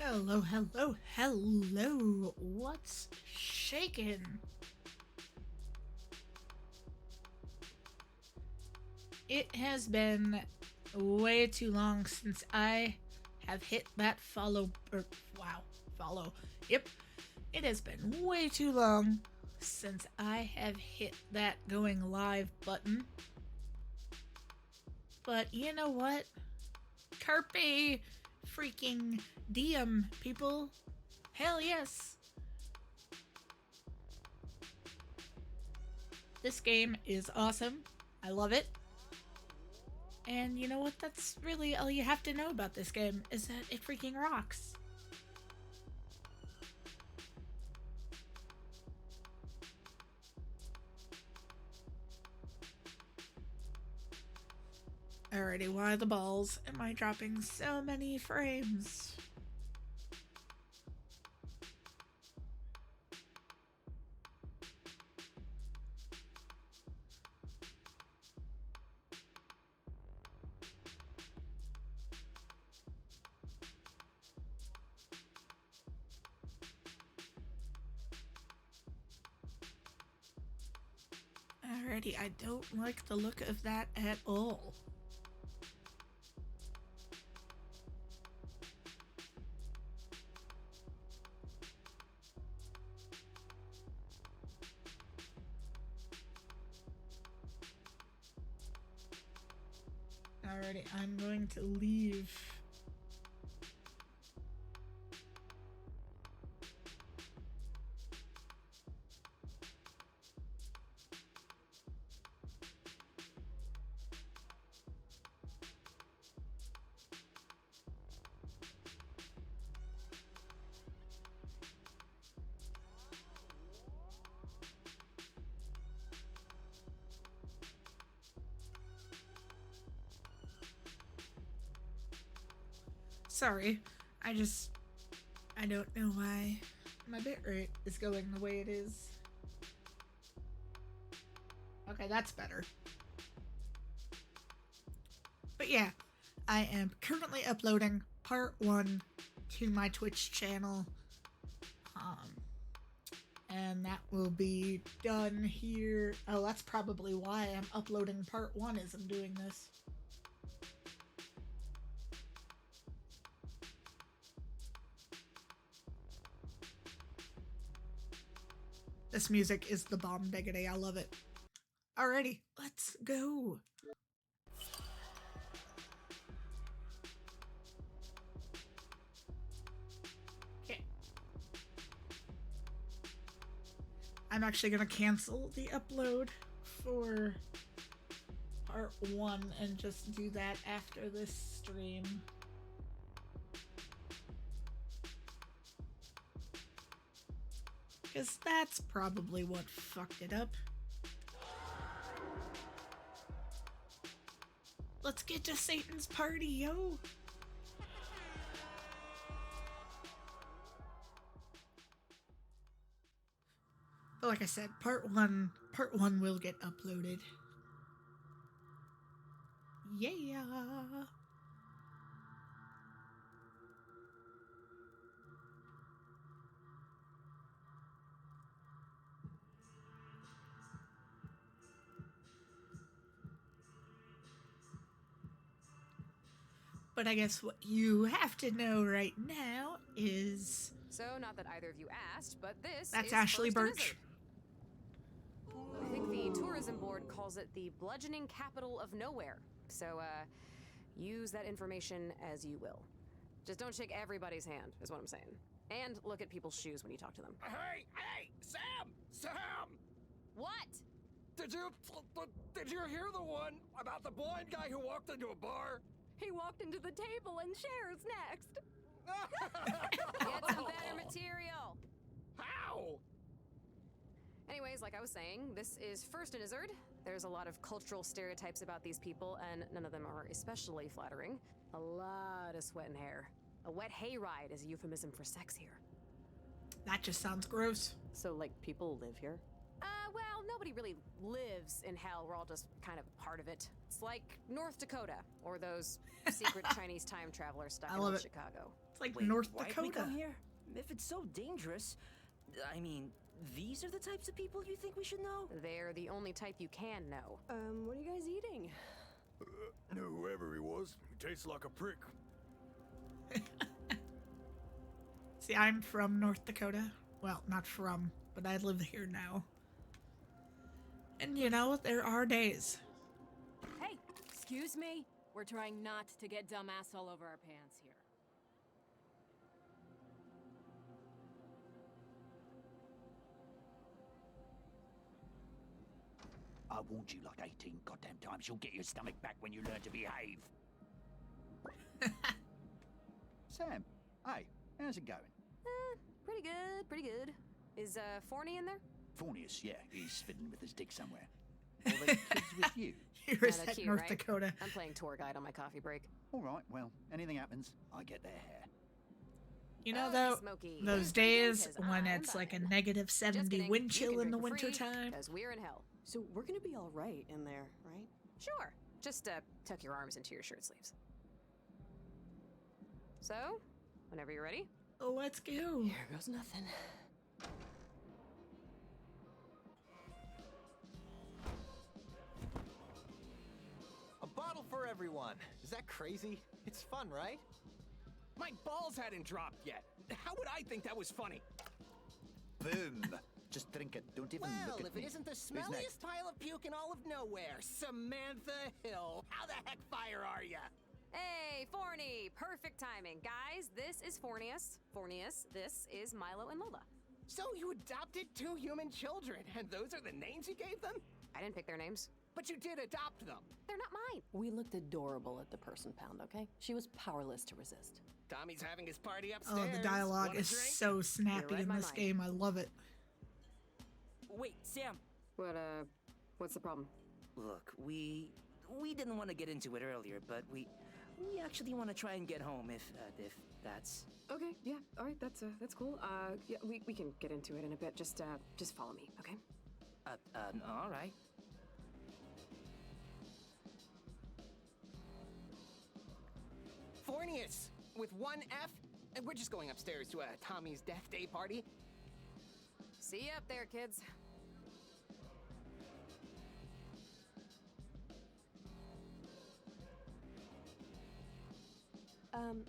Hello, hello, hello. What's shaking? It has been way too long since I have hit that follow. Yep. It has been way too long since I have hit that going live button. But you know what? Carpe freaking diem, people. Hell yes. This game is awesome. I love it. And you know what? That's really all you have to know about this game is that it freaking rocks. Alrighty, why the balls am I dropping so many frames? Alrighty, I don't like the look of that at all. Alrighty, I'm going to leave. Sorry, I don't know why my bitrate is going the way it is. Okay, that's better. But yeah, I am currently uploading part 1 to my Twitch channel. And that will be done here. Oh, that's probably why I'm uploading part 1 as I'm doing this. This music is the bomb diggity. I love it. Alrighty, let's go. Okay. I'm actually gonna cancel the upload for part 1 and just do that after this stream. Because that's probably what fucked it up. Let's get to Satan's party, yo! But like I said, part one will get uploaded. Yeah! But I guess what you have to know right now is... So, not that either of you asked, but that's is Ashley First and Birch. Izzard. I think the tourism board calls it the bludgeoning capital of nowhere. So, use that information as you will. Just don't shake everybody's hand, is what I'm saying. And look at people's shoes when you talk to them. Hey, Sam! Sam! What? Did you hear the one about the blind guy who walked into a bar? He walked into the table and Cher's next. Get some better material. How? Anyways, like I was saying, this is First and Izzard. There's a lot of cultural stereotypes about these people, and none of them are especially flattering. A lot of sweat and hair. A wet hayride is a euphemism for sex here. That just sounds gross. So, like, people live here? well, nobody really lives in hell. We're all just kind of part of it. It's like North Dakota, or those secret Chinese time travelers stuck I in love old it. Chicago. It's like Wait, North why'd we Dakota. come here? If it's so dangerous, I mean, these are the types of people you think we should know? They're the only type you can know. What are you guys eating? Whoever he was, he tastes like a prick. See, I'm from North Dakota. Well, not from, but I live here now. And you know, there are days. Hey, excuse me. We're trying not to get dumbass all over our pants here. I warned you like 18 goddamn times. You'll get your stomach back when you learn to behave. Sam, hey, how's it going? Pretty good, pretty good. Is, Forney in there? Fornius, yeah, he's fiddling with his dick somewhere. All the kids with you? Here's Kinda that cute, North right? Dakota. I'm playing tour guide on my coffee break. All right, well, anything happens, I get their hair. You know, Oh, though, Smokey. those Who's days drinking? 'Cause when I'm it's like a buying. negative Just 70 kidding. wind You chill can in the drink for free, wintertime. 'cause we're in hell. So we're gonna be all right in there, right? Sure. Just, tuck your arms into your shirt sleeves. So, whenever you're ready. Oh, let's go. Here goes nothing. A bottle for everyone. Is that crazy? It's fun, right? My balls hadn't dropped yet. How would I think that was funny? Boom! Just drink it. Don't even Well, look at if me. it isn't the Who's next? smelliest pile of puke in all of nowhere, Samantha Hill. How the heck fire are ya? Hey, Forney! Perfect timing. Guys, this is Fornius. Fornius, this is Milo and Lola. So you adopted 2 human children, and those are the names you gave them? I didn't pick their names. But you did adopt them. They're not mine. We looked adorable at the person pound, okay? She was powerless to resist. Tommy's having his party Oh, upstairs. the dialogue Want a is drink? so snappy right in my this mind. game. I love it. Wait, Sam. What's the problem? Look, we didn't want to get into it earlier, but we actually want to try and get home if that's... Okay, yeah, all right, that's cool. Yeah, we can get into it in a bit. Just follow me, okay? all right. Fornius, with 1 F, and we're just going upstairs to Tommy's death day party. See you up there, kids.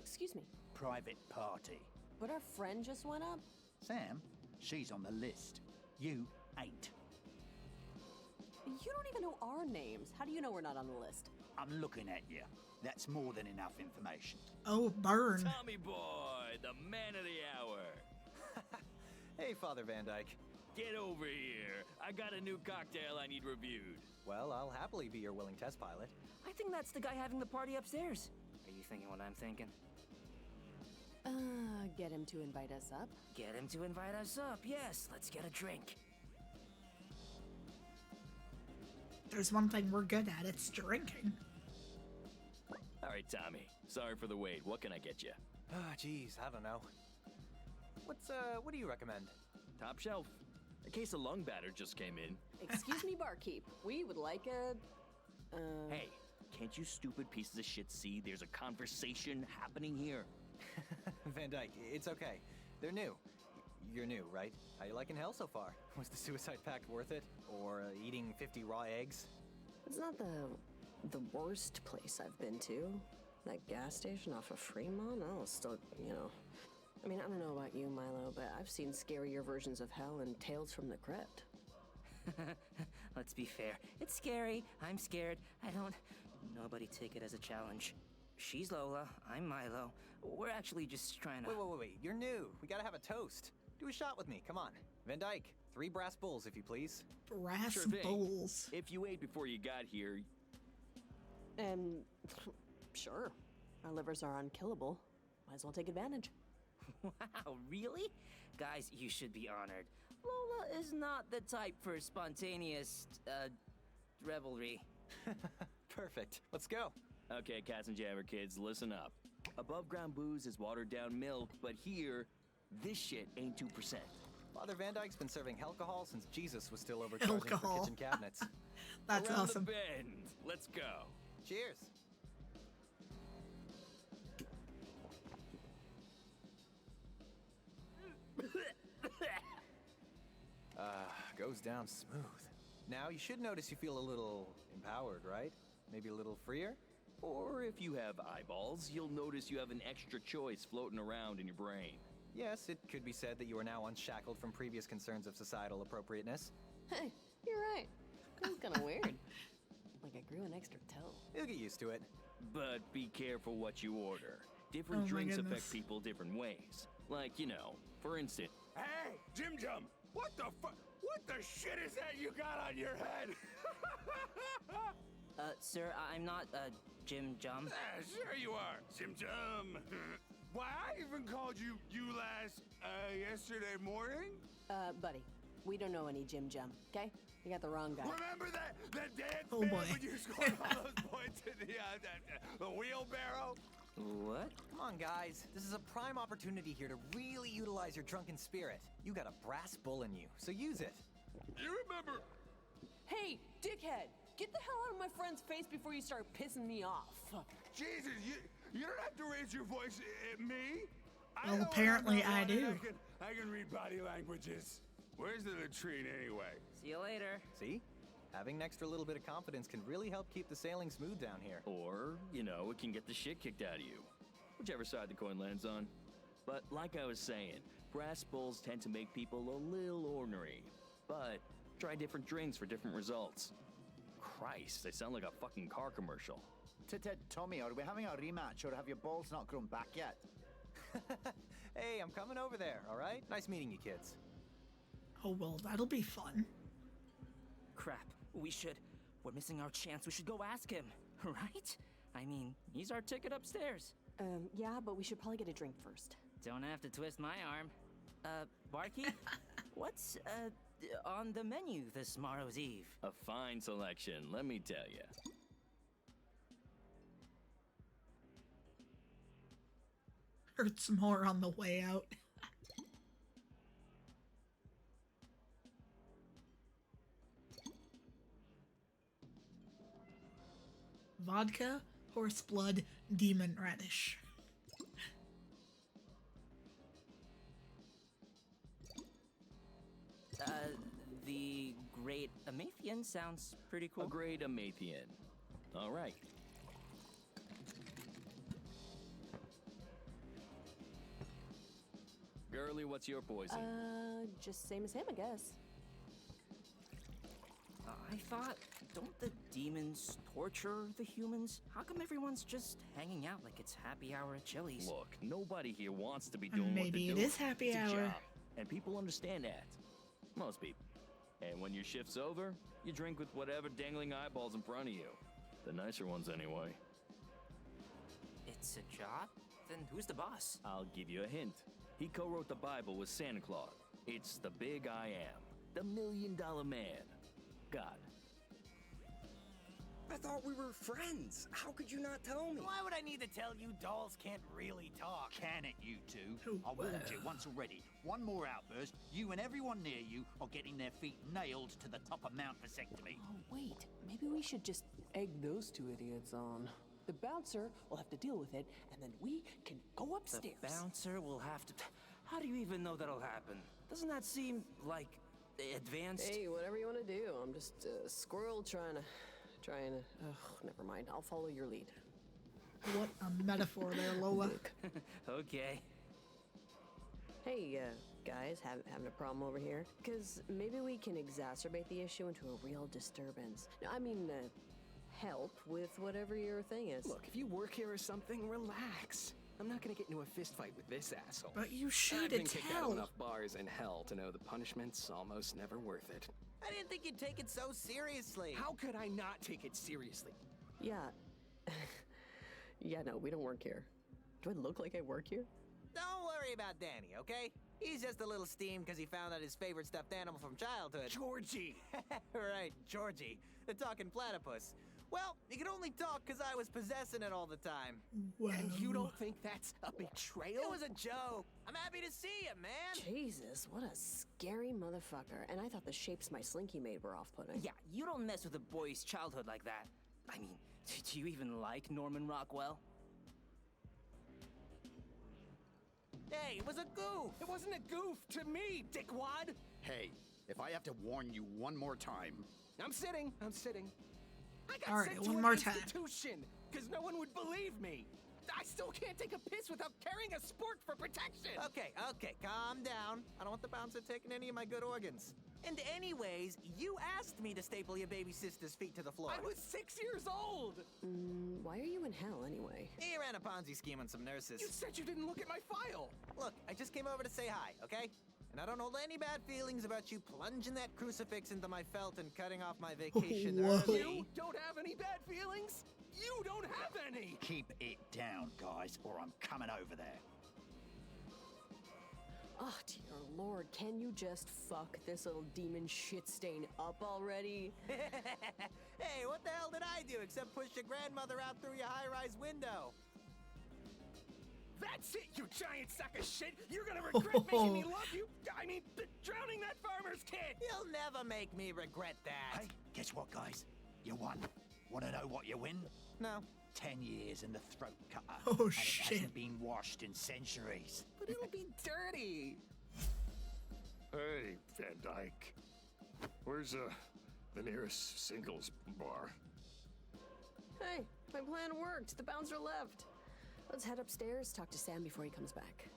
Excuse me, Private party. but our friend just went up? Sam, she's on the list. You ain't. You don't even know our names. How do you know we're not on the list? I'm looking at you. That's more than enough information. Oh, burn. Tommy boy, the man of the hour. Hey, Father Van Dyke. Get over here. I got a new cocktail I need reviewed. Well, I'll happily be your willing test pilot. I think that's the guy having the party upstairs. Are you thinking what I'm thinking? Get him to invite us up. Get him to invite us up. Yes, let's get a drink. There's one thing we're good at. It's drinking. All right, Tommy. Sorry for the wait. What can I get you? Ah, geez, I don't know. What do you recommend? Top shelf. A case of lung batter just came in. Excuse me, barkeep. We would like a... Hey, can't you stupid pieces of shit see there's a conversation happening here? Van Dyke, it's okay. They're new. You're new, right? How you liking hell so far? Was the suicide pact worth it? Or eating 50 raw eggs? It's not the worst place I've been to. That gas station off of Fremont, oh, still, you know. I mean, I don't know about you, Milo, but I've seen scarier versions of hell in Tales from the Crypt. Let's be fair. It's scary. I'm scared. Nobody take it as a challenge. She's Lola. I'm Milo. We're actually just trying to... Wait. You're new. We gotta have a toast. Do a shot with me. Come on. Van Dyke, 3 brass bulls, if you please. Brass Sure thing. bowls. If you ate before you got here, Sure. Our livers are unkillable. Might as well take advantage. Wow, really? Guys, you should be honored. Lola is not the type for spontaneous, revelry. Perfect. Let's go. okay, cats and jammer kids, listen up. Above ground booze is watered down milk, but here, this shit ain't 2%. Father Van Dyke's been serving alcohol since Jesus was still overcharging for Alcohol. kitchen cabinets. That's Around awesome. the bend. Let's go. Cheers. Goes down smooth. Now, you should notice you feel a little empowered, right? Maybe a little freer? Or if you have eyeballs, you'll notice you have an extra choice floating around in your brain. Yes, it could be said that you are now unshackled from previous concerns of societal appropriateness. Hey, you're right. That's kind of weird. Like I grew an extra toe. You'll get used to it. But be careful what you order. Different Oh my drinks goodness. affect people different ways. Like, for instance, Hey, Jim Jum! What the What the shit is that you got on your head? Sir, I'm not, Jim Jum. Sure you are, Jim Jum. Why, I even called you yesterday morning? Buddy, we don't know any Jim Jum, okay? You got the wrong guy. Remember that dance Oh, band boy. when you scored all those points in the wheelbarrow? What? Come on, guys. This is a prime opportunity here to really utilize your drunken spirit. You got a brass bull in you, so use it. You remember? Hey, dickhead! Get the hell out of my friend's face before you start pissing me off. Jesus, you don't have to raise your voice at me. I Well, know apparently I'm not I one and do. I can read body languages. Where's the latrine anyway? See you later. See? Having an extra little bit of confidence can really help keep the sailing smooth down here. or, it can get the shit kicked out of you. Whichever side the coin lands on. But like I was saying, brass bowls tend to make people a little ornery. But try different drinks for different results. Christ, they sound like a fucking car commercial. Tommy, are we having a rematch or have your balls not grown back yet? Hey, I'm coming over there, all right? Nice meeting you, kids. Oh, well, that'll be fun. Crap. We're missing our chance. We should go ask him, right? I mean, he's our ticket upstairs. Yeah, but we should probably get a drink first. Don't have to twist my arm. Barkeep, what's, on the menu this morrow's eve? A fine selection, let me tell you. Hurts more on the way out. Vodka, horse blood, demon radish. The Great Amathian sounds pretty cool. A great Amathian. All right. Girly, what's your poison? Just same as him, I guess. I thought, don't the demons torture the humans? How come everyone's just hanging out like it's happy hour at Chili's? Look, nobody here wants to be doing what Maybe they're it doing. is happy It's a hour. job, and people understand that. Most people. And when your shift's over, you drink with whatever dangling eyeballs in front of you. The nicer ones, anyway. It's a job? Then who's the boss? I'll give you a hint. He co-wrote the Bible with Santa Claus. It's the big I am. The $1 Million Man. God. I thought we were friends. How could you not tell me? Why would I need to tell you dolls can't really talk? Can it, you two? I warned you once already. One more outburst, you and everyone near you are getting their feet nailed to the top of Mount Vasectomy. Oh, wait. Maybe we should just egg those two idiots on. The bouncer will have to deal with it, and then we can go upstairs. The bouncer will have to... How do you even know that'll happen? Doesn't that seem, like, advanced? Hey, whatever you want to do. I'm just a squirrel trying to... Ugh, never mind. I'll follow your lead. What a metaphor there, Lola. Okay. Hey, guys, having a problem over here? Because maybe we can exacerbate the issue into a real disturbance. No, I mean, help with whatever your thing is. Look, if you work here or something, relax. I'm not gonna get into a fist fight with this asshole. But you should, I've been it's kicked out hell. of enough bars in hell to know the punishment's almost never worth it. I didn't think you'd take it so seriously. How could I not take it seriously? Yeah. Yeah, no, we don't work here. Do I look like I work here? Don't worry about Danny, okay? He's just a little steamed because he found out his favorite stuffed animal from childhood. Georgie! Right, Georgie, the talking platypus. Well, he could only talk because I was possessing it all the time. Wow. And you don't think that's a betrayal? It was a joke. I'm happy to see you, man. Jesus, what a scary motherfucker. And I thought the shapes my slinky made were off-putting. Yeah, you don't mess with a boy's childhood like that. I mean, do you even like Norman Rockwell? Hey, it was a goof. It wasn't a goof to me, dickwad. Hey, if I have to warn you one more time. I'm sitting. I got All right, sent to one an more time. institution because no one would believe me. I still can't take a piss without carrying a sport for protection. Okay, calm down. I don't want the bouncer taking any of my good organs. And anyways, you asked me to staple your baby sister's feet to the floor. I was 6 years old. Why are you in hell anyway? He ran a Ponzi scheme on some nurses. You said you didn't look at my file. Look, I just came over to say hi, okay? And I don't hold any bad feelings about you plunging that crucifix into my felt and cutting off my vacation Whoa. early. You don't have any bad feelings? You don't have any. Keep it down, guys, or I'm coming over there. Oh, dear lord, can you just fuck this little demon shit stain up already? Hey, what the hell did I do except push your grandmother out through your high-rise window? That's it, you giant sack of shit! You're gonna regret making me love you! I mean, drowning that farmer's kid! You'll never make me regret that. Hey, guess what, guys? You won. Want to know what you win? No. 10 years in the throat cutter. Oh, and shit. It hasn't been washed in centuries. But it'll be dirty! Hey, Van Dyke. Where's the nearest singles bar? Hey, my plan worked. The bouncer left. Let's head upstairs, talk to Sam before he comes back.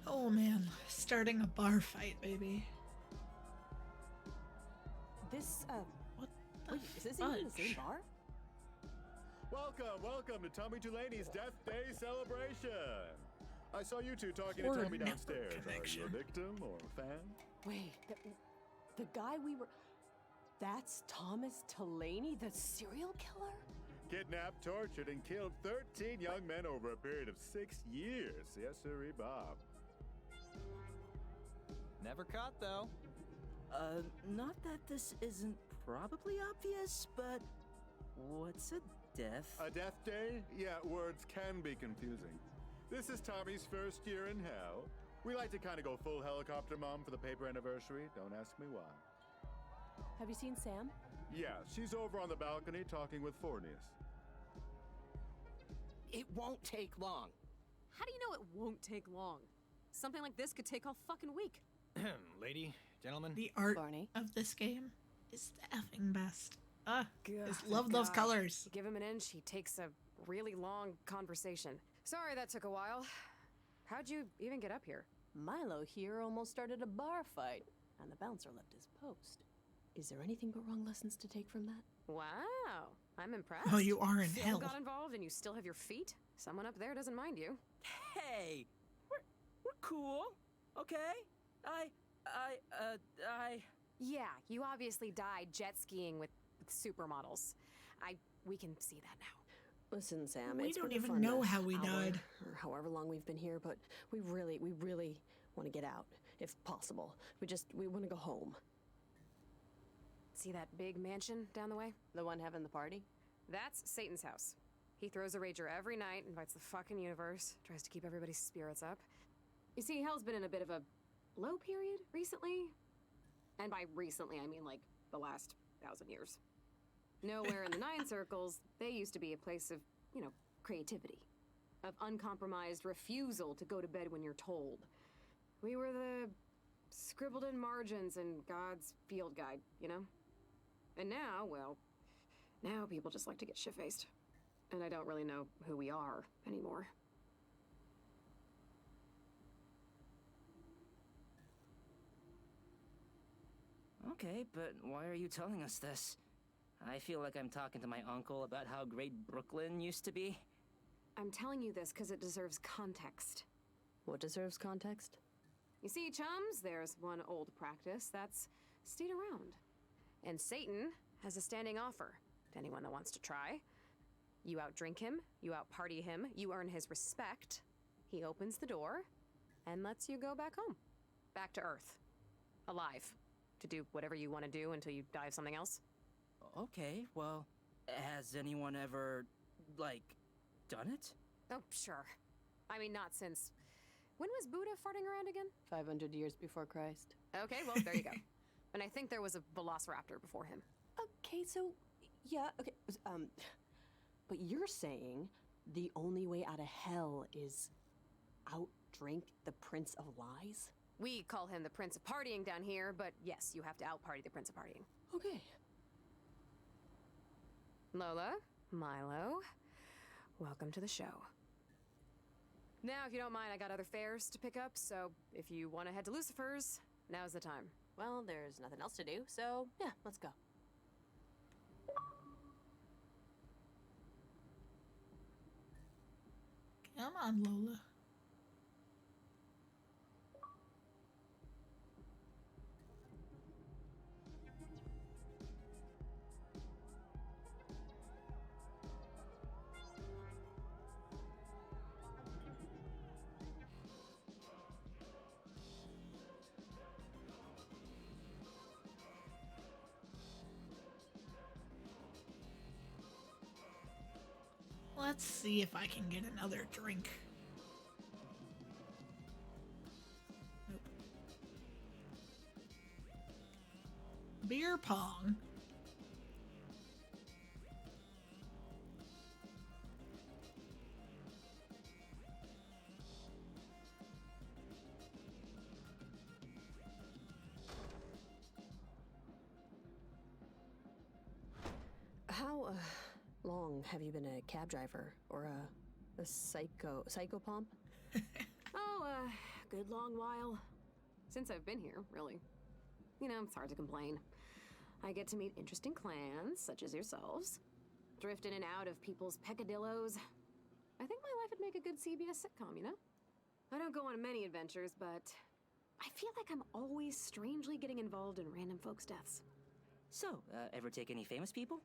Oh man, starting a bar fight, baby. This, What the wait, is this even the same fudge? bar? Welcome to Tommy Tulaney's Death Day celebration. I saw you two talking Poor to Tommy network downstairs. Are connection. you a victim or a fan? Wait, the guy we were... That's Thomas Tulaney, the serial killer? Kidnapped, tortured, and killed 13 young men over a period of 6 years. Yes, sirree, Bob. Never caught, though. Not that this isn't probably obvious, but what's a death? A death day? Yeah, words can be confusing. This is Tommy's first year in hell. We like to kind of go full helicopter mom for the paper anniversary. Don't ask me why. Have you seen Sam? Yeah, she's over on the balcony talking with Fornius. It won't take long. How do you know it won't take long? Something like this could take all fucking week. Lady, gentlemen. The art Barney? of this game is the effing best. I God, just love those God. colors. Give him an inch, he takes a really long conversation. Sorry that took a while. How'd you even get up here? Milo here almost started a bar fight, and the bouncer left his post. Is there anything but wrong lessons to take from that? Wow, I'm impressed. Oh, you are in Phil hell. got involved and you still have your feet? Someone up there doesn't mind you. Hey, we're cool, okay? Yeah, you obviously died jet skiing with supermodels. We can see that now. Listen, Sam, We it's don't been a even fun know how we hour, died. or however long we've been here, but we really want to get out, if possible. We want to go home. See that big mansion down the way? The one having the party? That's Satan's house. He throws a rager every night, invites the fucking universe, tries to keep everybody's spirits up. You see, hell's been in a bit of a low period recently. And by recently, I mean like the last 1,000 years. Nowhere in the Nine Circles, they used to be a place of, creativity. Of uncompromised refusal to go to bed when you're told. We were the scribbled in margins in God's field guide, And now, now people just like to get shit-faced. And I don't really know who we are anymore. Okay, but why are you telling us this? I feel like I'm talking to my uncle about how great Brooklyn used to be. I'm telling you this because it deserves context. What deserves context? You see, chums, there's one old practice that's stayed around. And Satan has a standing offer to anyone that wants to try. You outdrink him, you outparty him, you earn his respect. He opens the door and lets you go back home. Back to Earth. Alive. To do whatever you want to do until you die of something else. Okay, well, has anyone ever, like, done it? Oh, sure. I mean, not since... When was Buddha farting around again? 500 years before Christ. Okay, well, there you go. And I think there was a velociraptor before him. Okay, so, yeah, okay, but you're saying the only way out of hell is outdrink the Prince of Lies? We call him the Prince of Partying down here, but yes, you have to outparty the Prince of Partying. Okay. Lola, Milo, welcome to the show. Now, if you don't mind, I got other fares to pick up, so if you want to head to Lucifer's, now's the time. Well, there's nothing else to do, so yeah, let's go. Come on, Lola. Let's see if I can get another drink. Nope. Beer pong. How, long have you been a cab driver or a psychopomp? Oh, good long while. Since I've been here, really. You know, it's hard to complain. I get to meet interesting clans, such as yourselves. Drift in and out of people's peccadillos. I think my life would make a good CBS sitcom, you know? I don't go on many adventures, but I feel like I'm always strangely getting involved in random folks' deaths. So, ever take any famous people?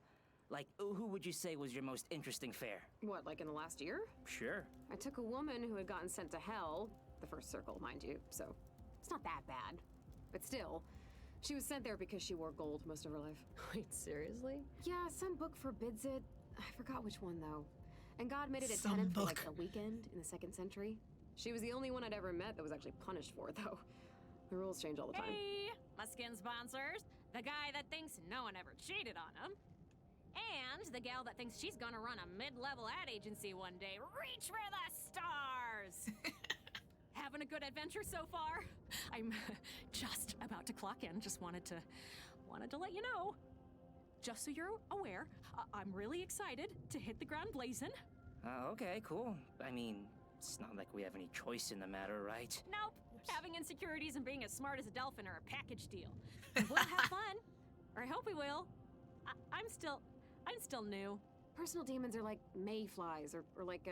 Like, who would you say was your most interesting fare? What, like in the last year? Sure. I took a woman who had gotten sent to hell, the first circle, mind you, so it's not that bad. But still, she was sent there because she wore gold most of her life. Wait, seriously? Yeah, some book forbids it. I forgot which one, though. And God made it a Some tenet for book. like a weekend in the 2nd century. She was the only one I'd ever met that was actually punished for it, though. The rules change all the time. Hey, my skin sponsors. The guy that thinks no one ever cheated on him. And the gal that thinks she's gonna run a mid-level ad agency one day. Reach for the stars! Having a good adventure so far? I'm just about to clock in. Just wanted to let you know. Just so you're aware, I'm really excited to hit the ground blazing. Okay, cool. I mean, it's not like we have any choice in the matter, right? Nope. Having insecurities and being as smart as a dolphin are a package deal. We'll have fun. Or I hope we will. I'm still new. Personal demons are like mayflies or like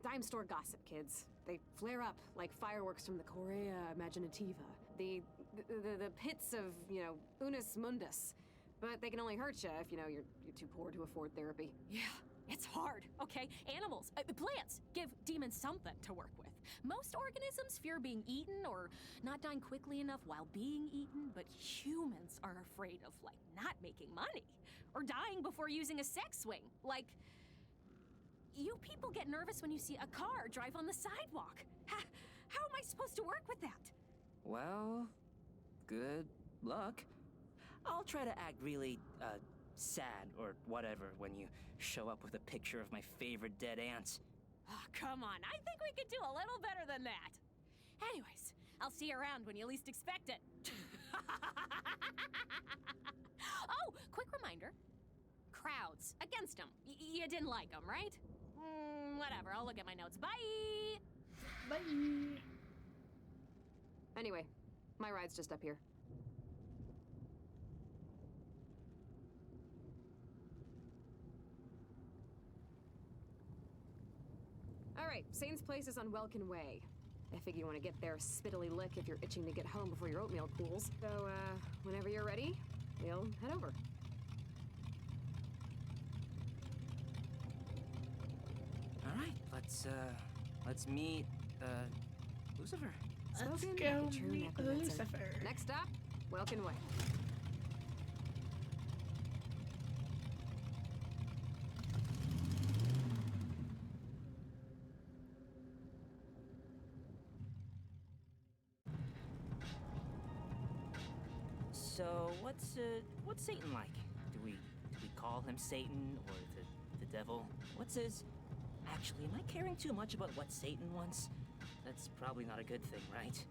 dime store gossip kids. They flare up like fireworks from the Correa Imaginativa. The pits of, you know, Unus Mundus. But they can only hurt you if, you know, you're too poor to afford therapy. Yeah, it's hard, okay? Animals, plants give demons something to work with. Most organisms fear being eaten or not dying quickly enough while being eaten, but humans are afraid of, like, not making money or dying before using a sex swing. Like, you people get nervous when you see a car drive on the sidewalk. How am I supposed to work with that? Well, good luck. I'll try to act really, sad or whatever when you show up with a picture of my favorite dead ants. Oh, come on, I think we could do a little better than that. Anyways, I'll see you around when you least expect it. Oh, quick reminder. Crowds, against them. You didn't like them, right? Whatever, I'll look at my notes. Bye! Bye. Anyway, my ride's just up here. Alright, Saint's place is on Welkin Way. I figure you want to get there spittily lick if you're itching to get home before your oatmeal cools. So, whenever you're ready, we'll head over. let's meet, Lucifer. Let's Spoken go like a true meet necromancer. Lucifer. Next stop, Welkin Way. So, what's Satan like? Do we call him Satan or the devil? What's his... Actually, am I caring too much about what Satan wants? That's probably not a good thing, right?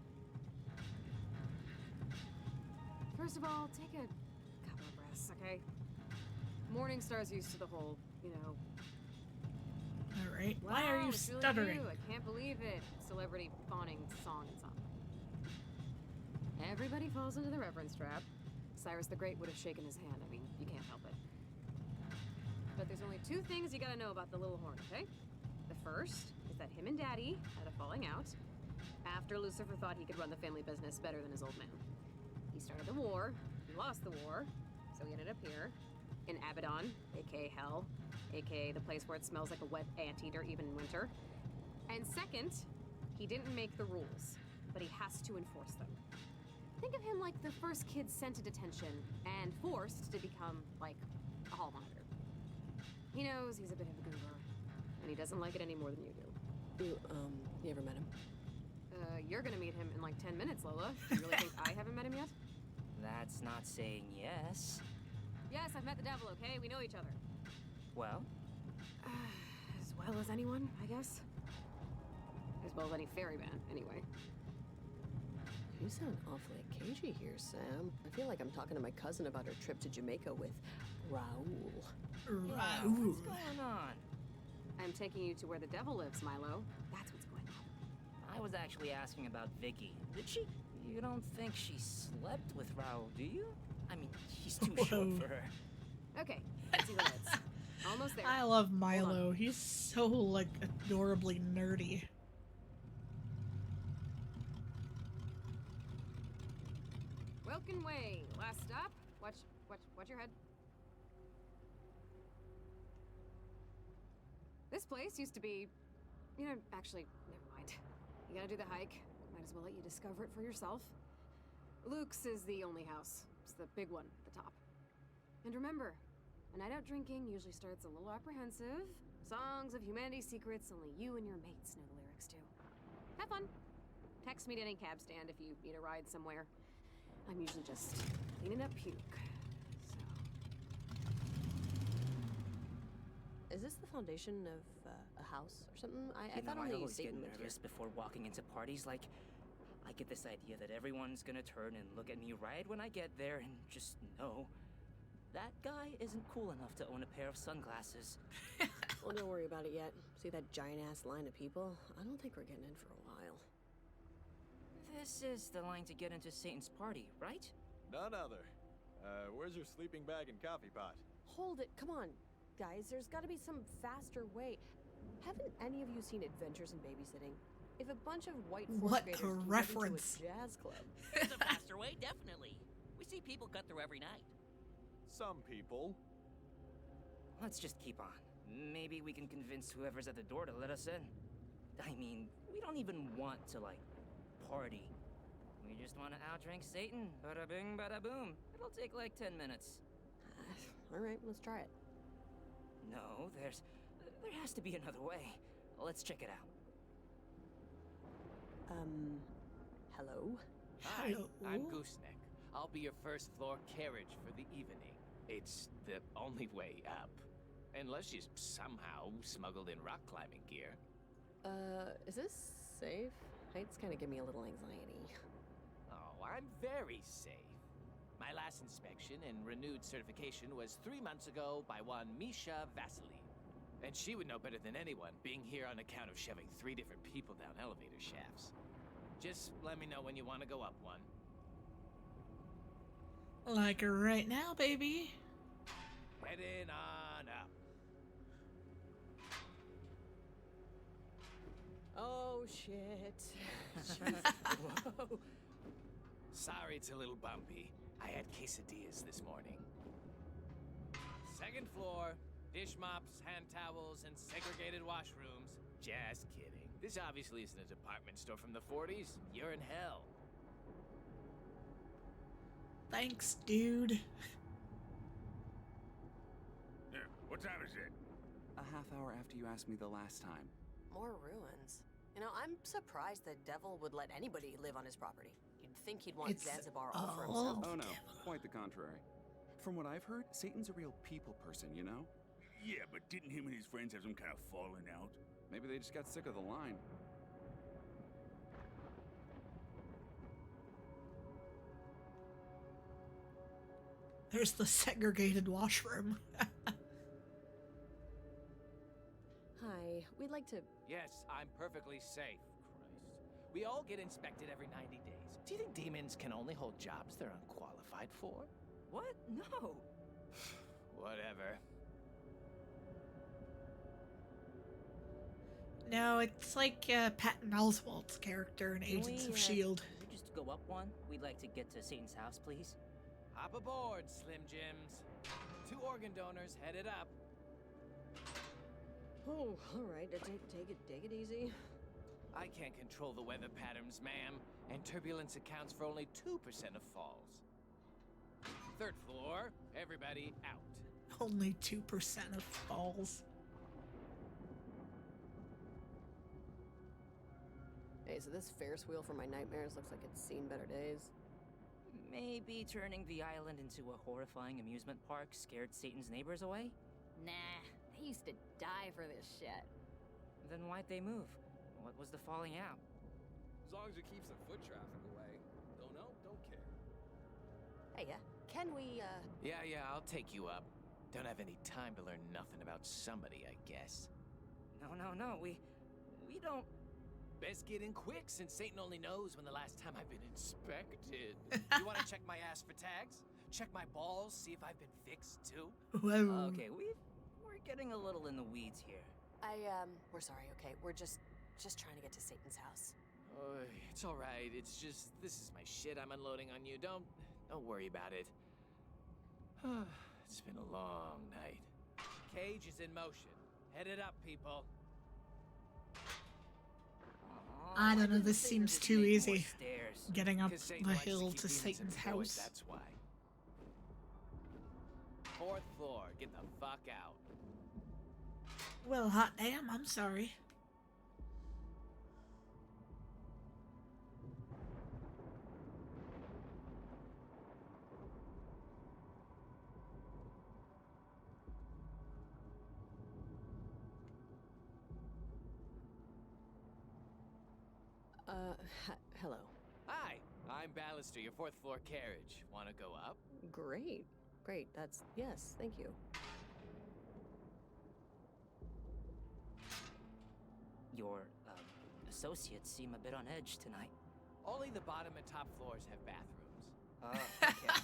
First of all, take a couple of breaths, okay? Morningstar's used to the whole, Alright, wow, why are you it's really stuttering? you. I can't believe it. Celebrity fawning song and song. Everybody falls into the reverence trap. Cyrus the Great would have shaken his hand. I mean, you can't help it. But there's only two things you gotta know about the Little Horn, okay? The first is that him and Daddy had a falling out after Lucifer thought he could run the family business better than his old man. He started the war, he lost the war, so he ended up here, in Abaddon, aka Hell, aka the place where it smells like a wet anteater even in winter. And second, he didn't make the rules, but he has to enforce them. Think of him like the first kid sent to detention and forced to become, like, a hall monitor. He knows he's a bit of a goober, and he doesn't like it any more than you do. You ever met him? You're gonna meet him in like 10 minutes, Lola. You really think I haven't met him yet? That's not saying yes. Yes, I've met the devil, okay? We know each other. Well? As well as anyone, I guess. As well as any ferryman, anyway. You sound awfully cagey here, Sam. I feel like I'm talking to my cousin about her trip to Jamaica with Raoul. What's going on? I'm taking you to where the devil lives, Milo. That's what's going on. I was actually asking about Vicky. Did she? You don't think she slept with Raoul, do you? I mean, he's too short for her. Okay, let's see the lights. Almost there. I love Milo. He's so, like, adorably nerdy. Welkin Way. Last stop. Watch your head. This place used to be, actually, never mind. You gotta do the hike. Might as well let you discover it for yourself. Luke's is the only house. It's the big one at the top. And remember, a night out drinking usually starts a little apprehensive. Songs of humanity's secrets only you and your mates know the lyrics to. Have fun. Text me at any cab stand if you need a ride somewhere. I'm usually just cleaning up puke, so... Is this the foundation of a house or something? I You thought know, I only always get Satan lived here. nervous before walking into parties. Like, I get this idea that everyone's gonna turn and look at me right when I get there and just know that guy isn't cool enough to own a pair of sunglasses. Well, don't worry about it yet. See that giant-ass line of people? I don't think we're getting in for a while. This is the line to get into Satan's party, right? None other. Where's your sleeping bag and coffee pot? Hold it, come on. Guys, there's gotta be some faster way. Haven't any of you seen Adventures in Babysitting? If a bunch of white fourth What graders a can get reference. into a jazz club. There's a faster way, definitely. We see people cut through every night. Some people. Let's just keep on. Maybe we can convince whoever's at the door to let us in. I mean, we don't even want to, like, party. We just want to outdrink Satan. Bada bing, bada boom. It'll take like 10 minutes. Alright, let's try it. No, there has to be another way. Let's check it out. Hello? Hi, Hello? I'm Gooseneck. I'll be your first floor carriage for the evening. It's the only way up. Unless you somehow smuggled in rock climbing gear. Is this safe? Heights kind of give me a little anxiety. Oh, I'm very safe. My last inspection and renewed certification was 3 months ago by one Misha Vasily. And she would know better than anyone, being here on account of shoving 3 different people down elevator shafts. Just let me know when you want to go up one. Like right now, baby. Heading on up. Oh, shit. Whoa. Sorry it's a little bumpy. I had quesadillas this morning. Second floor, dish mops, hand towels, and segregated washrooms. Just kidding. This obviously isn't a department store from the 40s. You're in hell. Thanks, dude. Yeah, what time is it? A half hour after you asked me the last time. More ruins. You know, I'm surprised the devil would let anybody live on his property. You'd think he'd want It's Zanzibar all for all himself. Oh no, quite the contrary. From what I've heard, Satan's a real people person, you know? Yeah, but didn't him and his friends have some kind of falling out? Maybe they just got sick of the line. There's the segregated washroom. Hi, we'd like to... Yes, I'm perfectly safe. Christ. We all get inspected every 90 days. Do you think demons can only hold jobs they're unqualified for? What? No. Whatever. No, it's like Patton Oswalt's character in Agents of S.H.I.E.L.D. Can we just go up one? We'd like to get to Satan's house, please. Hop aboard, Slim Jims. 2 organ donors headed up. Oh, all right. Take it easy. I can't control the weather patterns, ma'am, and turbulence accounts for only 2% of falls. 3rd floor, everybody out. Only 2% of falls. Hey, so this Ferris wheel from my nightmares looks like it's seen better days. Maybe turning the island into a horrifying amusement park scared Satan's neighbors away? Nah, they used to die for this shit. Then why'd they move? What was the falling out? As long as it keeps the foot traffic away. Don't know, don't care. Hey, can we, Yeah, I'll take you up. Don't have any time to learn nothing about somebody, I guess. No, we don't... Best get in quick, since Satan only knows when the last time I've been inspected. You want to check my ass for tags? Check my balls, see if I've been fixed, too? Whoa. Okay, we're getting a little in the weeds here. we're sorry, okay? We're just trying to get to Satan's house. Oh, it's all right. It's just, this is my shit I'm unloading on you. Don't worry about it. It's been a long night. Cage is in motion. Head it up, people. I don't know, this seems too easy. Getting up 'Cause Satan the likes to hill keep to demons Satan's employed, house. That's why. 4th floor. Get the fuck out. Well, hot damn, I'm sorry. Hello. Hi, I'm Ballister, your 4th floor carriage. Want to go up? Great. Yes, thank you. Your, associates seem a bit on edge tonight. Only the bottom and top floors have bathrooms. Oh, okay.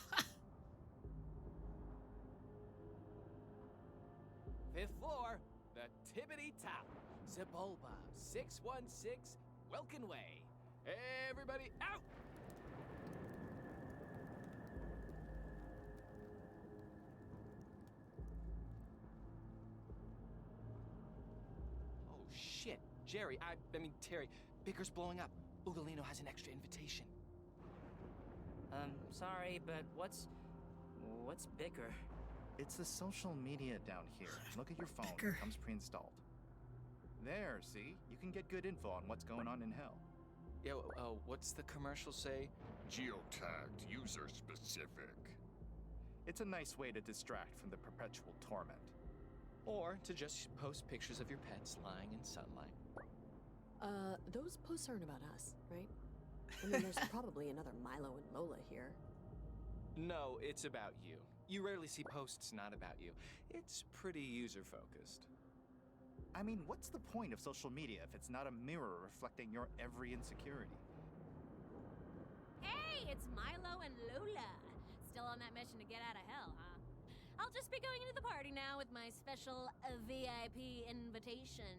5th floor, the tippity top. Sebulba, 616, Welkin Way. Everybody out! Oh, shit. Jerry, I mean, Terry, Bicker's blowing up. Ugolino has an extra invitation. Sorry, but what's Bicker? It's the social media down here. Look at your phone. Bicker. It comes pre-installed. There, see? You can get good info on what's going on in hell. Yeah, what's the commercial say? Geotagged, user specific. It's a nice way to distract from the perpetual torment. Or to just post pictures of your pets lying in sunlight. Those posts aren't about us, right? I mean, there's probably another Milo and Lola here. No, it's about you. You rarely see posts not about you. It's pretty user-focused. I mean, what's the point of social media if it's not a mirror reflecting your every insecurity? Hey, it's Milo and Lola. Still on that mission to get out of hell, huh? I'll just be going into the party now with my special VIP invitation.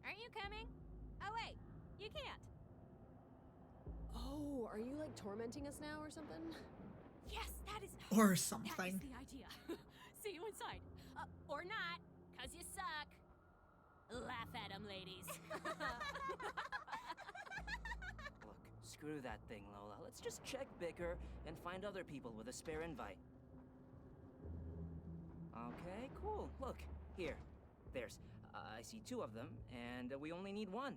Aren't you coming? Oh, wait, you can't. Oh, are you like tormenting us now or something? Yes, that is. Or That is something. the idea. See you inside. Or not, cause you suck. Laugh at him, ladies. Look, screw that thing, Lola. Let's just check Bicker and find other people with a spare invite. Okay, cool. Look, here. I see 2 of them, and we only need 1.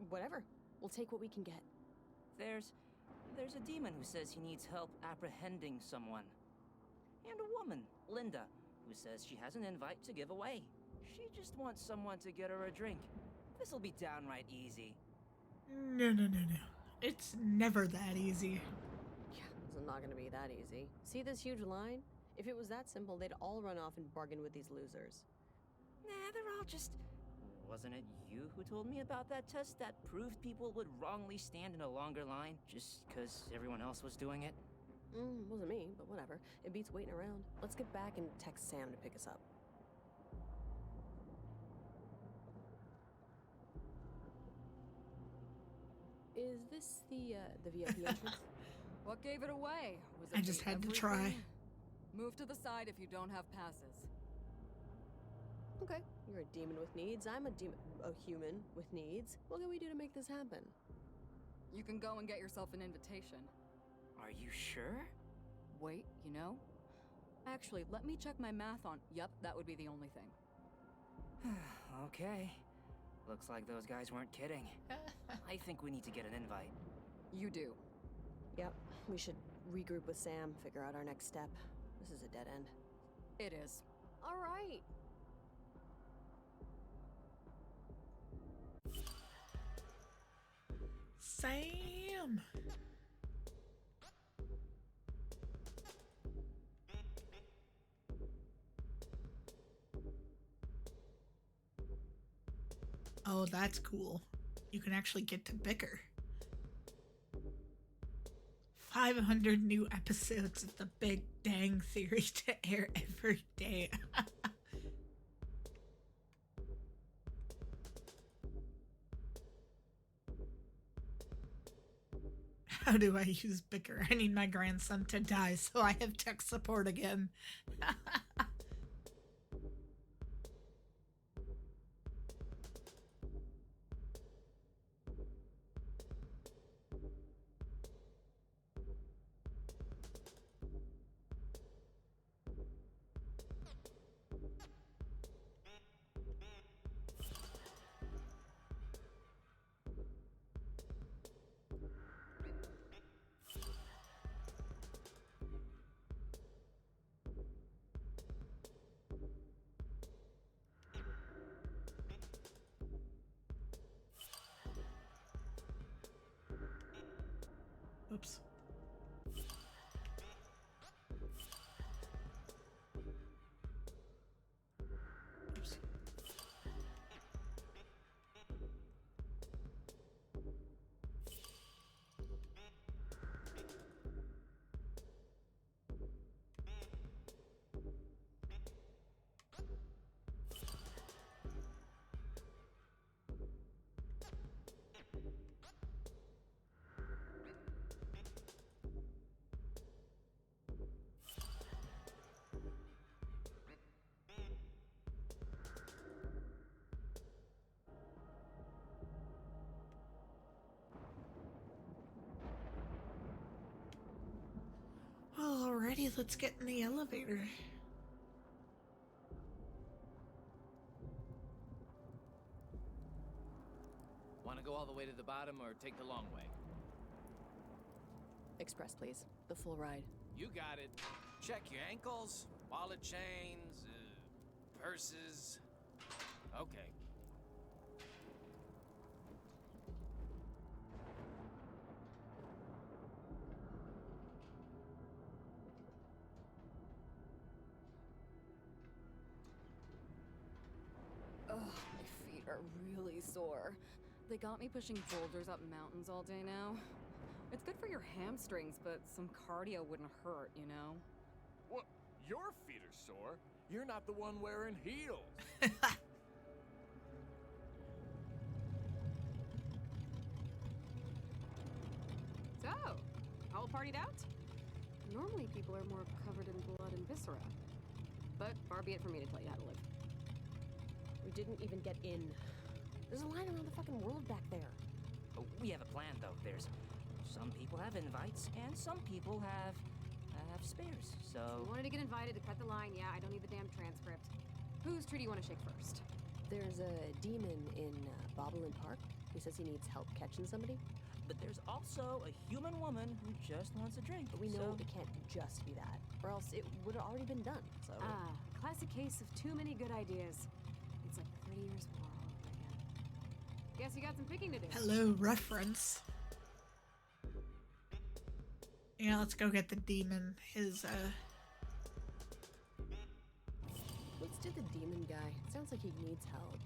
Whatever. We'll take what we can get. There's a demon who says he needs help apprehending someone. And a woman, Linda, who says she has an invite to give away. She just wants someone to get her a drink. This'll be downright easy. No. It's never that easy. Yeah, it's not gonna be that easy. See this huge line? If it was that simple, they'd all run off and bargain with these losers. Nah, they're all just... Wasn't it you who told me about that test that proved people would wrongly stand in a longer line just because everyone else was doing it? Wasn't me, but whatever. It beats waiting around. Let's get back and text Sam to pick us up. Is this the VIP entrance? What gave it away? Was it I just had to try. everything? Move to the side if you don't have passes. Okay, you're a demon with needs. I'm a human with needs. What can we do to make this happen? You can go and get yourself an invitation. Are you sure? Wait, you know? Actually, let me check my math on... Yep, that would be the only thing. Okay. Looks like those guys weren't kidding. I think we need to get an invite. You do. Yep, we should regroup with Sam, figure out our next step. This is a dead end. It is. All right. Sam! Oh, that's cool. You can actually get to Bicker. 500 new episodes of The Big Dang Theory to air every day. How do I use Bicker? I need my grandson to die so I have tech support again. Oops. Oops. Alrighty, let's get in the elevator. Want to go all the way to the bottom or take the long way? Express, please. The full ride. You got it. Check your ankles, wallet chains, purses. Okay. Ugh, my feet are really sore. They got me pushing boulders up mountains all day now. It's good for your hamstrings, but some cardio wouldn't hurt, you know? What? Your feet are sore? You're not the one wearing heels. So, all partied out? Normally people are more covered in blood and viscera. But far be it for me to tell you how to live. We didn't even get in. There's a line around the fucking world back there. Oh, we have a plan, though. There's some people have invites, and some people have spares. So You wanted to get invited to cut the line. Yeah, I don't need the damn transcript. Whose tree do you want to shake first? There's a demon in Bobblein Park. He says he needs help catching somebody. But there's also a human woman who just wants a drink. But we know it can't just be that, or else it would have already been done. So Classic case of too many good ideas. It's like the 30 Years' War all over again. Guess you got some picking to do. Hello, reference. Yeah, let's go get the demon. Let's do the demon guy. It sounds like he needs help.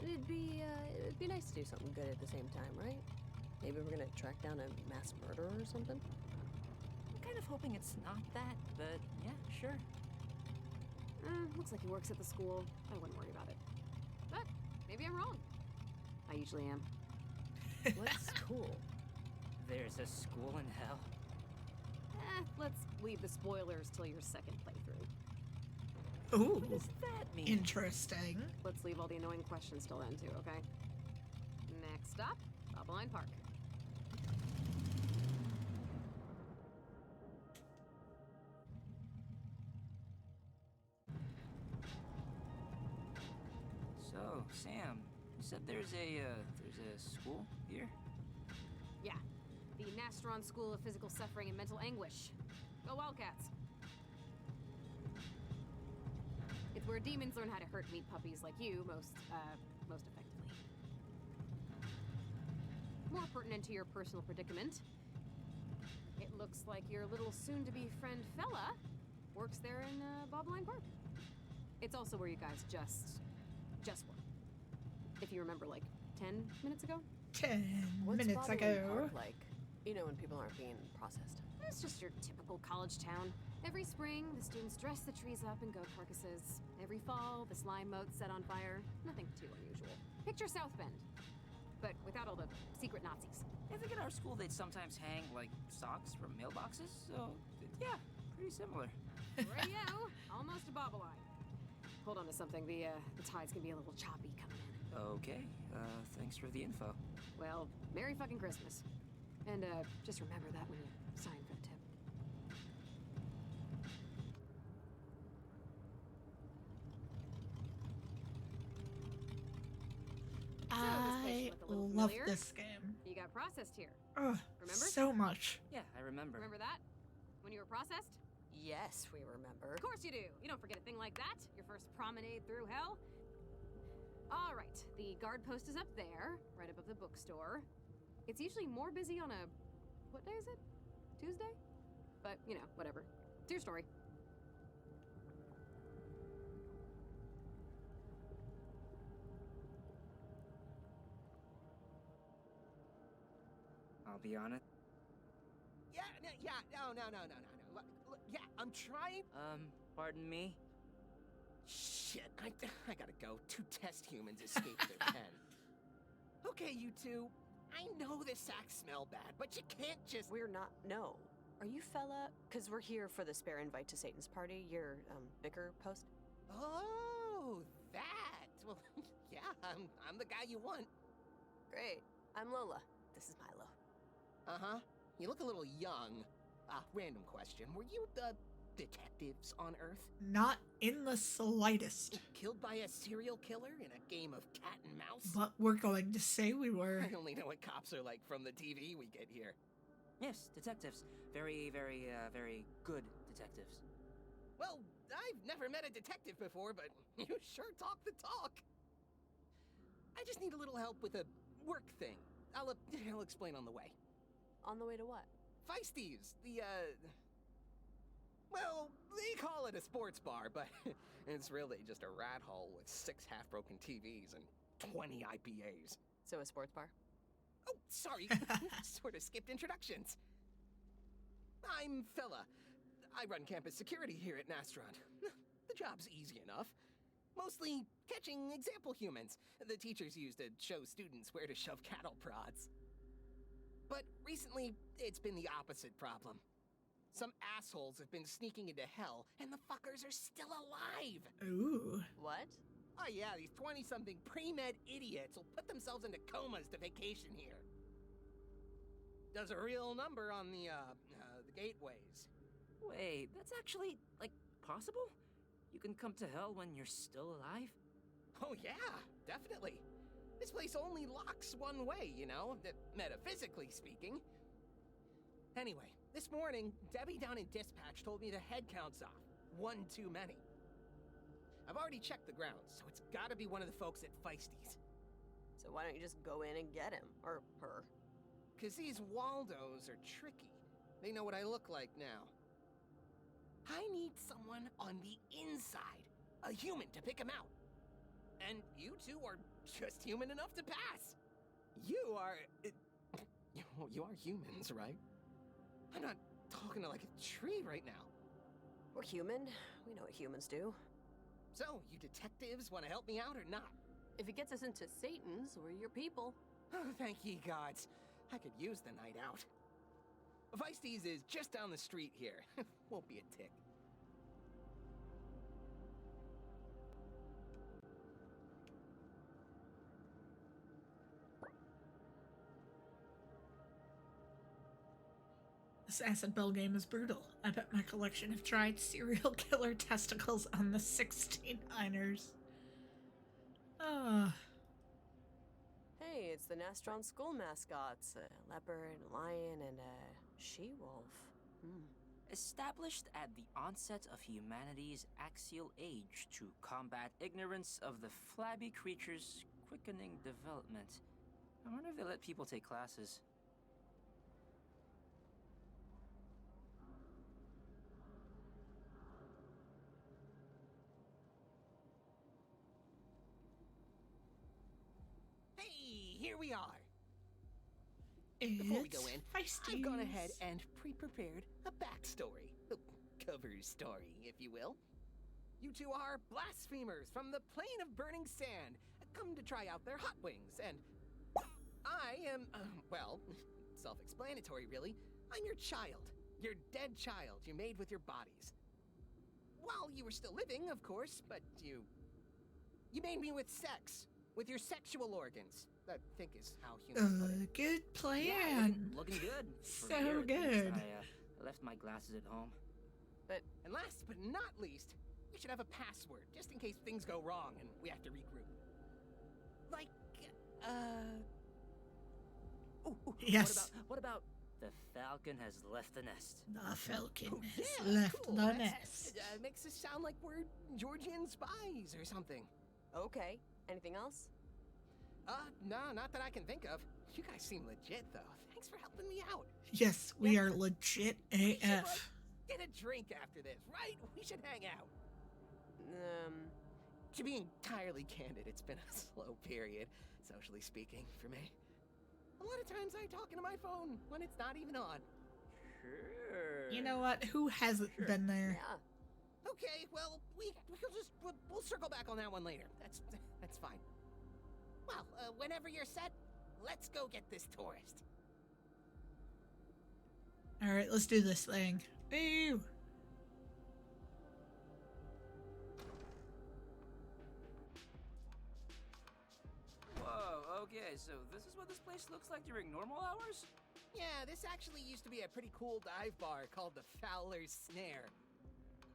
It'd be nice to do something good at the same time, right? Maybe we're gonna track down a mass murderer or something? I'm kind of hoping it's not that, but yeah, sure. Looks like he works at the school. I wouldn't worry about it. But maybe I'm wrong. I usually am. What's cool? There's a school in hell. Let's leave the spoilers till your second playthrough. Ooh. What does that mean? Interesting. Let's leave all the annoying questions till then, too, okay? Next stop, Bobblein Park. So, Sam, you said there's a school here? Yeah, the Nastron School of Physical Suffering and Mental Anguish. Go Wildcats! It's where demons learn how to hurt meat puppies like you most effectively. More pertinent to your personal predicament, it looks like your little soon-to-be friend fella works there in Bobblein Park. It's also where you guys just were. If you remember, like, 10 minutes ago? 10 What's minutes Bobblein ago. Park like? You know, when people aren't being processed. It's just your typical college town. Every spring, the students dress the trees up in goat carcasses. Every fall, the slime moat's set on fire. Nothing too unusual. Picture South Bend, but without all the secret Nazis. I think at our school they'd sometimes hang, like, socks from mailboxes, so, yeah, pretty similar. Radio, almost a Bobblein. Hold on to something, the tides can be a little choppy coming in. Okay, thanks for the info. Well, Merry fucking Christmas. And, just remember that when you sign for the tip. I love this game. You got processed here. Oh, Remember? so much. Yeah, I remember. Remember that? When you were processed? Yes, we remember. Of course you do. You don't forget a thing like that. Your first promenade through hell. All right, the guard post is up there, right above the bookstore. It's usually more busy on a... what day is it? Tuesday? But, you know, whatever. It's your story. I'll be on it. No. Yeah, I'm trying. Pardon me? Shit, I gotta go. 2 test humans escaped their pen. Okay, you two. I know the sacks smell bad, but you can't just... We're not... No. Are you fella... Because we're here for the spare invite to Satan's party, your, bicker post? Oh, that. Well, yeah, I'm the guy you want. Great. I'm Lola. This is Milo. Uh-huh. You look a little young. Random question. Were you the detectives on Earth? Not in the slightest. Killed by a serial killer in a game of cat and mouse? But we're going to say we were. I only know what cops are like from the TV we get here. Yes, detectives. Very, very, very good detectives. Well, I've never met a detective before, but you sure talk the talk. I just need a little help with a work thing. I'll explain on the way. On the way to what? Feisties, well, they call it a sports bar, but it's really just a rat hole with 6 half-broken TVs and 20 IPAs. So a sports bar? Oh, sorry. Sort of skipped introductions. I'm Fella. I run campus security here at Nastron. The job's easy enough. Mostly catching example humans the teachers use to show students where to shove cattle prods. But recently, it's been the opposite problem. Some assholes have been sneaking into hell, and the fuckers are still alive! Ooh. What? Oh yeah, these 20-something pre-med idiots will put themselves into comas to vacation here. Does a real number on the gateways. Wait, that's actually, like, possible? You can come to hell when you're still alive? Oh yeah, definitely. This place only locks one way, you know, metaphysically speaking. Anyway, this morning, Debbie down in dispatch told me the head count's off. One too many. I've already checked the grounds, so it's gotta be one of the folks at Feisty's. So why don't you just go in and get him? Or her? 'Cause these Waldos are tricky. They know what I look like now. I need someone on the inside. A human to pick him out. And you two are just human enough to pass. You are... You are humans, right? I'm not talking to like a tree right now. We're human. We know what humans do. So, you detectives want to help me out or not? If it gets us into Satan's, we're your people. Oh, thank ye gods. I could use the night out. Feisty's is just down the street here. Won't be a tick. This acid bell game is brutal. I bet my collection of dried serial killer testicles on the 69ers. Hey, it's the Nastron school mascots. A leopard, a lion, and a she-wolf. Established at the onset of humanity's axial age to combat ignorance of the flabby creature's quickening development. I wonder if they let people take classes. Here we are. Before we go in, I've gone ahead and pre-prepared a backstory. Cover story, if you will. You two are blasphemers from the plane of burning sand, come to try out their hot wings, and I am, well, self-explanatory, really. I'm your child. Your dead child you made with your bodies. While you were still living, of course, but you made me with sex. With your sexual organs. I think is how humans put it. Good plan. Yeah, looking good. So Here, at least. good. I left my glasses at home. And last but not least, we should have a password, just in case things go wrong and we have to regroup. Like, Yes. What about the falcon has left the nest? The falcon has left the nest. Makes us sound like we're Georgian spies or something. Okay. Anything else? No, not that I can think of. You guys seem legit, though. Thanks for helping me out. Yes, we are legit AF. Get a drink after this, right? We should hang out. To be entirely candid, it's been a slow period, socially speaking, for me. A lot of times I talk into my phone when it's not even on. Sure. You know what? Who hasn't been there? Yeah. Okay, well, we'll circle back on that one later. That's fine. Well, whenever you're set, let's go get this tourist. All right, let's do this thing. Boo! Whoa, okay, so this is what this place looks like during normal hours? Yeah, this actually used to be a pretty cool dive bar called the Fowler's Snare.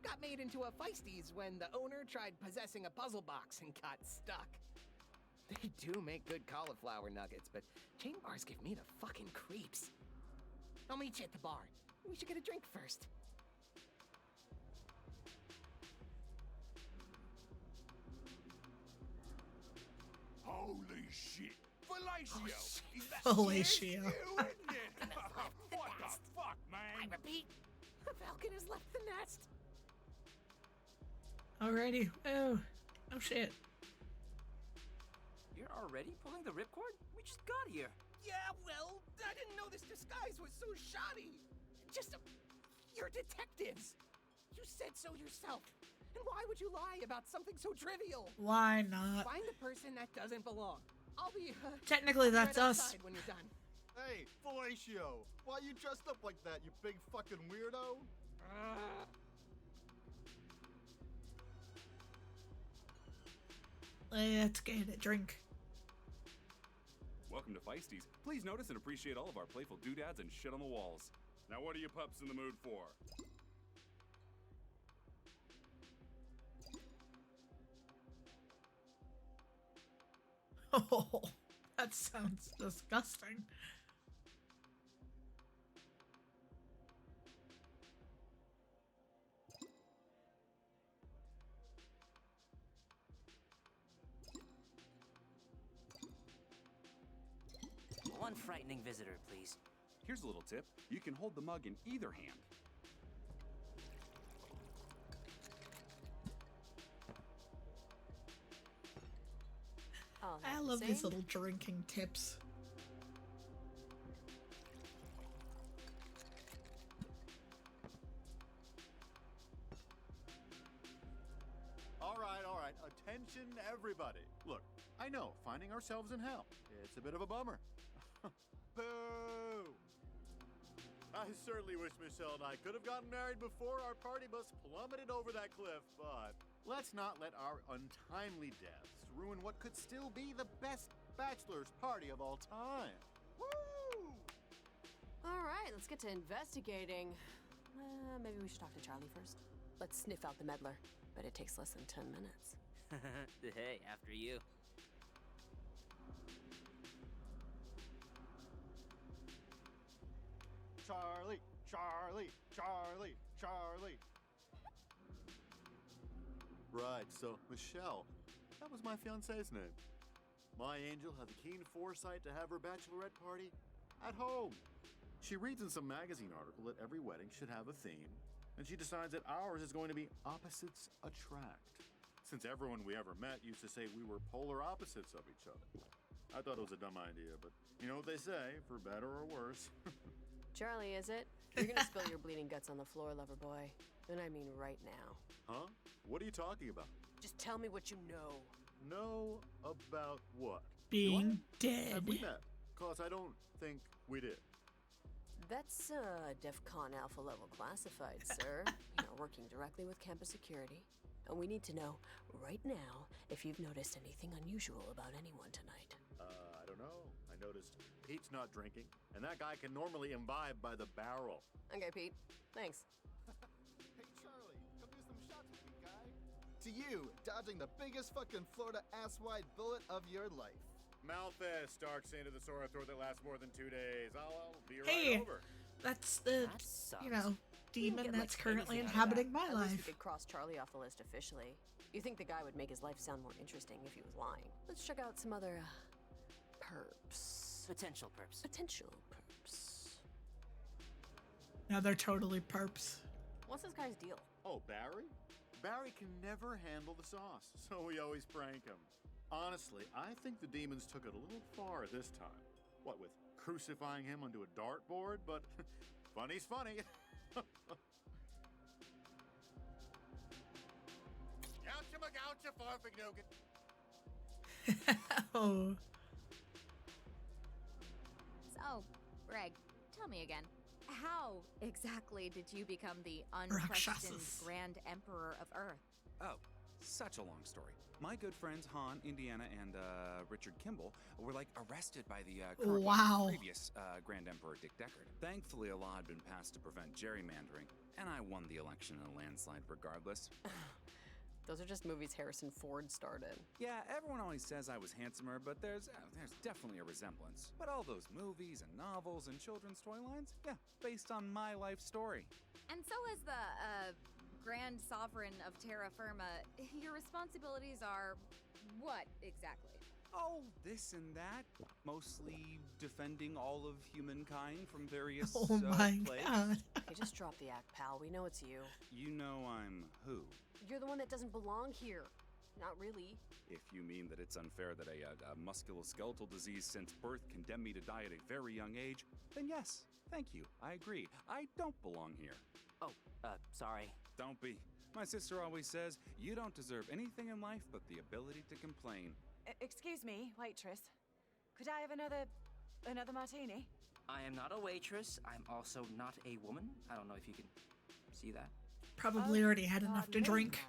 Got made into a Feisty's when the owner tried possessing a puzzle box and got stuck. They do make good cauliflower nuggets, but chain bars give me the fucking creeps. I'll meet you at the bar. We should get a drink first. Holy shit. Fellatio! Is that Fellatio. you, isn't it? What the fuck, man? I repeat, the falcon has left the nest. Alrighty. Oh shit. You're already pulling the ripcord? We just got here. Yeah, well, I didn't know this disguise was so shoddy. You're detectives. You said so yourself. And why would you lie about something so trivial? Why not? Find the person that doesn't belong. I'll be, Technically, that's right us. outside when you're done. Hey, Fellatio, why you dressed up like that, you big fucking weirdo? Let's get a drink. Welcome to Feisties. Please notice and appreciate all of our playful doodads and shit on the walls. Now what are you pups in the mood for? Oh, that sounds disgusting. One frightening visitor, please. Here's a little tip. You can hold the mug in either hand. I love these little drinking tips. All right. Attention, everybody. Look, I know, finding ourselves in hell. It's a bit of a bummer. Boo! I certainly wish Michelle and I could have gotten married before our party bus plummeted over that cliff, but let's not let our untimely deaths ruin what could still be the best bachelor's party of all time. Woo! All right, let's get to investigating. Maybe we should talk to Charlie first. Let's sniff out the meddler. Bet it takes less than 10 minutes. Hey, after you. Charlie, Charlie, Charlie, Charlie. Right, so Michelle, that was my fiance's name. My angel had the keen foresight to have her bachelorette party at home. She reads in some magazine article that every wedding should have a theme, and she decides that ours is going to be opposites attract. Since everyone we ever met used to say we were polar opposites of each other. I thought it was a dumb idea, but you know what they say, for better or worse. Charlie, is it? You're gonna spill your bleeding guts on the floor, lover boy. And I mean right now. Huh? What are you talking about? Just tell me what you know. Know about what? Being dead. Have we met? Cause I don't think we did. That's DEFCON Alpha level classified, sir. Working directly with campus security. And we need to know right now if you've noticed anything unusual about anyone tonight. I don't know. I noticed Pete's not drinking, and that guy can normally imbibe by the barrel. Okay, Pete. Thanks. Hey, Charlie, come do some shots with me, guy. To you, dodging the biggest fucking Florida ass-wide bullet of your life. Malthus, dark saint of the Sorthor that lasts more than 2 days. I'll be right Hey, over. that's the, demon that's currently inhabiting my At least we life. could cross Charlie off the list officially. You think the guy would make his life sound more interesting if he was lying? Let's check out some other perps. Potential perps. Potential perps. Now they're totally perps. What's this guy's deal? Oh, Barry? Barry can never handle the sauce, so we always prank him. Honestly, I think the demons took it a little far this time. What, with crucifying him onto a dartboard? But funny's funny. Goucha magoucha farfig nougat. Oh. So, Greg, tell me again. How exactly did you become the unquestioned Rakshasas. Grand Emperor of Earth? Oh, such a long story. My good friends Han, Indiana, and Richard Kimball were arrested by the previous Grand Emperor Dick Deckard. Thankfully, a law had been passed to prevent gerrymandering, and I won the election in a landslide regardless. Those are just movies Harrison Ford starred in. Yeah, everyone always says I was handsomer, but there's definitely a resemblance. But all those movies and novels and children's toy lines, yeah, based on my life story. And so as the Grand Sovereign of Terra Firma, your responsibilities are what exactly? Oh, this and that. Mostly defending all of humankind from various plagues. Hey, just drop the act, pal. We know it's you. You know I'm who? You're the one that doesn't belong here. Not really. If you mean that it's unfair that a musculoskeletal disease since birth condemned me to die at a very young age, then yes, thank you. I agree. I don't belong here. Oh, sorry. Don't be. My sister always says, you don't deserve anything in life but the ability to complain. Excuse me, waitress. Could I have another martini? I am not a waitress. I'm also not a woman. I don't know if you can see that. Probably already had enough to drink.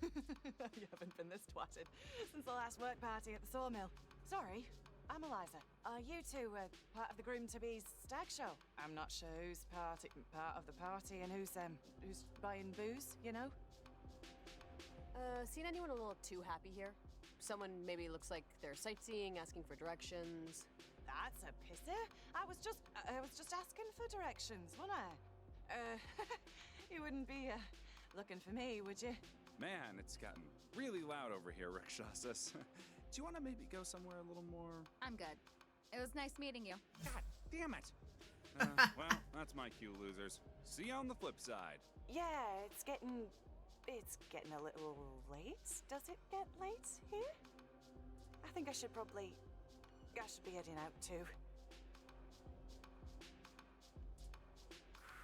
You haven't been this twatted since the last work party at the sawmill. Sorry, I'm Eliza. Are you two part of the groom-to-be's stag show? I'm not sure who's part of the party and who's buying booze, you know? Seen anyone a little too happy here? Someone maybe looks like they're sightseeing, asking for directions. That's a pisser. I was just asking for directions, wasn't I? You wouldn't be looking for me, would you? Man, it's gotten really loud over here, Rakshasas. Do you want to maybe go somewhere a little more... I'm good. It was nice meeting you. God damn it! Well, that's my cue, losers. See you on the flip side. Yeah, it's getting a little late. Does it get late here? I think I should be heading out too.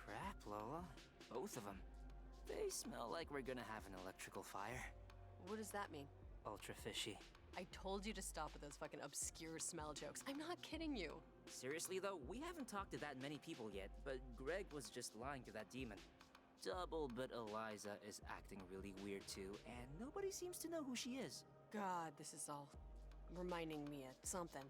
Crap, Lola. Both of them. They smell like we're gonna have an electrical fire. What does that mean? Ultra fishy. I told you to stop with those fucking obscure smell jokes. I'm not kidding you. Seriously though, we haven't talked to that many people yet, but Greg was just lying to that demon. Double, but Eliza is acting really weird too, and nobody seems to know who she is. God, this is all reminding me of something.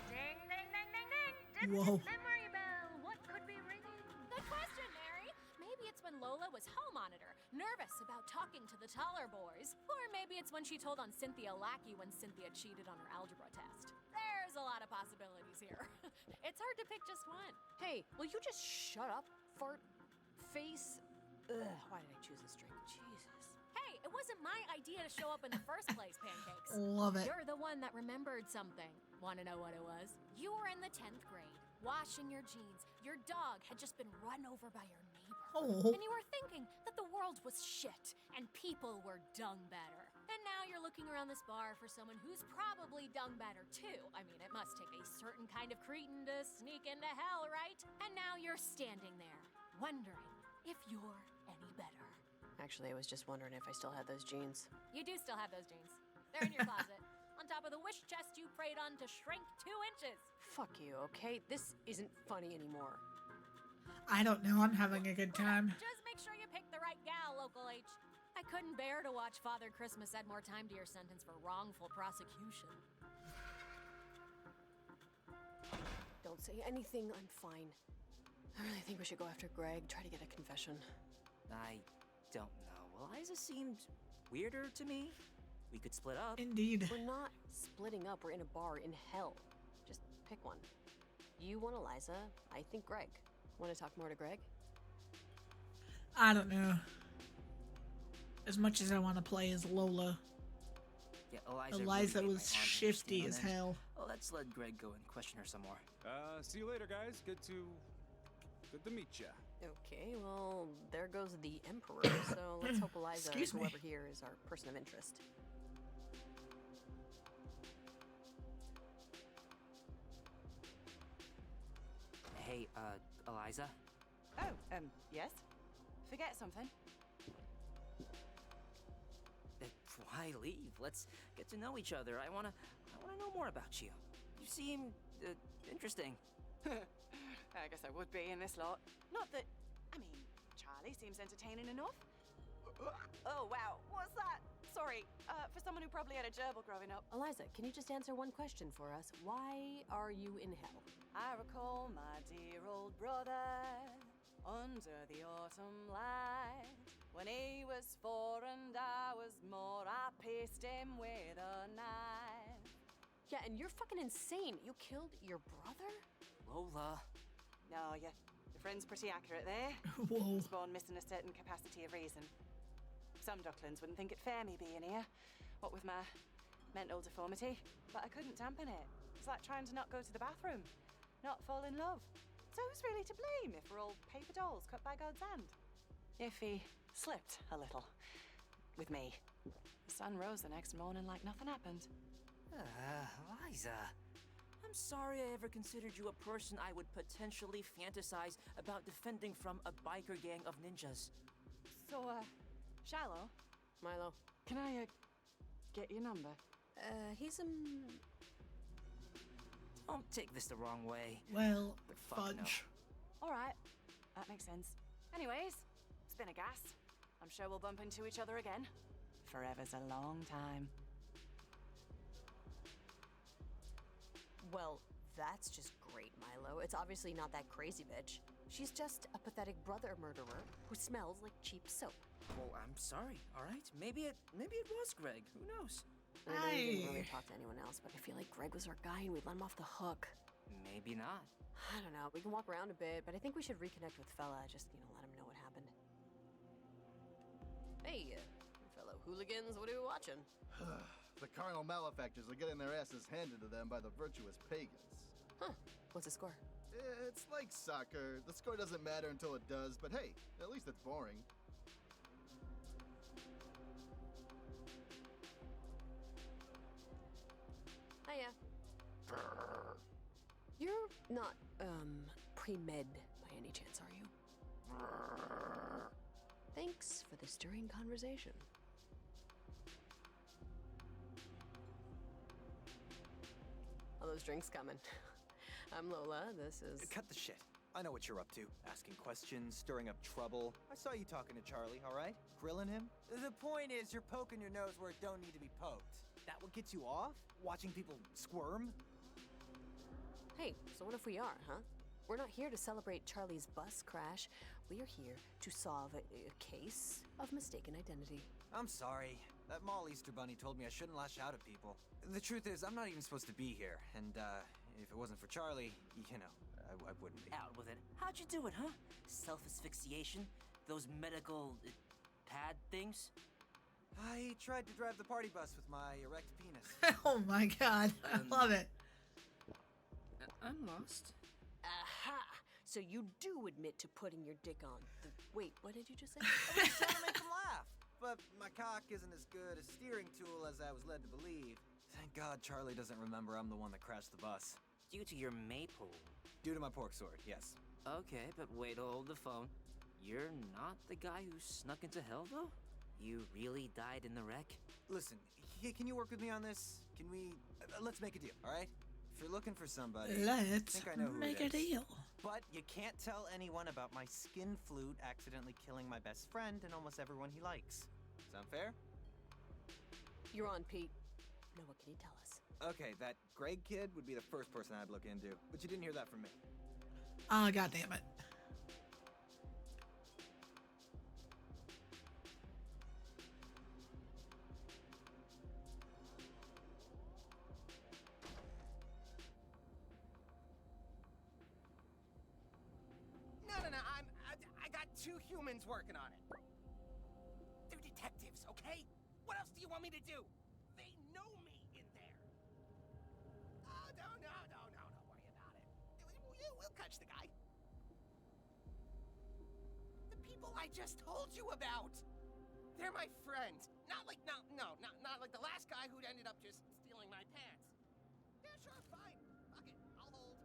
Ding, ding, ding, ding, ding. Whoa. Memory bell. What could be ringing? Good question, Mary. Maybe it's when Lola was home monitor, nervous about talking to the taller boys. Or maybe it's when she told on Cynthia Lackey when Cynthia cheated on her algebra test. There's a lot of possibilities here. It's hard to pick just one. Hey, will you just shut up, fart face? Ugh, why did I choose this drink? Jesus. Hey, it wasn't my idea to show up in the first place, Pancakes. Love it. You're the one that remembered something. Want to know what it was? You were in the 10th grade, washing your jeans. Your dog had just been run over by your neighbor. Oh. And you were thinking that the world was shit and people were dung better. And now you're looking around this bar for someone who's probably dung better too. I mean, it must take a certain kind of cretin to sneak into hell, right? And now you're standing there, wondering if you're any better. Actually, I was just wondering if I still had those jeans. You do still have those jeans. They're in your closet. On top of the wish chest you prayed on to shrink 2 inches. Fuck you, okay? This isn't funny anymore. I don't know. I'm having a good time. Just make sure you pick the right gal, Local H. I couldn't bear to watch Father Christmas add more time to your sentence for wrongful prosecution. Don't say anything, I'm fine. I really think we should go after Greg, try to get a confession. I don't know. Eliza seemed weirder to me. We could split up. Indeed. We're not splitting up, we're in a bar in hell. Just pick one. You want Eliza, I think Greg. Want to talk more to Greg? I don't know. As much as I want to play as Lola, Yeah, Eliza really made was my arm shifty stand as on end. hell. Well, let's let Greg go and question her some more. See you later, guys. Good to meet ya. Okay, well, there goes the Emperor, so let's hope Eliza, Excuse me. whoever here, is our person of interest. Hey, Eliza? Oh, yes? Forget something? Why leave? Let's get to know each other. I wanna know more about you. You seem, interesting. I guess I would be in this lot. Not that... I mean, Charlie seems entertaining enough. Oh, wow. What's that? Sorry, for someone who probably had a gerbil growing up. Eliza, can you just answer one question for us? Why are you in hell? I recall my dear old brother under the autumn light. When he was 4 and I was more, I pierced him with a knife. Yeah, and you're fucking insane. You killed your brother? Lola. No, your friend's pretty accurate there. Whoa. He was born missing a certain capacity of reason. Some ducklings wouldn't think it fair me being here, what with my mental deformity, but I couldn't dampen it. It's like trying to not go to the bathroom, not fall in love. So who's really to blame if we're all paper dolls cut by God's hand? If he slipped a little with me. The sun rose the next morning like nothing happened. Eliza. I'm sorry I ever considered you a person I would potentially fantasize about defending from a biker gang of ninjas. So, Shiloh? Milo. Can I, get your number? He's Don't take this the wrong way. Well, But fuck no. fudge. Alright, that makes sense. Anyways, it's been a gas. I'm sure we'll bump into each other again. forever's a long time. Well, that's just great, Milo. It's obviously not that crazy bitch. She's just a pathetic brother murderer who smells like cheap soap. Well, I'm sorry, alright? Maybe it was Greg. Who knows? I know we didn't really talk to anyone else, but I feel like Greg was our guy and we'd let him off the hook. Maybe not. I don't know. We can walk around a bit, but I think we should reconnect with Fella. Just, let him know what happened. Hey, fellow hooligans, what are you watching? The carnal malefactors are getting their asses handed to them by the virtuous pagans. Huh. What's the score? It's like soccer. The score doesn't matter until it does, but hey, at least it's boring. Hiya. You're not, pre-med by any chance, are you? Thanks for the stirring conversation. All those drinks coming. I'm Lola, this is... Cut the shit. I know what you're up to. Asking questions, stirring up trouble. I saw you talking to Charlie, all right? Grilling him? The point is, you're poking your nose where it don't need to be poked. That what gets you off? Watching people squirm? Hey, so what if we are, huh? We're not here to celebrate Charlie's bus crash. We are here to solve a case of mistaken identity. I'm sorry. That mall Easter Bunny told me I shouldn't lash out at people. The truth is, I'm not even supposed to be here. And, if it wasn't for Charlie, I wouldn't be. Out with it. How'd you do it, huh? Self-asphyxiation? Those medical pad things? I tried to drive the party bus with my erect penis. Oh my god, I love it. I'm lost. Aha! So you do admit to putting your dick on the... Wait, what did you just say? I was trying to make him laugh. But my cock isn't as good a steering tool as I was led to believe. Thank God Charlie doesn't remember I'm the one that crashed the bus. Due to your maypole. Due to my pork sword, yes. Okay, but wait, hold the phone. You're not the guy who snuck into hell, though? You really died in the wreck? Listen, can you work with me on this? Can we... let's make a deal, alright? If you're looking for somebody... Let's I think I know who make it a is. deal. But you can't tell anyone about my skin flute accidentally killing my best friend and almost everyone he likes. Sound fair? You're on, Pete. Now what can you tell us? Okay, that Greg kid would be the first person I'd look into. But you didn't hear that from me. Oh, god damn it. No, I got 2 humans working on it. They're detectives, okay? What else do you want me to do? They know me in there. Oh, no, don't worry about it. We'll catch the guy. The people I just told you about. They're my friends. Not like the last guy who'd ended up just stealing my pants. Yeah, sure, fine. Fuck it, I'll hold.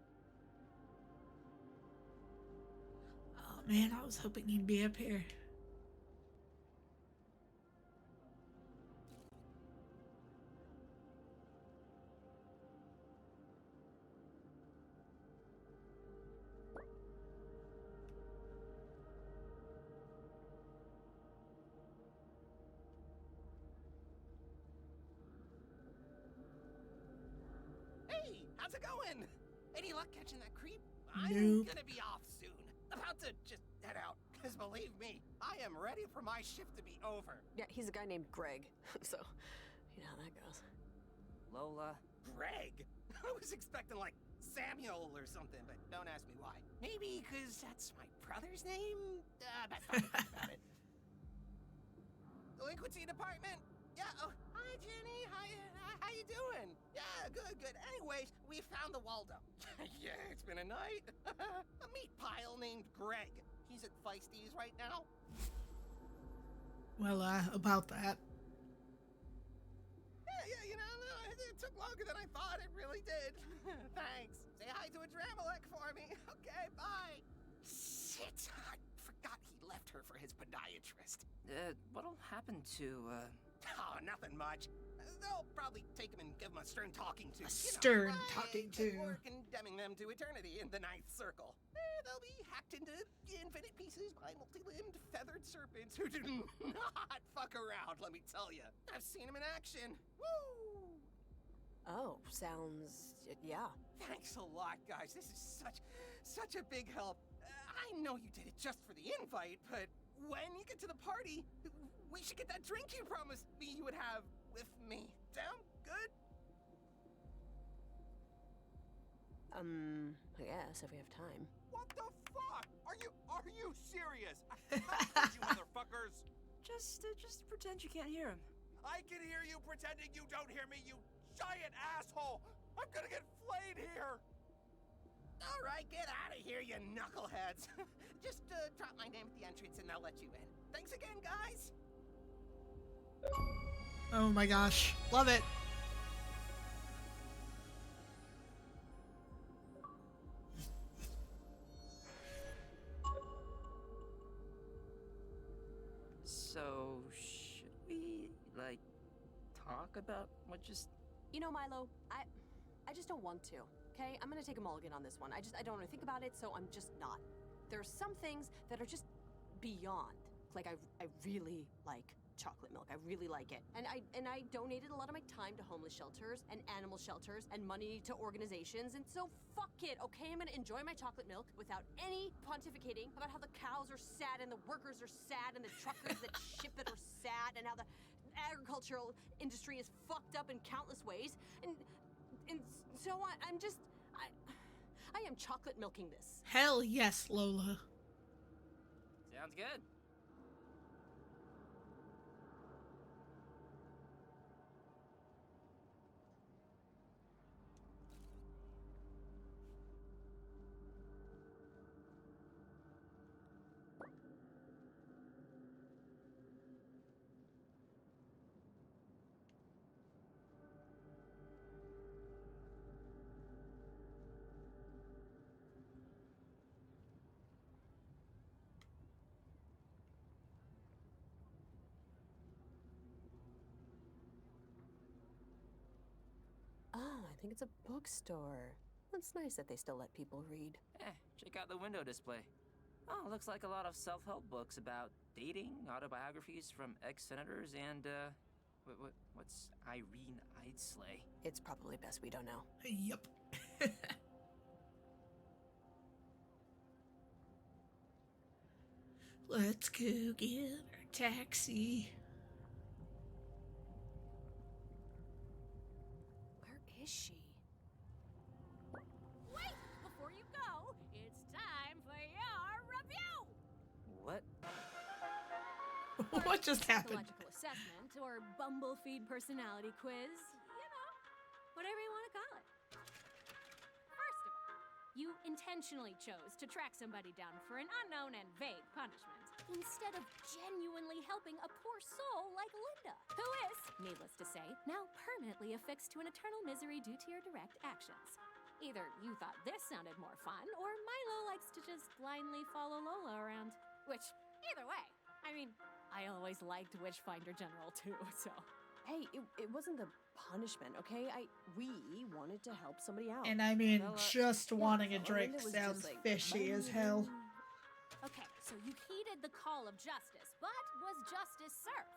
Oh man, I was hoping he'd be up here. Hey, how's it going? Any luck catching that creep? Nope. I'm gonna be off soon. About to just head out. Because believe me, I am ready for my shift to be over. Yeah, he's a guy named Greg. So, you know how that goes. Lola. Greg? I was expecting like Samuel or something, but don't ask me why. Maybe because that's my brother's name? Best not to think about it. Delinquency department? Yeah, oh, hi Jenny, how you doing? Yeah, good. Anyways, we found the Waldo. Yeah, it's been a night. A meat pile named Greg. He's at Feisty's right now. Well, about that. Yeah, no, it took longer than I thought. It really did. Thanks. Say hi to a Dramalek for me. Okay, bye. Shit, I forgot he left her for his podiatrist. What'll happen to, Oh, nothing much. They'll probably take him and give him a stern talking to. A stern talking to. Or condemning them to eternity in the ninth circle. they'll be hacked into infinite pieces by multi-limbed, feathered serpents who do not fuck around, let me tell you. I've seen them in action. Woo! Oh, sounds... yeah. Thanks a lot, guys. This is such a big help. I know you did it just for the invite, but when you get to the party, we should get that drink you promised me you would have with me. Down? Good? I guess, if we have time. What the fuck? Are you serious? How could you motherfuckers? Just pretend you can't hear him. I can hear you pretending you don't hear me, you giant asshole! I'm gonna get flayed here! All right, get out of here, you knuckleheads. Just drop my name at the entrance and I'll let you in. Thanks again, guys. Oh my gosh. Love it. So, should we, like, talk about what just... You know, Milo, I just don't want to, okay? I'm gonna take a mulligan on this one. I don't want to think about it, so I'm just not. There's some things that are just beyond. Like, I really like chocolate milk. I really like it. And I donated a lot of my time to homeless shelters and animal shelters and money to organizations, and so fuck it, okay? I'm gonna enjoy my chocolate milk without any pontificating about how the cows are sad and the workers are sad and the truckers that ship it are sad and how the agricultural industry is fucked up in countless ways. And so I am chocolate milking this. Hell yes, Lola. Sounds good. Oh, I think it's a bookstore. It's nice that they still let people read. Check out the window display. Oh, looks like a lot of self-help books about dating, autobiographies from ex-senators, and, what's Irene Eidsley? It's probably best we don't know. Yep. Let's go get our taxi. Where is she? Wait! Before you go, it's time for your review! What? What just happened? Psychological assessment or Bumblefeed personality quiz. You know, whatever you want to call it. First of all, you intentionally chose to track somebody down for an unknown and vague punishment instead of genuinely helping a poor soul like Linda, who is, needless to say, now permanently affixed to an eternal misery due to your direct actions. Either you thought this sounded more fun, or Milo likes to just blindly follow Lola around. Which, either way, I mean, I always liked Witchfinder General too, so... Hey, it wasn't the punishment, okay? We wanted to help somebody out. And I mean, Fella- just wanting a Fella drink Linda was sounds just like, fishy as hell. Okay, so you heeded the call of justice, but was justice served?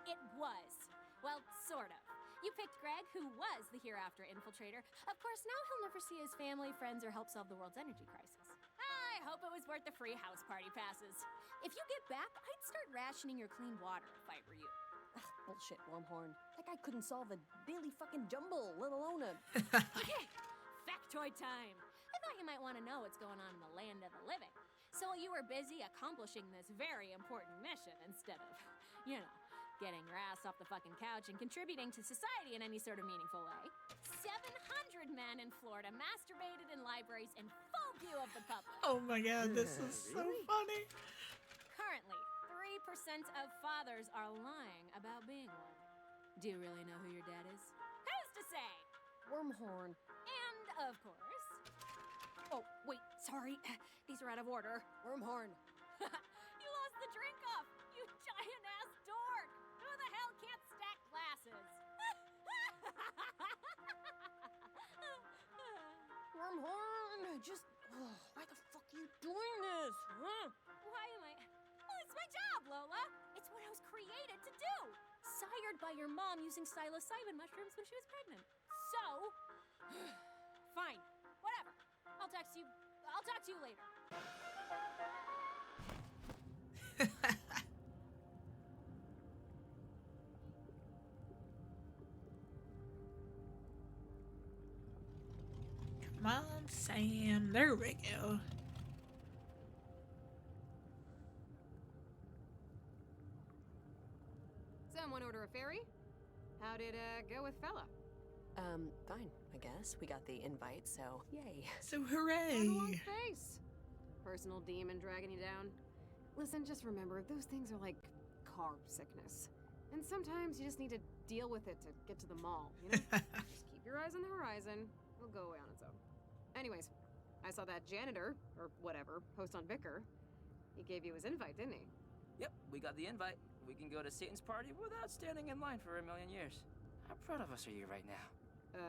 It was. Well, sort of. You picked Greg, who was the hereafter infiltrator. Of course, now he'll never see his family, friends, or help solve the world's energy crisis. I hope it was worth the free house party passes. If you get back, I'd start rationing your clean water if I were you. Ugh, bullshit, Wormhorn. That guy couldn't solve a daily fucking jumble, let alone a... Okay, factoid time. I thought you might want to know what's going on in the land of the living. So while you were busy accomplishing this very important mission instead of, you know, getting your ass off the fucking couch and contributing to society in any sort of meaningful way, 700 men in Florida masturbated in libraries in full view of the public. Oh my god, this is so funny. Currently, 3% of fathers are lying about being one. Do you really know who your dad is? Who's to say? Wormhorn. And, of course... Oh, wait, sorry. These are out of order. Wormhorn. You lost the drink off, you giant-ass dork! Who the hell can't stack glasses? Wormhorn, just... why the fuck are you doing this, huh? Why am I... Well, it's my job, Lola. It's what I was created to do. Sired by your mom using psilocybin mushrooms when she was pregnant. So... fine. Whatever. I'll talk to you later. Come on, Sam. There we go. Someone order a ferry? How did go with fella? Fine, I guess. We got the invite, so yay. So hooray! Face. Personal demon dragging you down. Listen, just remember, those things are like car sickness. And sometimes you just need to deal with it to get to the mall, you know? Just keep your eyes on the horizon. It'll go away on its own. Anyways, I saw that janitor, or whatever, post on Vicar. He gave you his invite, didn't he? Yep, we got the invite. We can go to Satan's party without standing in line for a million years. How proud of us are you right now?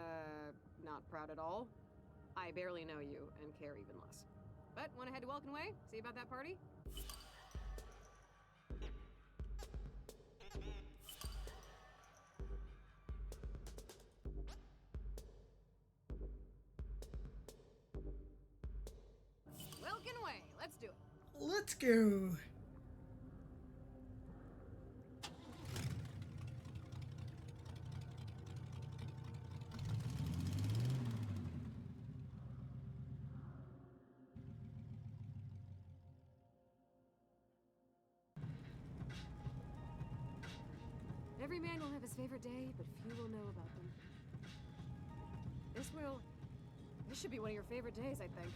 Not proud at all. I barely know you and care even less. But wanna head to Welkin Way? See about that party? Welkin Way, let's do it. Let's go. Every man will have his favorite day, but few will know about them. This should be one of your favorite days, I think.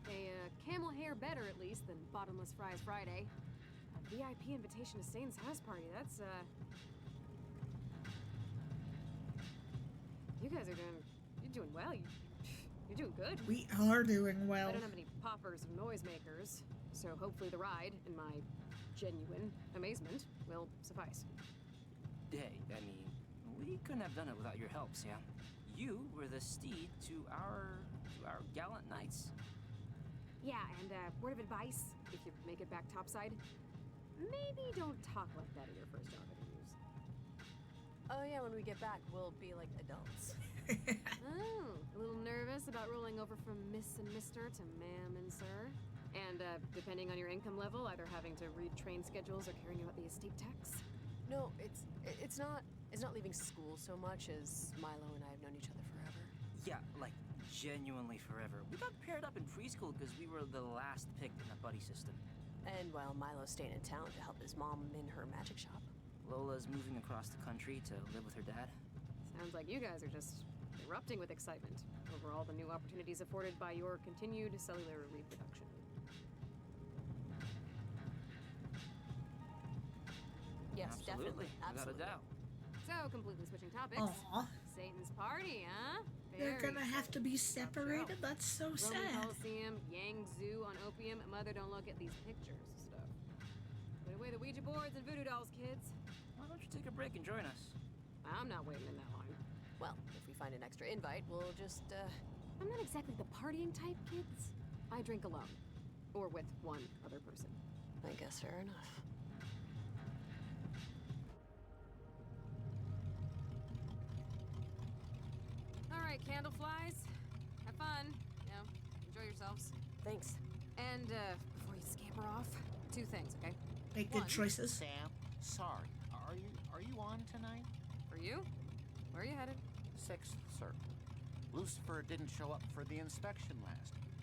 A camel hair better, at least, than Bottomless Fries Friday. A VIP invitation to Satan's house party, that's, You guys are you're doing well. You're doing good. We are doing well. I don't have any poppers or noisemakers, so hopefully the ride, in my genuine amazement, will suffice. Hey, I mean, we couldn't have done it without your help, Sam. You were the steed to our gallant knights. Yeah, and word of advice, if you make it back topside, maybe don't talk like that at your first job interviews. Oh yeah, when we get back, we'll be like adults. Oh, a little nervous about rolling over from Miss and Mr. to Ma'am and Sir? And depending on your income level, either having to read train schedules or carrying out the estate tax? No, it's not leaving school so much as Milo and I have known each other forever. Yeah, like genuinely forever. We got paired up in preschool because we were the last picked in the buddy system. And while Milo's staying in town to help his mom in her magic shop. Lola's moving across the country to live with her dad. Sounds like you guys are just erupting with excitement over all the new opportunities afforded by your continued cellular reproduction. Yes, Absolutely. definitely. Absolutely. Without a doubt. So, completely switching topics. Aw. Satan's party, huh? They're Very gonna have to be separated? That's so Roman sad. Coliseum, Yang Zoo on opium, Mother Don't Look at These Pictures stuff. Put away the Ouija boards and voodoo dolls, kids. Why don't you take a break and join us? I'm not waiting in that line. Well, if we find an extra invite, we'll just, I'm not exactly the partying type, kids. I drink alone. Or with one other person. I guess fair enough. Alright, candle flies. Have fun. You know, enjoy yourselves. Thanks. And, before you scamper off, two things, okay? Make good choices. Sam, sorry. Are you on tonight? For you? Where are you headed? 6th Circle. Lucifer didn't show up for the inspection last week.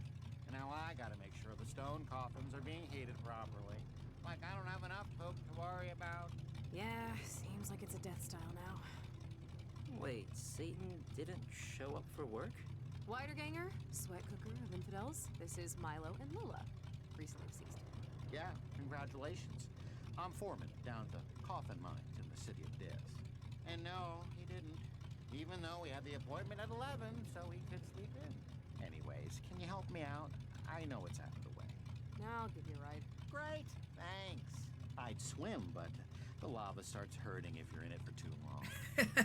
And now I gotta make sure the stone coffins are being heated properly. Like I don't have enough poke to worry about. Yeah, seems like it's a death style now. Wait, Satan didn't show up for work? Widerganger, sweat cooker of infidels. This is Milo and Lola. Recently deceased. Yeah, congratulations. I'm foreman down at the coffin mines in the City of Death. And no, he didn't. Even though we had the appointment at 11 so he could sleep in. Anyways, can you help me out? I know it's out of the way. I'll give you a ride. Great, thanks. I'd swim, but The lava starts hurting if you're in it for too long.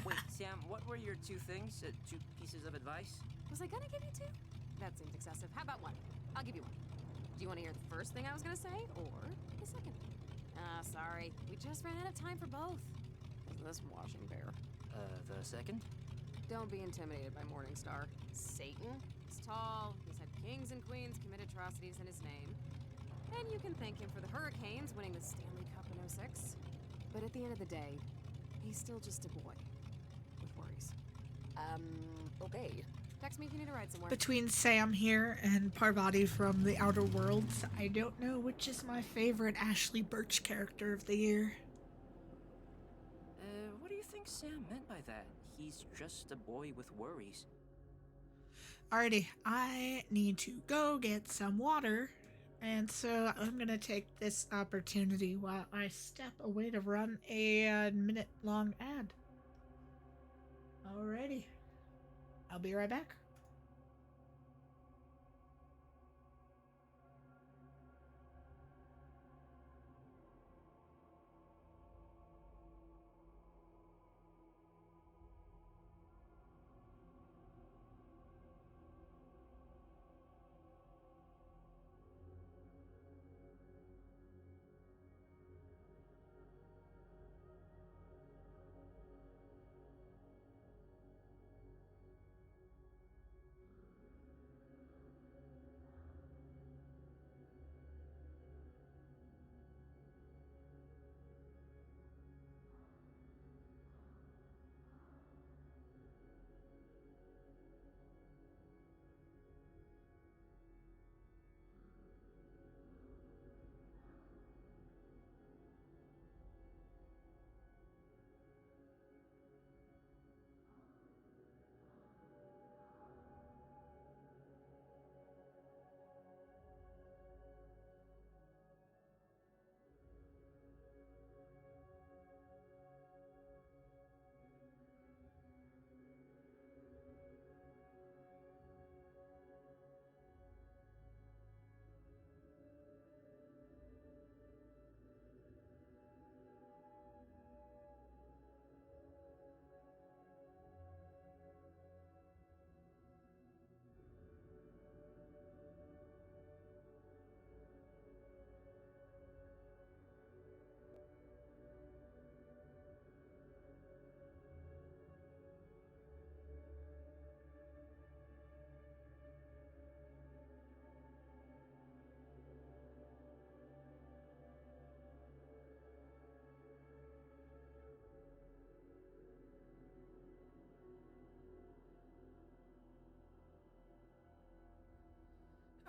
Wait, Sam, what were your two things? Two pieces of advice? Was I gonna give you two? That seems excessive. How about one? I'll give you one. Do you want to hear the first thing I was gonna say, or the second? Sorry. We just ran out of time for both. This washing bear. The second? Don't be intimidated by Morningstar. Satan? He's tall, he's had kings and queens commit atrocities in his name. And you can thank him for the Hurricanes winning the Stanley Cup in '06. But at the end of the day, he's still just a boy. With worries. Okay. Text me if you need a ride somewhere. Between Sam here and Parvati from The Outer Worlds, I don't know which is my favorite Ashley Birch character of the year. What do you think Sam meant by that? He's just a boy with worries. Alrighty, I need to go get some water, and so I'm gonna take this opportunity while I step away to run a minute-long ad. Alrighty, I'll be right back.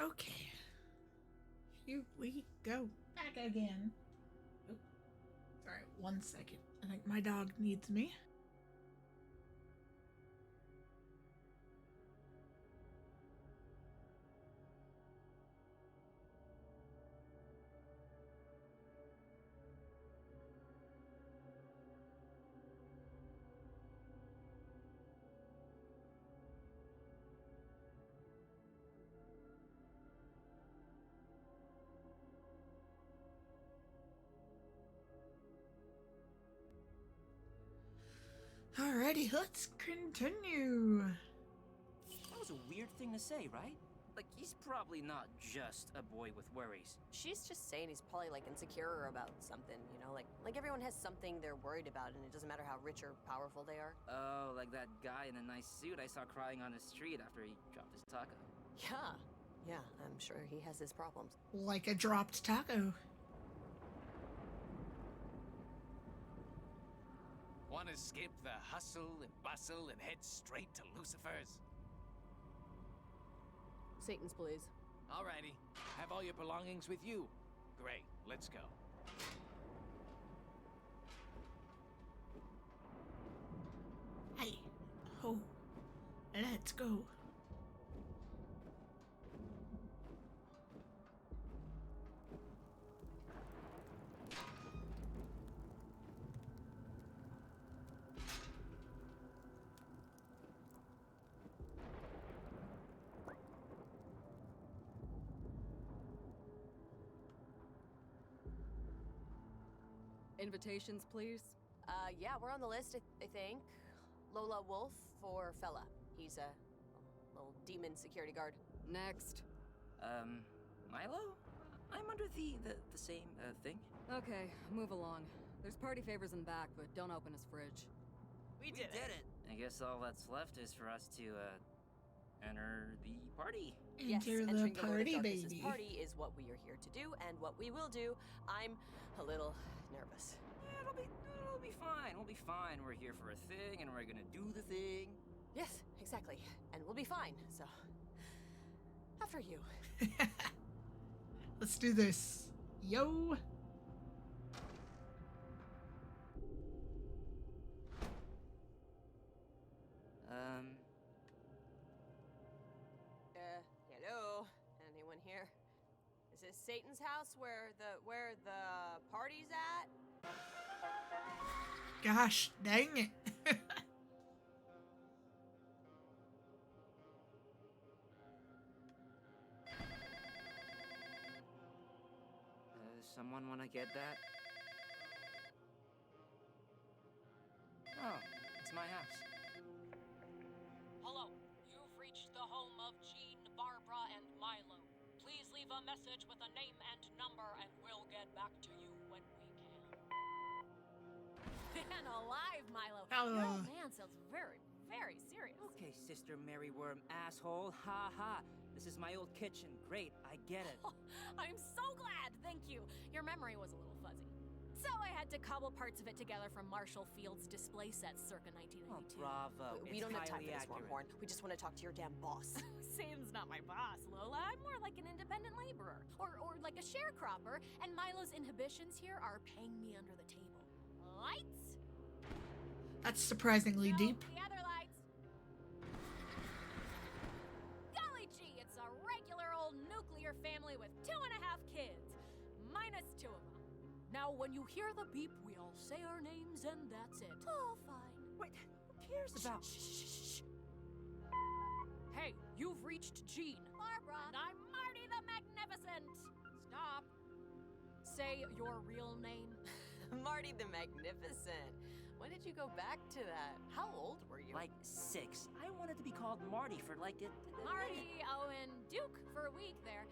Okay, here we go. Back again. Oop. Sorry, 1 second. I think my dog needs me. Alrighty, let's continue. That was a weird thing to say, right? Like, he's probably not just a boy with worries. She's just saying he's probably like insecure about something, you know, like everyone has something they're worried about, and it doesn't matter how rich or powerful they are. Oh, like that guy in a nice suit I saw crying on the street after he dropped his taco. Yeah, I'm sure he has his problems. Like a dropped taco. Want to skip the hustle and bustle and head straight to Lucifer's? Satan's, please. Alrighty. Have all your belongings with you. Great, let's go. Hey, ho, let's go. invitations, please? Yeah, we're on the list, I think. Lola Wolf or Fella. He's a little demon security guard. Next. Milo? I'm under the same, thing. Okay, move along. There's party favors in back, but don't open his fridge. We did it! I guess all that's left is for us to, enter the party. Yes, Enter the entering the Lord of party, Darkness's baby. party is what we are here to do, and what we will do. I'm a little nervous. Yeah, it'll be fine. We'll be fine. We're here for a thing, and we're gonna do the thing. Yes, exactly. And we'll be fine, so... After you. Let's do this. Yo! Hello? Anyone here? Is this Satan's house where the party's at? Gosh, dang it. Someone wanna get that? Oh, it's my house. Hello, you've reached the home of Jean, Barbara, and Milo. Please leave a message with a name and number, and we'll get back to you when we can. Man alive, Milo. Your old man sounds very, very serious. Okay, Sister Mary Worm, asshole. Ha ha. This is my old kitchen. Great, I get it. I'm so glad, thank you. Your memory was a little fuzzy. So I had to cobble parts of it together from Marshall Field's display sets circa 1992. Oh, bravo. We don't have time for this, accurate. Wormhorn. We just want to talk to your damn boss. Sam's not my boss, Lola. I'm more like an independent laborer. Or like a sharecropper, and Milo's inhibitions here are paying me under the table. Lights? That's surprisingly deep. The other lights. Golly gee, it's a regular old nuclear family with 2.5 kids. Minus 2 of them. Now, when you hear the beep, we all say our names and that's it. Oh, fine. Wait, who cares about... Shh. Hey, you've reached Jean. Barbara. And I'm Marty the Magnificent. Stop. Say your real name. Marty the Magnificent. When did you go back to that? How old were you? Like 6. I wanted to be called Marty for like it. Marty, Owen, Duke for a week there.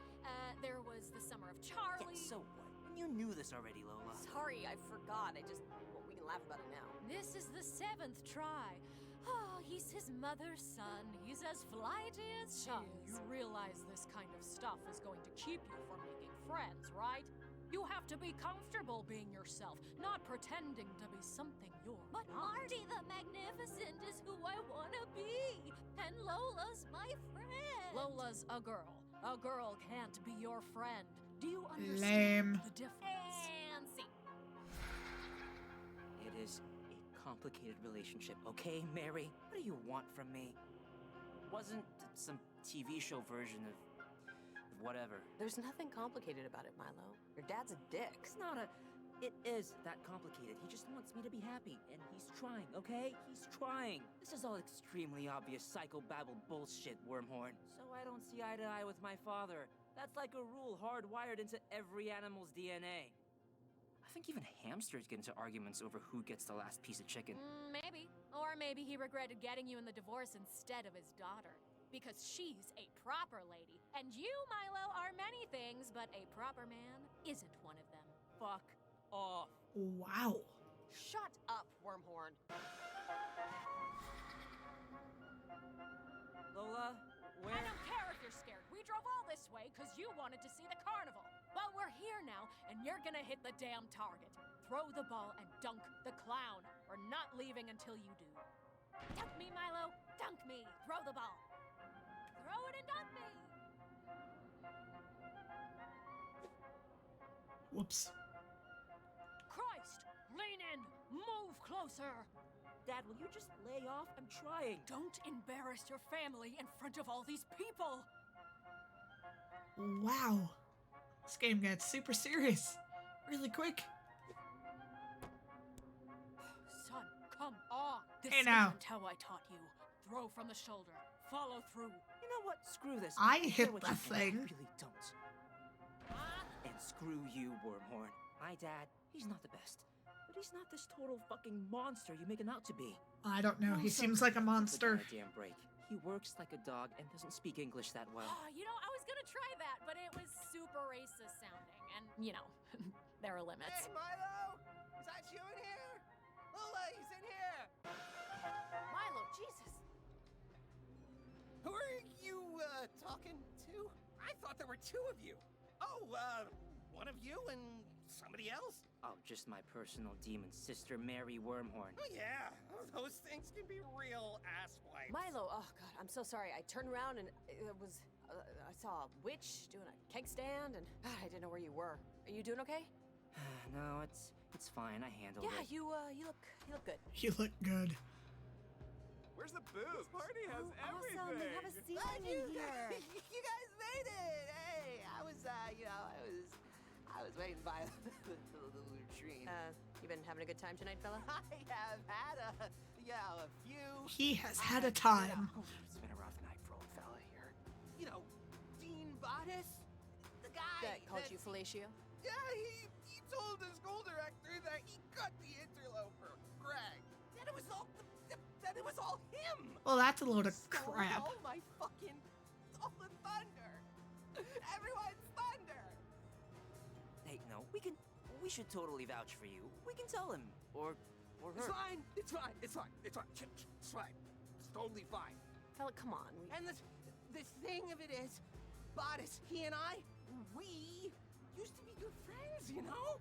There was the summer of Charlie. Yeah, so what? You knew this already, Lola. Sorry, I forgot. Well, we can laugh about it now. This is the 7th try. Oh, he's his mother's son. He's as flighty as she is. You realize this kind of stuff is going to keep you from making friends, right? You have to be comfortable being yourself, not pretending to be something you're But not. Marty the Magnificent is who I want to be. And Lola's my friend. Lola's a girl. A girl can't be your friend. Do you Lame. understand the difference? And see. It is a complicated relationship, okay, Mary? What do you want from me? Wasn't some TV show version of whatever. There's nothing complicated about it, Milo. Your dad's a dick. It's not a... It is that complicated. He just wants me to be happy, and he's trying, okay? He's trying. This is all extremely obvious psychobabble bullshit, Wormhorn. So I don't see eye to eye with my father. That's like a rule hardwired into every animal's DNA. I think even hamsters get into arguments over who gets the last piece of chicken. Maybe. Or maybe he regretted getting you in the divorce instead of his daughter. Because she's a proper lady. And you, Milo, are many things, but a proper man isn't one of them. Fuck off. Wow. Shut up, Wormhorn. Lola, where... I don't care if you're scared. We drove all this way because you wanted to see the carnival. But we're here now, and you're gonna hit the damn target. Throw the ball and dunk the clown. We're not leaving until you do. Dunk me, Milo. Dunk me. Throw the ball. Throw it and dunk me. Whoops. Christ! Lean in! Move closer! Dad, will you just lay off? I'm trying. Don't embarrass your family in front of all these people! Wow. This game gets super serious really quick. Son, come on! This Hey, now. isn't how I taught you. Throw from the shoulder. Follow through. You know what? Screw this. I don't hit care what the you think. thing. I really don't. And screw you, Wormhorn. My dad, he's not the best. but he's not this total fucking monster you make him out to be. I don't know. He Also, seems like a monster. give the goddamn break. He works like a dog and doesn't speak English that well. Oh, you know, I was gonna try that, but it was super racist sounding, and you know, there are limits. Hey, Milo! Is that you in here? Lola, he's in here! Milo, Jesus. Who are you, talking to? I thought there were two of you. Oh, one of you and somebody else? Oh, just my personal demon sister, Mary Wormhorn. Oh, yeah. Those things can be real asswipes. Milo, oh god, I'm so sorry. I turned around and it was, I saw a witch doing a keg stand, and I didn't know where you were. Are you doing okay? No, it's fine. I handled Yeah, it. you look good. You look good. Where's the booze? This party has everything. Awesome, they have a ceiling in here. You guys made it! Hey, I was waiting by the latrine. You been having a good time tonight, fella? I have had a few. He has had a time. It's been a rough night for old fella here. You know, Dean Bottis, the guy That called you fellatio? Yeah, he told the school director that he cut the interloper, Greg. That it was all him. Well, that's a load of Stole crap. all my fucking all the thunder. Everyone's thunder. Hey, no, we should totally vouch for you. We can tell him, or her. It's fine. It's fine. It's fine. It's fine. It's fine. It's totally fine. Fella, come on. And the thing of it is, Bottis, he and I, we used to be good friends, you know?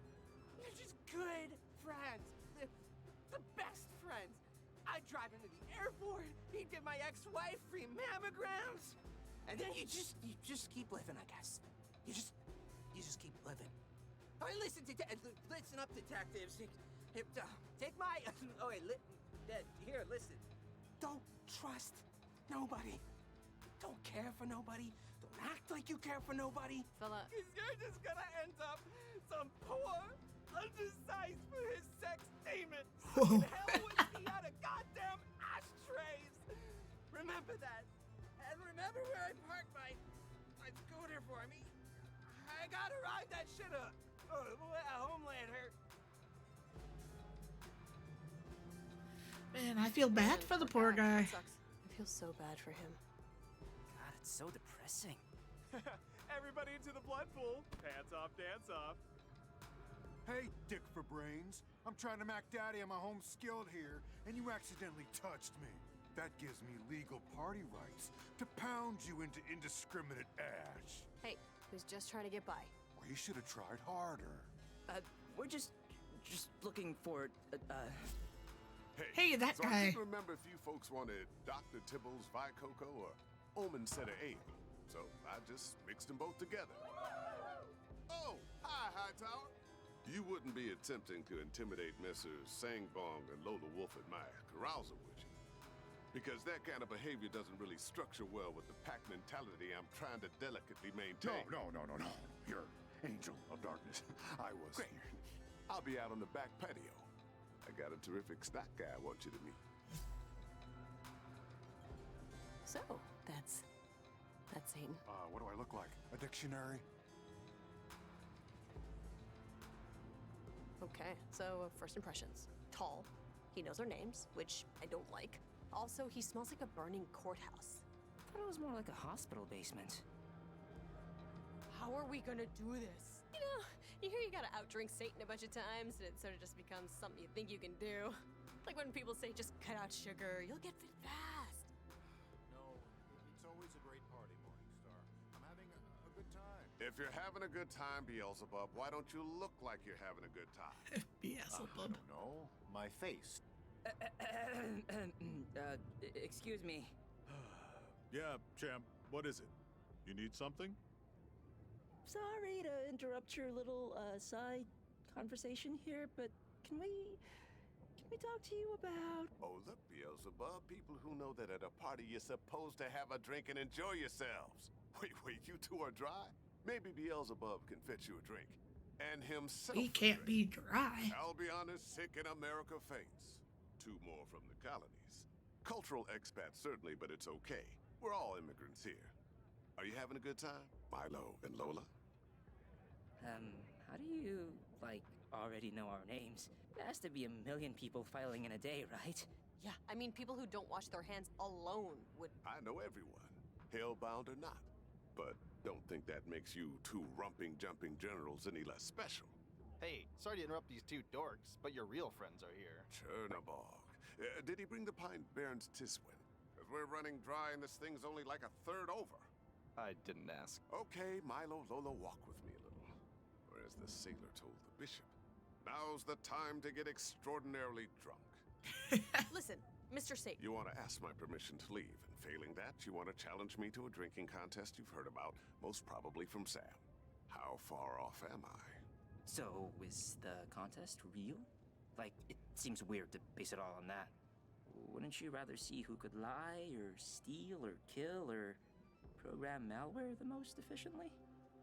We're just good friends. The best friends. I'd drive him to the airport. He'd give my ex-wife free mammograms. And then you just keep living, I guess. You just keep living. I mean, listen up, detectives. Take my. Oh wait, here, listen. Don't trust nobody. Don't care for nobody. Don't act like you care for nobody. Fella. Because you're just gonna end up some poor, undersized for his sex demon. Stuck in hell with me out of goddamn ashtrays. Remember that. And remember where I parked my scooter for me. I gotta ride that shit up. At home later. Man, I feel bad for the poor guy. Sucks. I feel so bad for him. God, it's so depressing. Everybody into the blood pool. Pants off, dance off. Hey, dick for brains. I'm trying to Mac Daddy on my home skilled here, and you accidentally touched me. That gives me legal party rights to pound you into indiscriminate ash. Hey, who's just trying to get by? Well, you should have tried harder. We're just looking for, Hey, that so guy. I couldn't remember if you folks wanted Dr. Tibble's Vi Coco or Omen Set of Ale. So I just mixed them both together. Oh, hi, Hightower. You wouldn't be attempting to intimidate Messrs. Sangbong and Lola Wolf at my carousal, would you? Because that kind of behavior doesn't really structure well with the pack mentality I'm trying to delicately maintain. No. You're Angel of Darkness. I was Great. here. I'll be out on the back patio. I got a terrific stock guy I want you to meet. So, that's Satan. What do I look like? A dictionary? Okay, so first impressions. Tall. He knows our names, which I don't like. Also, he smells like a burning courthouse. I thought it was more like a hospital basement. How are we gonna do this? You know, you hear you gotta outdrink Satan a bunch of times, and it sort of just becomes something you think you can do. Like when people say, just cut out sugar, you'll get fit fast. No, it's always a great party, Morningstar. I'm having a good time. If you're having a good time, Beelzebub, why don't you look like you're having a good time? Beelzebub. No, my face. Excuse me. Yeah, champ, what is it? You need something? Sorry to interrupt your little side conversation here, but can we talk to you about? Oh, look, Beelzebub, people who know that at a party you're supposed to have a drink and enjoy yourselves. Wait, you two are dry? Maybe Beelzebub can fetch you a drink. And himself. He can't be dry. I'll be honest, sick in America faints. 2 more from the colonies. Cultural expats, certainly, but it's okay. We're all immigrants here. Are you having a good time, Milo and Lola? How do you, like, already know our names. There has to be 1 million people filing in a day, right? Yeah, I mean, people who don't wash their hands alone would. I know everyone, hellbound or not. But don't think that makes you two rumping, jumping generals any less special. Hey, sorry to interrupt these two dorks, but your real friends are here. Chernobog. Did he bring the Pine Barrens Tiswin? Because we're running dry and this thing's only like a third over. I didn't ask. Okay, Milo, Lola, walk with me a little. Or as the sailor told the bishop, now's the time to get extraordinarily drunk. Listen, Mr. Satan. You want to ask my permission to leave, and failing that, you want to challenge me to a drinking contest you've heard about, most probably from Sam. How far off am I? So, is the contest real? Like, it seems weird to base it all on that. Wouldn't you rather see who could lie, or steal, or kill, or program malware the most efficiently?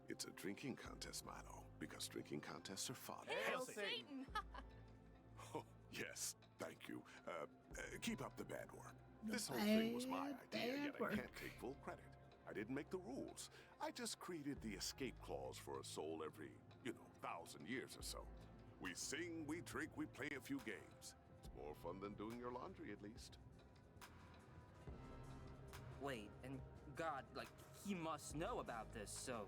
It's a drinking contest, Milo, because drinking contests are fun. Hail Satan! Oh, yes, thank you. Keep up the bad work. This whole thing was my idea, yet I can't take full credit. I didn't make the rules. I just created the escape clause for a soul every, 1,000 years or so. We sing, we drink, we play a few games. It's more fun than doing your laundry, at least. Wait, and God, he must know about this, so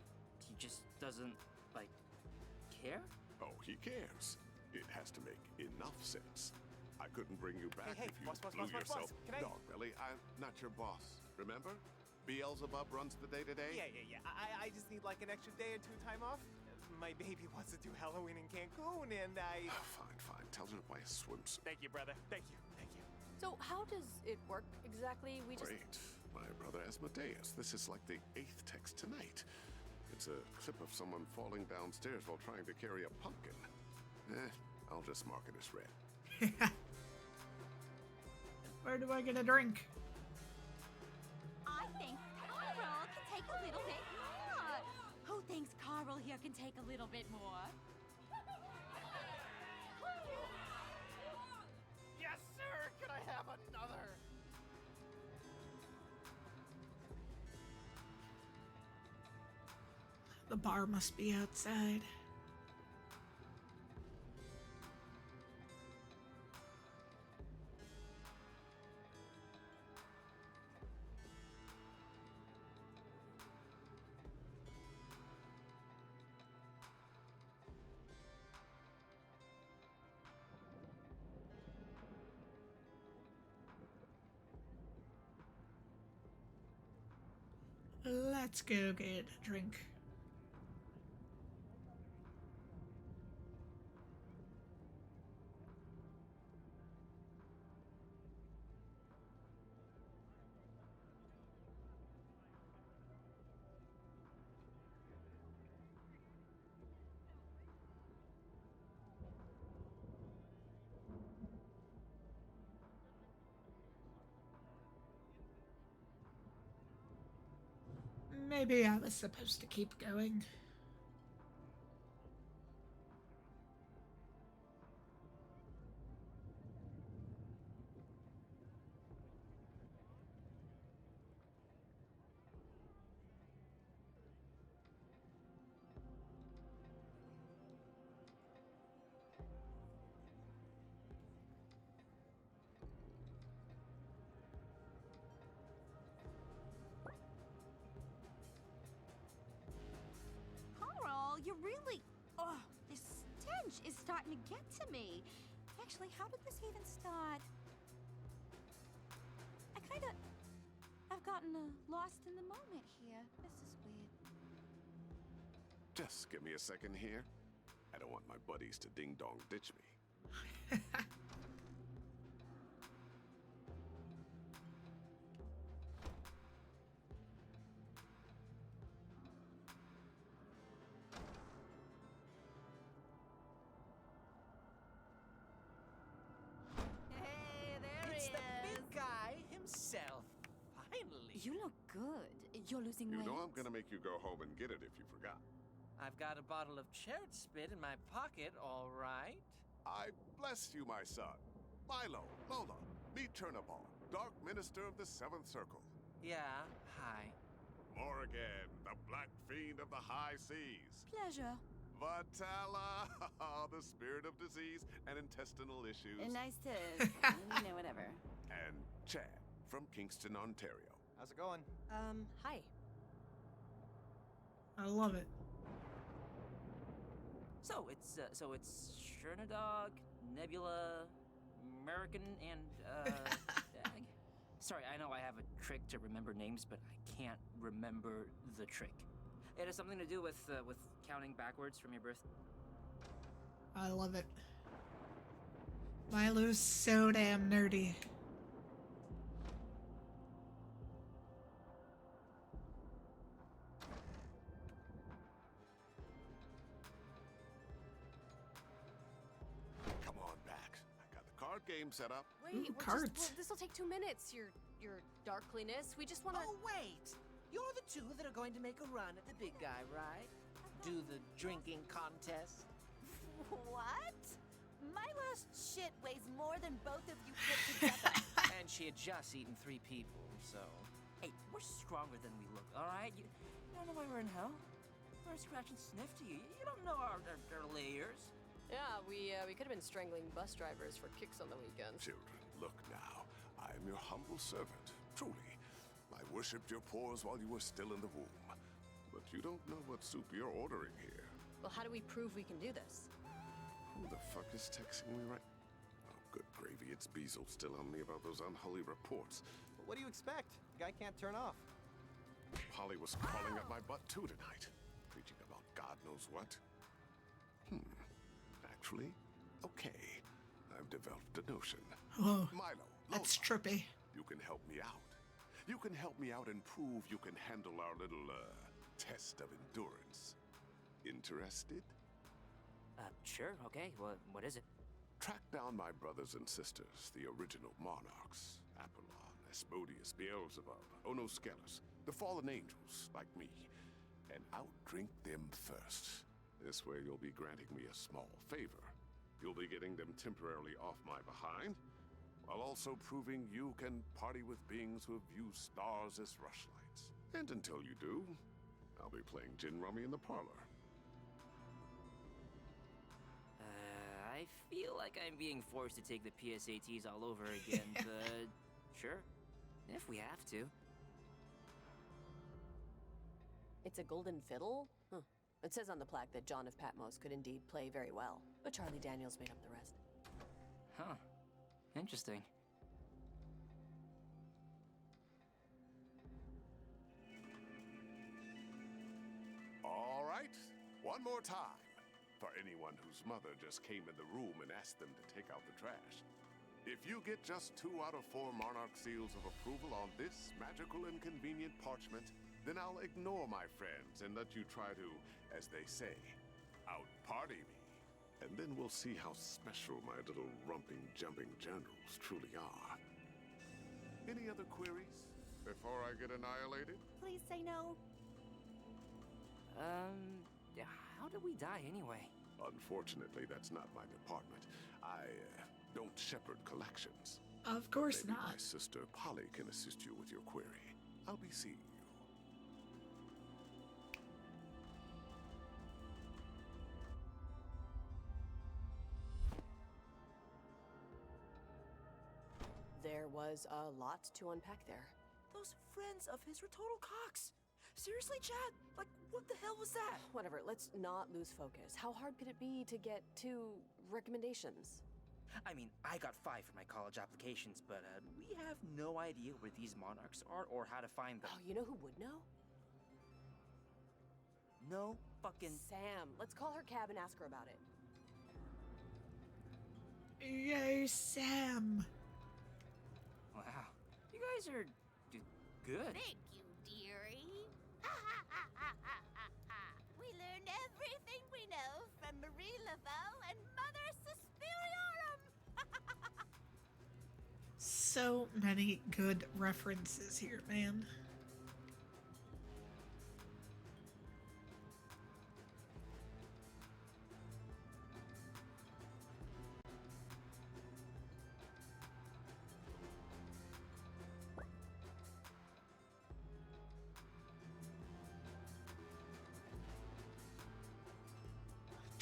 he just doesn't, care? Oh, he cares. It has to make enough sense. I couldn't bring you back if you blew yourself. Can I... Dog belly, I'm not your boss, remember? Beelzebub runs the day-to-day? Yeah. I just need an extra day or two time off. My baby wants to do Halloween in Cancun, and I... Fine. Tell her to buy a swimsuit. Thank you, brother. Thank you. So how does it work exactly? We just... Wait, my brother Asmodeus. This is like the 8th text tonight. It's a clip of someone falling downstairs while trying to carry a pumpkin. I'll just mark it as read. Where do I get a drink? I think Carl can take a little bit more. Who thinks Carl here can take a little bit more? Yes, sir! Can I have another? The bar must be outside. Let's go get a drink. Maybe I was supposed to keep going. You really... Oh, this stench is starting to get to me. Actually, how did this even start? I've gotten lost in the moment here. This is weird. Just give me a second here. I don't want my buddies to ding-dong ditch me. You look good. You're losing weight. You know I'm gonna make you go home and get it if you forgot. I've got a bottle of chert spit in my pocket, all right? I bless you, my son. Milo, Lola, meet Chernobog, Dark Minister of the Seventh Circle. Yeah, hi. Morrigan, the Black Fiend of the High Seas. Pleasure. Vatala, the spirit of disease and intestinal issues. Nice to, whatever. And Chad from Kingston, Ontario. How's it going? Hi. I love it. So it's Chernadog, Nebula, American, and Dag. Sorry, I know I have a trick to remember names, but I can't remember the trick. It has something to do with counting backwards from your birth. I love it. Milo's so damn nerdy. Come on back. I got the card game set up. Wait, Ooh, cards. This'll take 2 minutes. Your darkliness. We just wanna. Oh, wait! You're the two that are going to make a run at the big guy, right? Do the drinking contest? What? My last shit weighs more than both of you put together. And she had just eaten 3 people, so... Hey, we're stronger than we look, alright? You don't know why we're in hell? We're a scratch and sniff to you. You don't know our layers. Yeah, we could have been strangling bus drivers for kicks on the weekends. Children, look now. I am your humble servant, truly. I worshipped your pores while you were still in the womb. But you don't know what soup you're ordering here. Well, how do we prove we can do this? Who the fuck is texting me right? Oh, good gravy. It's Beazle still on me about those unholy reports. But what do you expect? The guy can't turn off. Polly was crawling up my butt too tonight, preaching about God knows what. Actually, okay. I've developed a notion. Oh, Milo, that's Lola, trippy. you can help me out. You can help me out and prove you can handle our little, test of endurance. Interested? Sure, okay. What is it? Track down my brothers and sisters, the original monarchs. Apollon, Asmodeus, Beelzebub, Onoskelis, the fallen angels, like me. And outdrink them first. This way you'll be granting me a small favor. You'll be getting them temporarily off my behind, while also proving you can party with beings who have used stars as rushlights. And until you do, I'll be playing gin rummy in the parlor. I feel like I'm being forced to take the PSATs all over again, but sure, if we have to. It's a golden fiddle? Huh. It says on the plaque that John of Patmos could indeed play very well, but Charlie Daniels made up the rest. Huh. Interesting. All right, one more time. For anyone whose mother just came in the room and asked them to take out the trash. If you get just 2 out of 4 Monarch seals of approval on this magical and convenient parchment, then I'll ignore my friends and let you try to, as they say, out-party me. And then we'll see how special my little rumping, jumping generals truly are. Any other queries before I get annihilated? Please say no. How did we die anyway? Unfortunately, that's not my department. I don't shepherd collections. Of course Maybe not. my sister Polly can assist you with your query. I'll be seeing you. There was a lot to unpack there. Those friends of his were total cocks. Seriously, Chad? Like, what the hell was that? Whatever, let's not lose focus. How hard could it be to get 2 recommendations? I mean, I got 5 for my college applications, but we have no idea where these monarchs are or how to find them. Oh, you know who would know? No fucking... Sam. Let's call her cab and ask her about it. Yay, Sam. Wow. You guys are good. Thank you, dearie. We learned everything we know from Marie Laveau and Mother Suspiriorum. So many good references here, man.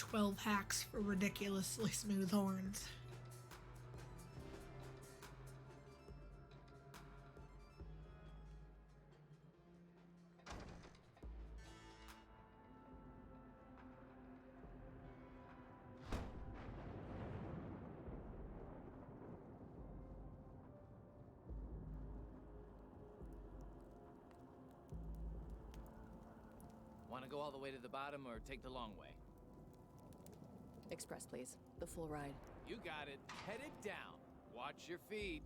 12 hacks for ridiculously smooth horns. Want to go all the way to the bottom or take the long way? Express, please. The full ride. You got it. Headed down. Watch your feet.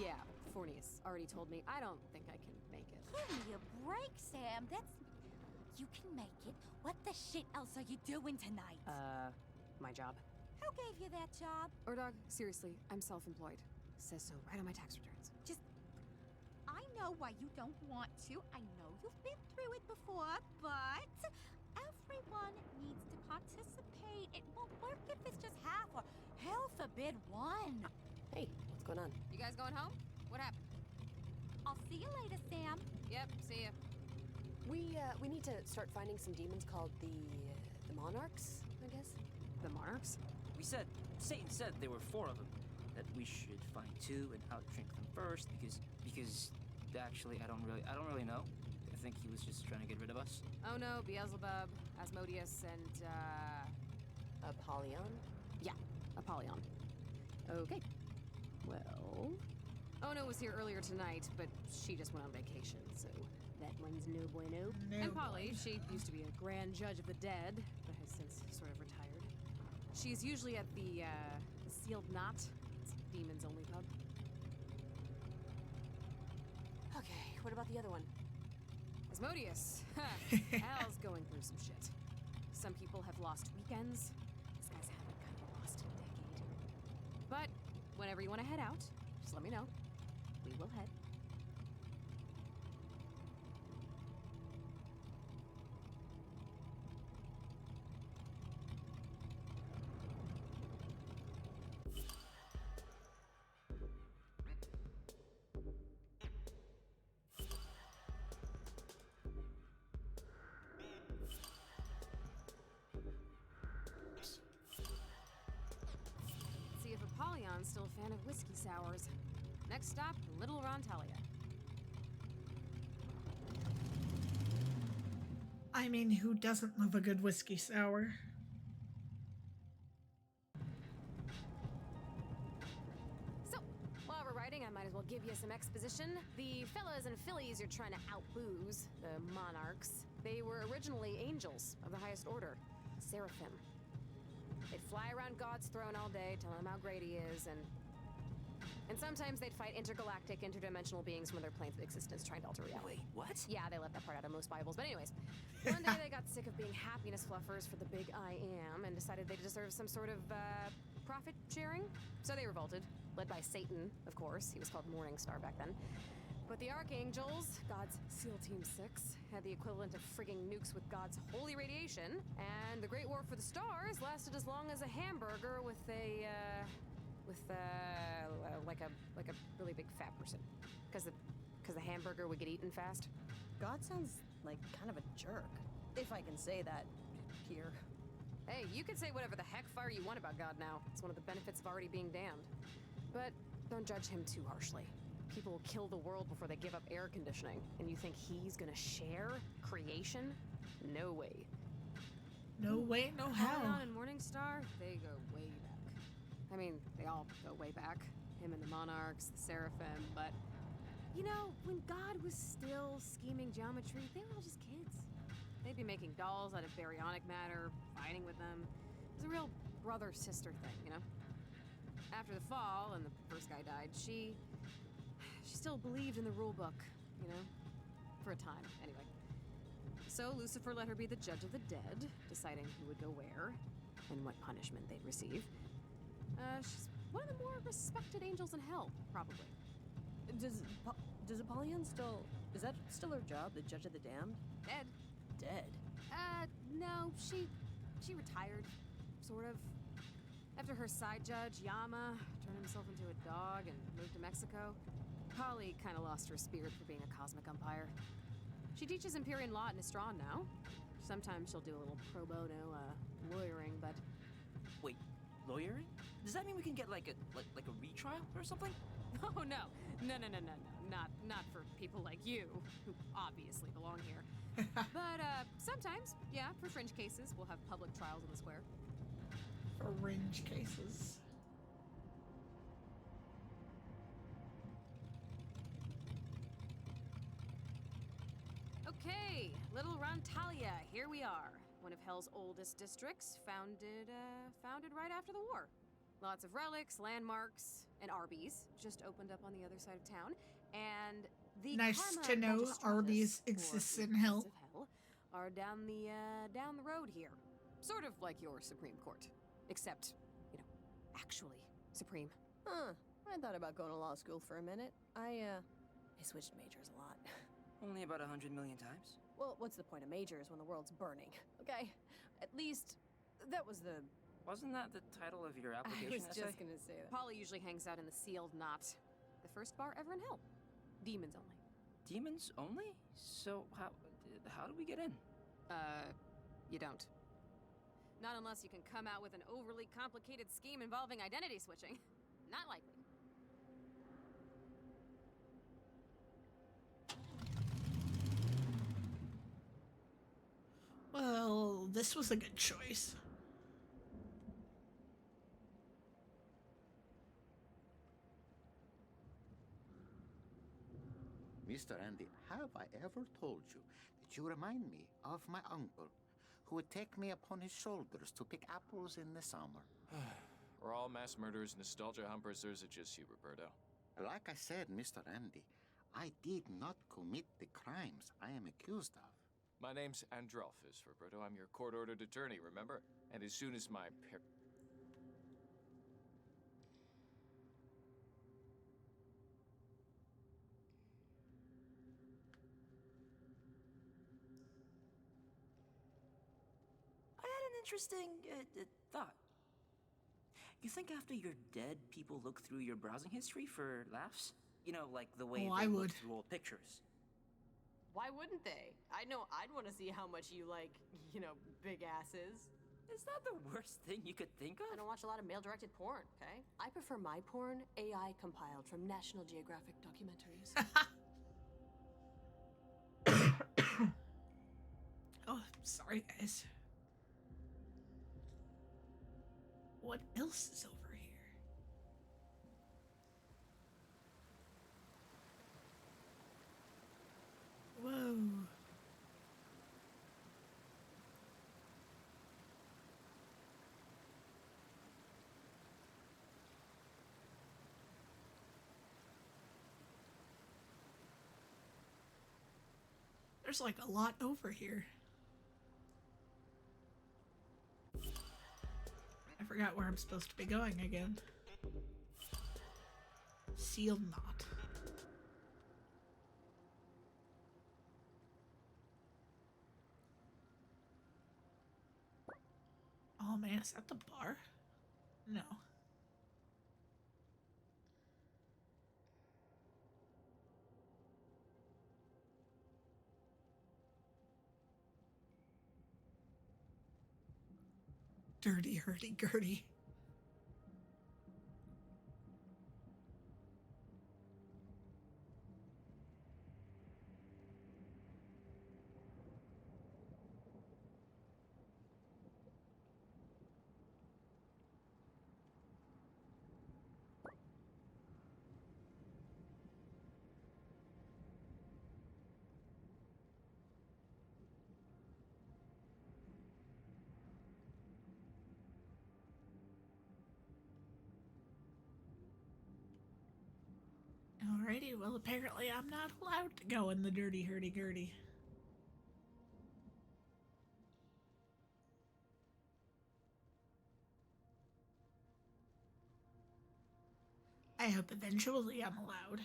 Yeah, Fornius already told me. I don't think I can make it. Give me a break, Sam. You can make it. What the shit else are you doing tonight? My job. Who gave you that job? Dog, seriously, I'm self-employed. Says so right on my tax returns. I know why you don't want to. I know you've been through it before, but everyone needs to participate. It won't work if it's just half or hell forbid one. Hey, what's going on? You guys going home? What happened? I'll see you later, Sam. Yep, see ya. We need to start finding some demons called the Monarchs, I guess. The Monarchs? Satan said there were 4 of them. That we should find 2 and outdrink them first because actually I don't really know. I think he was just trying to get rid of us. Oh no, Beelzebub, Asmodeus, and Apollyon? Yeah, Apollyon. Okay. Well, Ono was here earlier tonight, but she just went on vacation, so that one's no bueno. And Polly, she used to be a grand judge of the dead, but has since sort of retired. She's usually at the Sealed Knot. It's a demons-only pub. Okay, what about the other one? Asmodeus. Al's going through some shit. Some people have lost weekends. This guy's having kind of lost a decade. But whenever you want to head out, just let me know. We will head. See if Apollyon's still a fan of whiskey sours. Next stop, Little Rontalia. I mean, who doesn't love a good whiskey sour? So, while we're riding, I might as well give you some exposition. The fellas and fillies you're trying to outbooze, the Monarchs, they were originally angels of the highest order, seraphim. They'd fly around God's throne all day, telling him how great he is, and sometimes they'd fight intergalactic, interdimensional beings from other planes of existence trying to alter reality. Wait, what? Yeah, they left that part out of most Bibles. But anyways, one day they got sick of being happiness fluffers for the big I am and decided they deserved some sort of, profit sharing. So they revolted, led by Satan, of course. He was called Morning Star back then. But the Archangels, God's SEAL Team 6, had the equivalent of frigging nukes with God's holy radiation. And the Great War for the Stars lasted as long as a hamburger with like a really big fat person, because the hamburger would get eaten fast. God sounds like kind of a jerk, if I can say that here. Hey, you can say whatever the heck fire you want about God now. It's one of the benefits of already being damned. But don't judge him too harshly. People will kill the world before they give up air conditioning, and you think he's gonna share creation? No way. No way, no how. Apollyon and Morningstar, they go way back. I mean, they all go way back. Him and the Monarchs, the Seraphim, but you know, when God was still scheming geometry, they were all just kids. They'd be making dolls out of baryonic matter, fighting with them. It was a real brother-sister thing, you know? After the fall and the first guy died, she still believed in the rule book, you know? For a time, anyway. So Lucifer let her be the judge of the dead, deciding who would go where and what punishment they'd receive. She's one of the more respected angels in hell, probably. Does Apollyon still... Is that still her job, the judge of the damned? Dead. Dead? No. she retired, sort of. After her side judge, Yama, turned himself into a dog and moved to Mexico, Polly kind of lost her spirit for being a cosmic umpire. She teaches Empyrean law at Nistron now. Sometimes she'll do a little pro bono, lawyering, but... Wait, lawyering? Does that mean we can get like a retrial or something? Oh, no. No. Not for people like you, who obviously belong here. But, sometimes, yeah, for fringe cases, we'll have public trials in the square. Fringe cases. Okay, Little Rantalia, here we are. One of Hell's oldest districts, founded right after the war. Lots of relics, landmarks, and Arby's just opened up on the other side of town. And the Nice Karma to know Magistratus, Arby's or exists in Gates Hell. of Hell, are down the road here. Sort of like your Supreme Court. Except, actually supreme. Huh. I thought about going to law school for a minute. I switched majors a lot. Only about 100 million times? Well, what's the point of majors when the world's burning? Okay? At least, that was the... Wasn't that the title of your application I was essay? just gonna say that. Polly usually hangs out in the sealed knot. The first bar ever in Hell. Demons only. Demons only? So how do we get in? You don't. Not unless you can come out with an overly complicated scheme involving identity switching. Not likely. Well, this was a good choice. Mr. Andy, have I ever told you that you remind me of my uncle, who would take me upon his shoulders to pick apples in the summer? We're all mass murderers, nostalgia humpers, or is it just you, Roberto? Like I said, Mr. Andy, I did not commit the crimes I am accused of. My name's Androlphus, Roberto. I'm your court-ordered attorney, remember? And as soon as my I had an interesting thought. You think after you're dead, people look through your browsing history for laughs? You know, like the way Oh, they I look would. through old pictures. Why wouldn't they? I know I'd want to see how much you like, big asses. Is that the worst thing you could think of? I don't watch a lot of male-directed porn, okay? I prefer my porn AI compiled from National Geographic documentaries. Oh, sorry, guys. What else is over here? Whoa. There's like a lot over here. I forgot where I'm supposed to be going again. Sealed knot. Oh man, is that the bar? No. Dirty hurdy-gurdy. Alrighty, well apparently I'm not allowed to go in the dirty hurdy-gurdy. I hope eventually I'm allowed.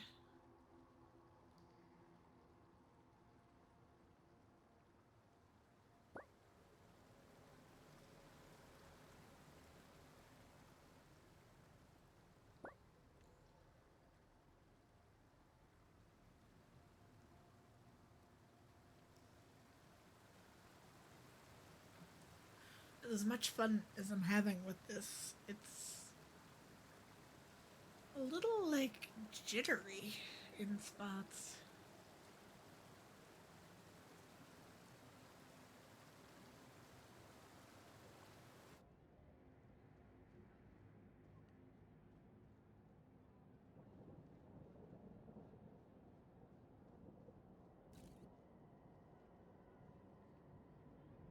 as much fun as I'm having with this, it's a little, like, jittery in spots.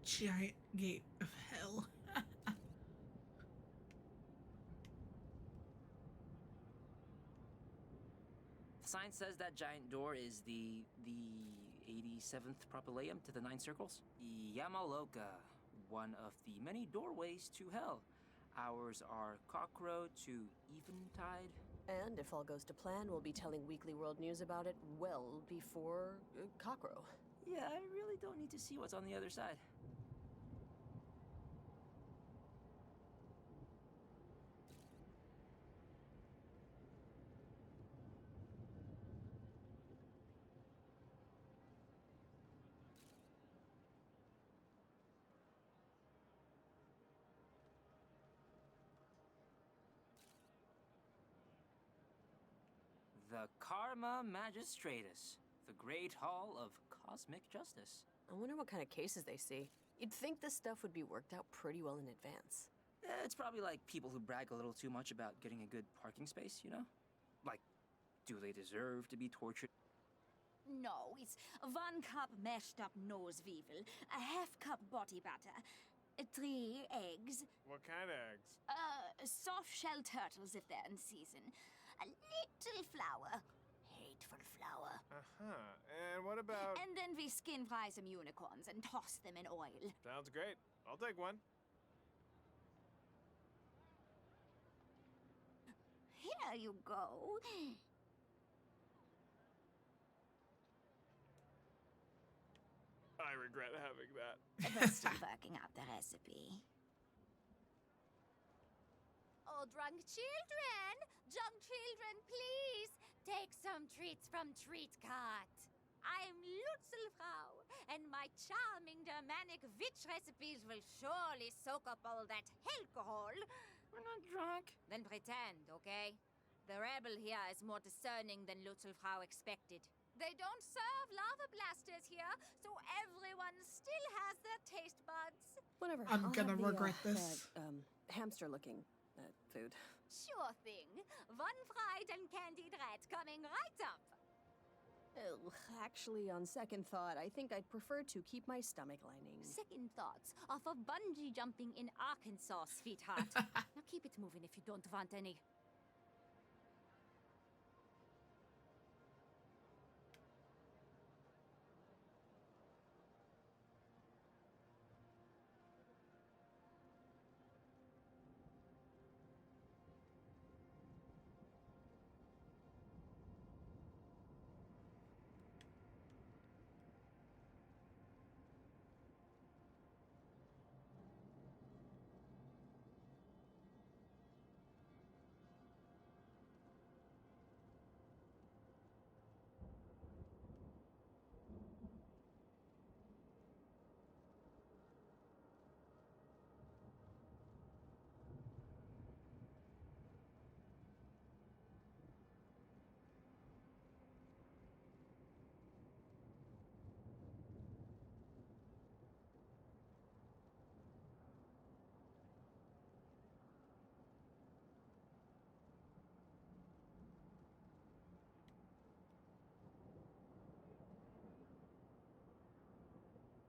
Giant gate of hell. The sign says that giant door is the 87th propylaeum to the 9 circles. Yamaloka, one of the many doorways to hell. Ours are Cockrow to Eventide. And if all goes to plan, we'll be telling Weekly World News about it well before Cockrow. Yeah, I really don't need to see what's on the other side. The Karma Magistratus, the Great Hall of Cosmic Justice. I wonder what kind of cases they see. You'd think this stuff would be worked out pretty well in advance. It's probably like people who brag a little too much about getting a good parking space, you know? Like, do they deserve to be tortured? No, it's 1 cup mashed up nose weevil, a half cup body butter, 3 eggs. What kind of eggs? Soft shell turtles if they're in season. A little flour. Hateful flour. Uh-huh. And what about... And then we skin fry some unicorns and toss them in oil. Sounds great. I'll take one. Here you go. I regret having that. We're still working out the recipe. Oh, drunk children! Drunk children, please! Take some treats from Treat Cart. I'm Lutzelfrau, and my charming Germanic witch recipes will surely soak up all that alcohol. We're not drunk. Then pretend, okay? The rebel here is more discerning than Lutzelfrau expected. They don't serve lava blasters here, so everyone still has their taste buds. Whatever. I'm I'll gonna have regret this. Hamster-looking food. Sure thing. 1 fried and candied rat coming right up. Oh, actually, on second thought, I think I'd prefer to keep my stomach lining. Second thoughts off of bungee jumping in Arkansas, sweetheart. Now keep it moving if you don't want any.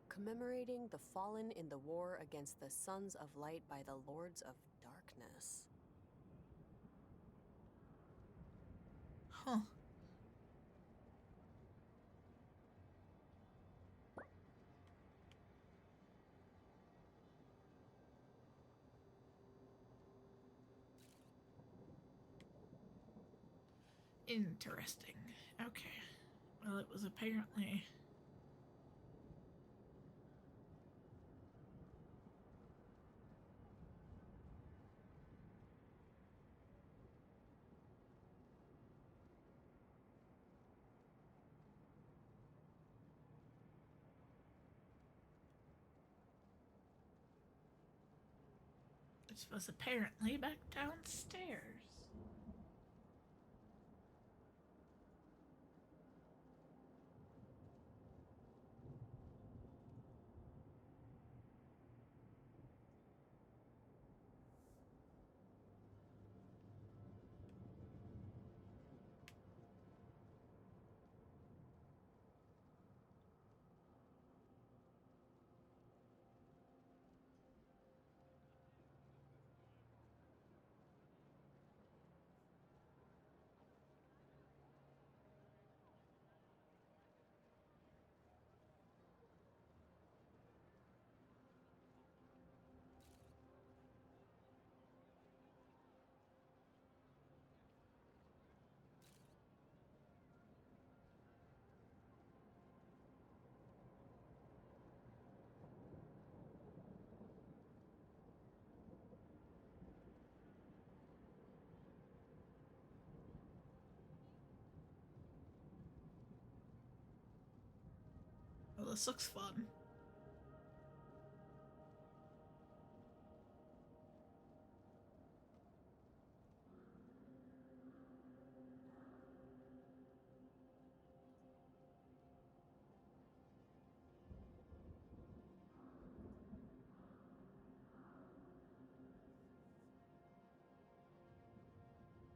Commemorating the fallen in the war against the Sons of Light by the Lords of Darkness. Huh. Interesting. Okay. Well, it was apparently... This was apparently back downstairs. Oh, this looks fun.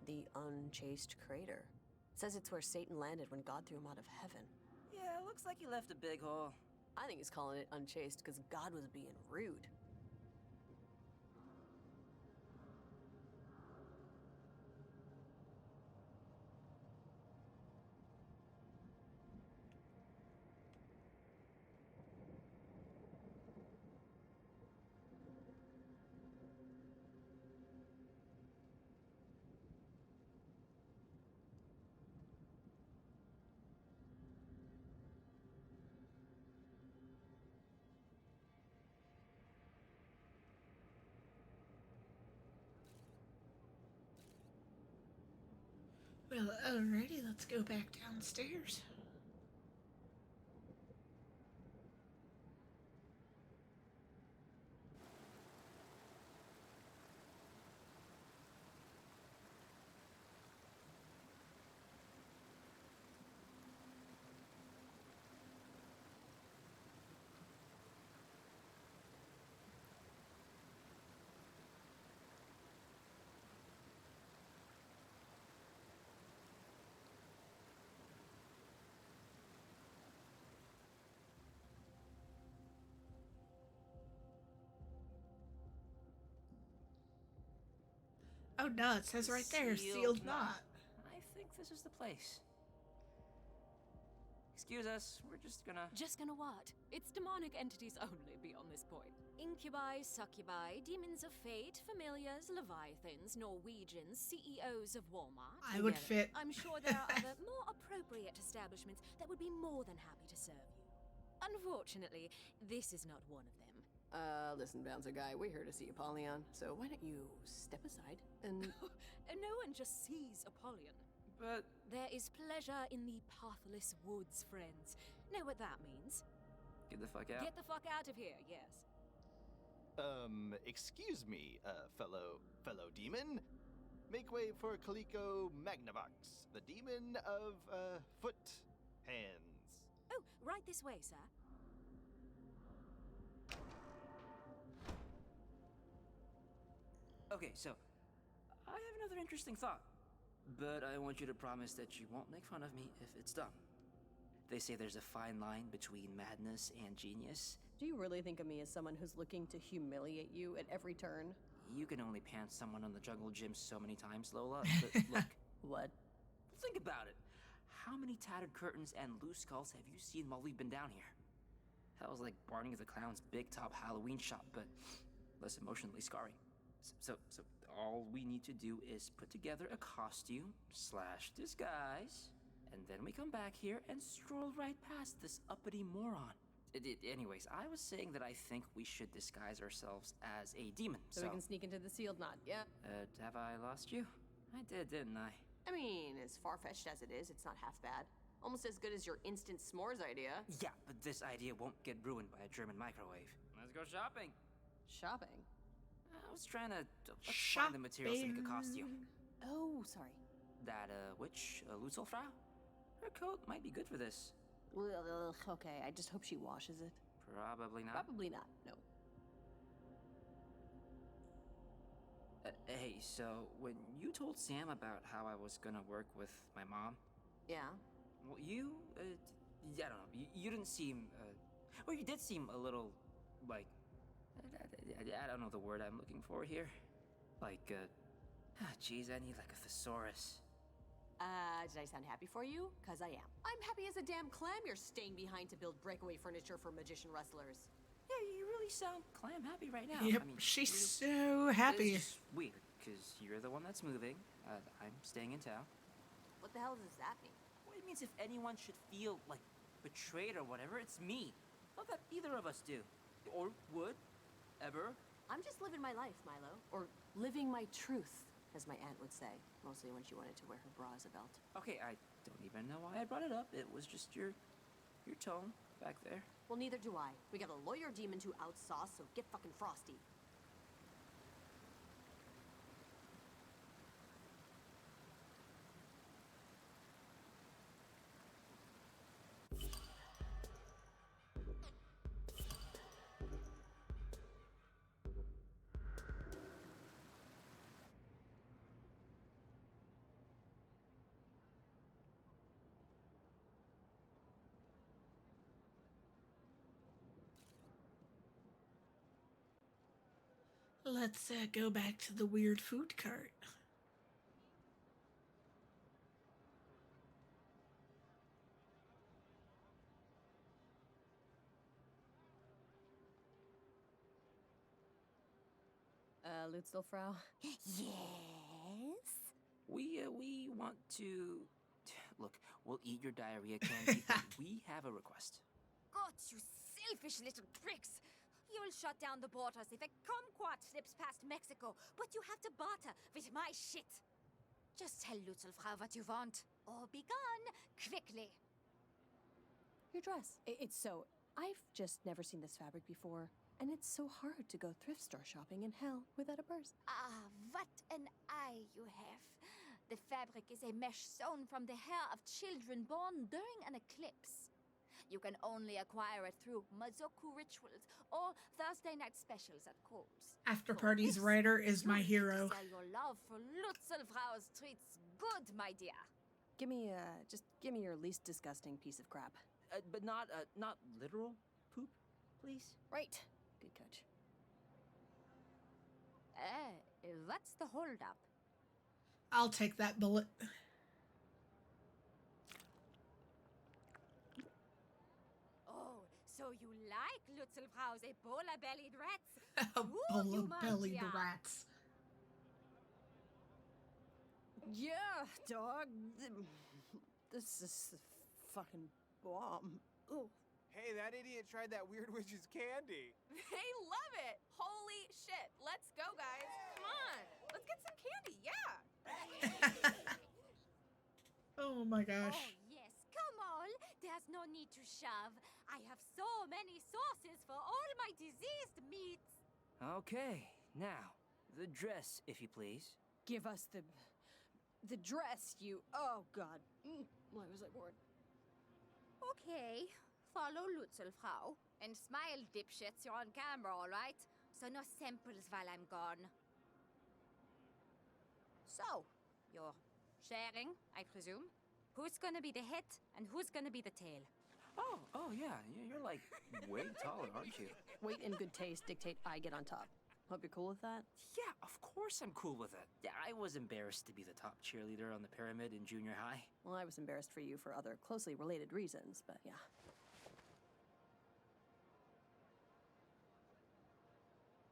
The unchased crater. It says it's where Satan landed when God threw him out of heaven. Yeah, looks like he left a big hole. I think he's calling it unchaste because God was being rude. Well, alrighty, let's go back downstairs. Oh no, it says right there, sealed knot. I think this is the place. Excuse us, we're just gonna... Just gonna what? It's demonic entities only beyond this point. Incubi, succubi, demons of fate, familiars, leviathans, Norwegians, CEOs of Walmart. I would fit. I'm sure there are other more appropriate establishments that would be more than happy to serve you. Unfortunately, this is not one of them. Listen, Bouncer Guy, we're here to see Apollyon, so why don't you step aside and... And no one just sees Apollyon. But... There is pleasure in the pathless woods, friends. Know what that means? Get the fuck out. Get the fuck out of here, yes. Excuse me, fellow demon. Make way for Kaliko Magnavox, the demon of, foot hands. Oh, right this way, sir. Okay, so, I have another interesting thought. But I want you to promise that you won't make fun of me if it's done. They say there's a fine line between madness and genius. Do you really think of me as someone who's looking to humiliate you at every turn? You can only pants someone on the jungle gym so many times, Lola, but look. What? Think about it. How many tattered curtains and loose skulls have you seen while we've been down here? Hell's like Barney the Clown's big top Halloween shop, but less emotionally scarring. So all we need to do is put together a costume / disguise, and then we come back here and stroll right past this uppity moron. Anyways, I was saying that I think we should disguise ourselves as a demon, So we can sneak into the sealed knot, yeah? Have I lost you? I did, didn't I? I mean, as far-fetched as it is, it's not half bad. Almost as good as your instant s'mores idea. Yeah, but this idea won't get ruined by a German microwave. Let's go shopping. Shopping? I was trying to find the materials to make a costume. Oh, sorry. That, witch, Lutzelfrau? Her coat might be good for this. Ugh, okay, I just hope she washes it. Probably not. Probably not, no. Hey, so when you told Sam about how I was gonna work with my mom... Yeah? Well, you, I don't know, you didn't seem, or you did seem a little, like, I don't know the word I'm looking for here. Like, geez, I need like a thesaurus. Did I sound happy for you? 'Cause I am. I'm happy as a damn clam you're staying behind to build breakaway furniture for magician wrestlers. Yeah, you really sound clam happy right now. Yep, I mean, she's so happy. It's just weird, because you're the one that's moving. I'm staying in town. What the hell does that mean? Well, it means if anyone should feel, like, betrayed or whatever, it's me. Not that either of us do. Or would. Ever. I'm just living my life, Milo. Or living my truth, as my aunt would say. Mostly when she wanted to wear her bra as a belt. Okay, I don't even know why I brought it up. It was just your tone back there. Well, neither do I. We got a lawyer demon to outsauce, so get fucking frosty. Let's go back to the weird food cart. Lutzelfrau? Yes? We want to... Look, we'll eat your diarrhea candy, but we have a request. God, you selfish little pricks! You'll shut down the borders if a kumquat slips past Mexico, but you have to barter with my shit. Just tell Lutzelfrau what you want, or be gone quickly. Your dress. It's so... I've just never seen this fabric before, and it's so hard to go thrift store shopping in hell without a purse. Ah, what an eye you have. The fabric is a mesh sewn from the hair of children born during an eclipse. You can only acquire it through Mazoku rituals or Thursday night specials at Kohl's. Afterparty's writer is my hero. Sell your love for Lutzelfrau's treats good, my dear. Give me your least disgusting piece of crap. But not literal poop, please? Right. Good catch. What's the holdup? I'll take that bullet. Oh, so you like Lutzelfrau's Ebola-bellied rats? Ebola-bellied rats. Yeah, dog. This is the fucking bomb. Ooh. Hey, that idiot tried that weird witch's candy. They love it! Holy shit. Let's go, guys. Come on. Let's get some candy, yeah. Oh my gosh. Oh, yes. Come on. There's no need to shove. I have so many sauces for all my diseased meats. Okay, now, the dress, if you please. Give us the dress, you... Oh, God. Why was I born? Okay. Follow Lutzelfrau. And smile, dipshits. You're on camera, all right? So no samples while I'm gone. So, you're sharing, I presume? Who's gonna be the head and who's gonna be the tail? Oh yeah, you're like way taller, aren't you? Weight and good taste dictate I get on top. Hope you're cool with that? Yeah, of course I'm cool with it. Yeah, I was embarrassed to be the top cheerleader on the pyramid in junior high. Well, I was embarrassed for you for other closely related reasons, but yeah.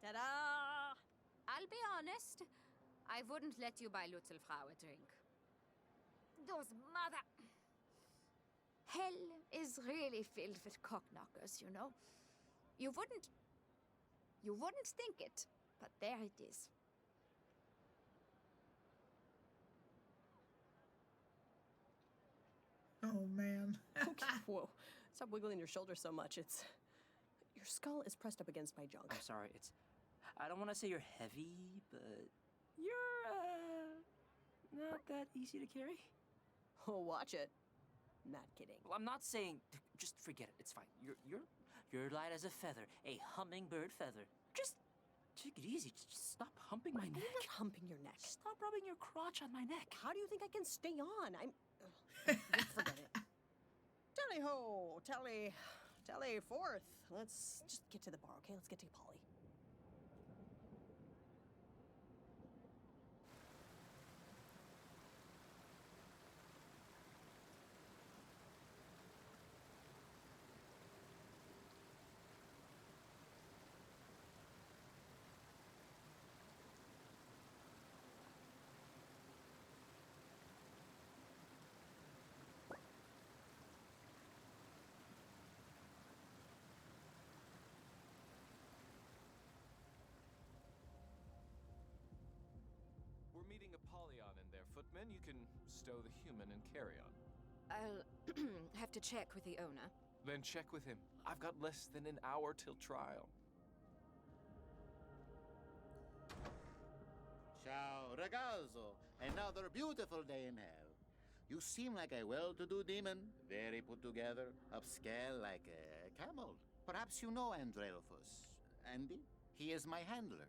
Ta-da! I'll be honest. I wouldn't let you buy Lutzelfrau a drink. Those mother... Hell is really filled with cockknockers, you know? You wouldn't think it, but there it is. Oh, man. Okay, whoa. Stop wiggling your shoulder so much. Your skull is pressed up against my junk. I'm sorry, it's I don't want to say you're heavy, but you're, not that easy to carry. Oh, watch it. Not kidding. Well, I'm not saying... Just forget it. It's fine. You're light as a feather. A hummingbird feather. Just take it easy. Just stop humping my neck. I'm not humping your neck. Stop rubbing your crotch on my neck. How do you think I can stay on? Forget it. Tally ho! Tally forth. Let's just get to the bar, okay? Let's get to Polly. We're meeting Apollyon in there, footman. You can stow the human and carry on. I'll have to check with the owner. Then check with him. I've got less than an hour till trial. Ciao, ragazzo. Another beautiful day in hell. You seem like a well-to-do demon, very put together, upscale like a camel. Perhaps you know Andrelphus. Andy? He is my handler.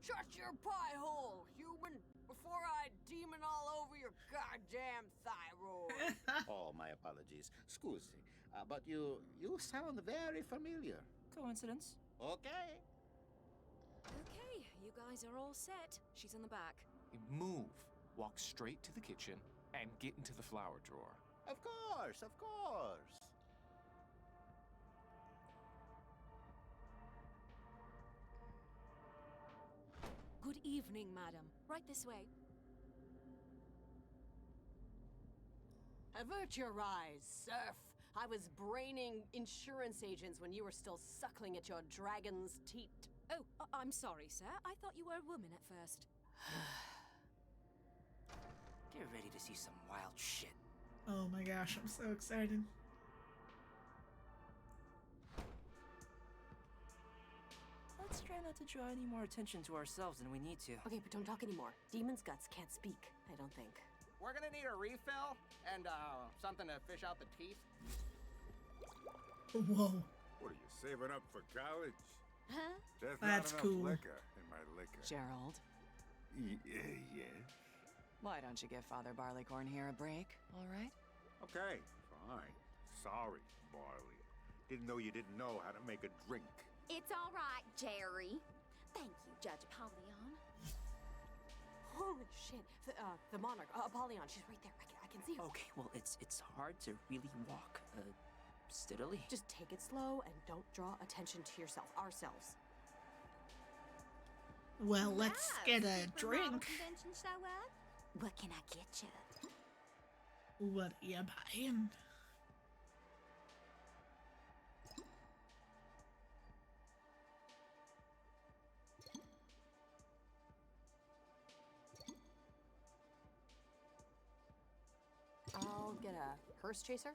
Shut your pie hole, human, before I demon all over your goddamn thyroid. Oh, my apologies. Scusi. But you sound very familiar. Coincidence. Okay. Okay, you guys are all set. She's in the back. Move. Walk straight to the kitchen and get into the flower drawer. Of course, of course. Good evening, madam. Right this way. Avert your eyes, serf. I was braining insurance agents when you were still suckling at your dragon's teat. Oh, I'm sorry, sir. I thought you were a woman at first. Get ready to see some wild shit. Oh my gosh, I'm so excited. Let's try not to draw any more attention to ourselves than we need to. Okay, but don't talk anymore. Demon's guts can't speak, I don't think. We're gonna need a refill and something to fish out the teeth. Whoa. What are you saving up for college? Huh? There's That's not enough cool. liquor in my liquor. Gerald, Yes. why don't you give Father Barleycorn here a break, all right? Okay, fine. Sorry, Barley. Didn't know you didn't know how to make a drink. It's all right, Jerry. Thank you, Judge Apollyon. Holy shit. The monarch, Apollyon, she's right there. I can see her. Okay, well, it's hard to really walk steadily. Just take it slow and don't draw attention to yourself, ourselves. Well, let's get a Super model drink. Convention show up? What can I get you? What are you buying? I'll get a hearse chaser.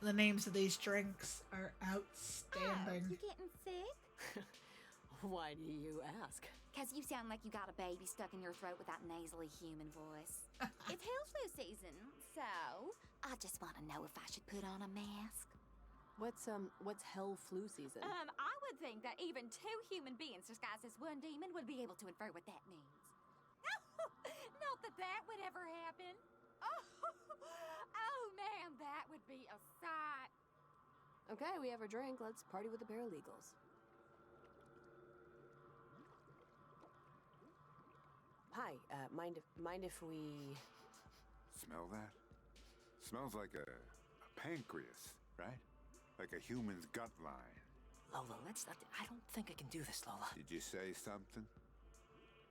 The names of these drinks are outstanding. You getting sick? Why do you ask? Because you sound like you got a baby stuck in your throat with that nasally human voice. It's hell flu season, so I just want to know if I should put on a mask. What's hell flu season? I would think that even two human beings disguised as one demon would be able to infer what that means. Not that that would ever happen. Oh man, that would be a sight. Okay, we have our drink. Let's party with the paralegals. Hi, mind if we... Smell that? Smells like a pancreas, right? Like a human's gut line. Lola, let's not... I don't think I can do this, Lola. Did you say something?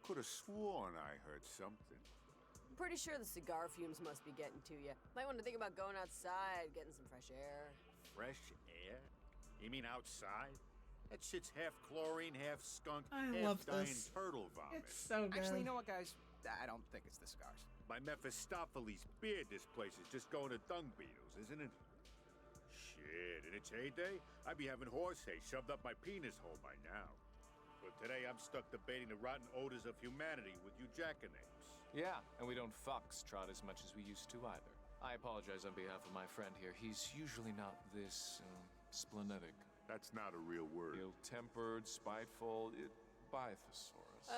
Could have sworn I heard something. I'm pretty sure the cigar fumes must be getting to you. Might want to think about going outside, getting some fresh air. Fresh air? You mean outside? That shit's half chlorine, half skunk, I half love dying this. turtle vomit. It's so good. Actually, you know what, guys? I don't think it's the cigars. By Mephistopheles' beard, this place is just going to dung beetles, isn't it? Shit, in its heyday, I'd be having horse hay shoved up my penis hole by now. But today I'm stuck debating the rotten odors of humanity with you jackanapes. Yeah, and we don't foxtrot as much as we used to either. I apologize on behalf of my friend here. He's usually not this splenetic. That's not a real word. Ill-tempered, spiteful, Bythosaurus.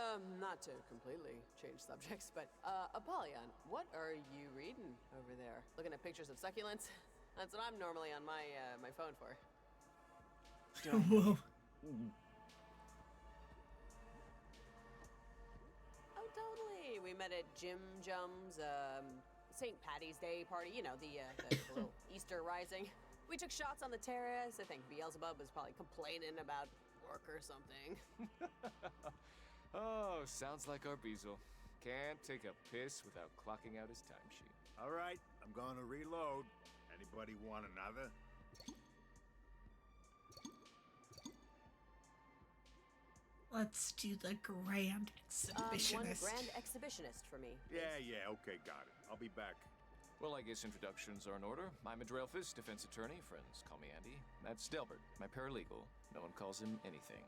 Not to completely change subjects, but, Apollyon, what are you reading over there? Looking at pictures of succulents? That's what I'm normally on my, my phone for. Whoa. Oh, totally. We met at Jim Jum's, St. Patty's Day party. You know, the little Easter rising. We took shots on the terrace. I think Beelzebub was probably complaining about work or something. Oh, sounds like our Beezle. Can't take a piss without clocking out his timesheet. All right, I'm gonna reload. Anybody want another? Let's do the Grand Exhibitionist. One Grand Exhibitionist for me. Yeah, okay, got it. I'll be back. Well, I guess introductions are in order. I'm a Drelphus, defense attorney. Friends call me Andy. That's Delbert, my paralegal. No one calls him anything.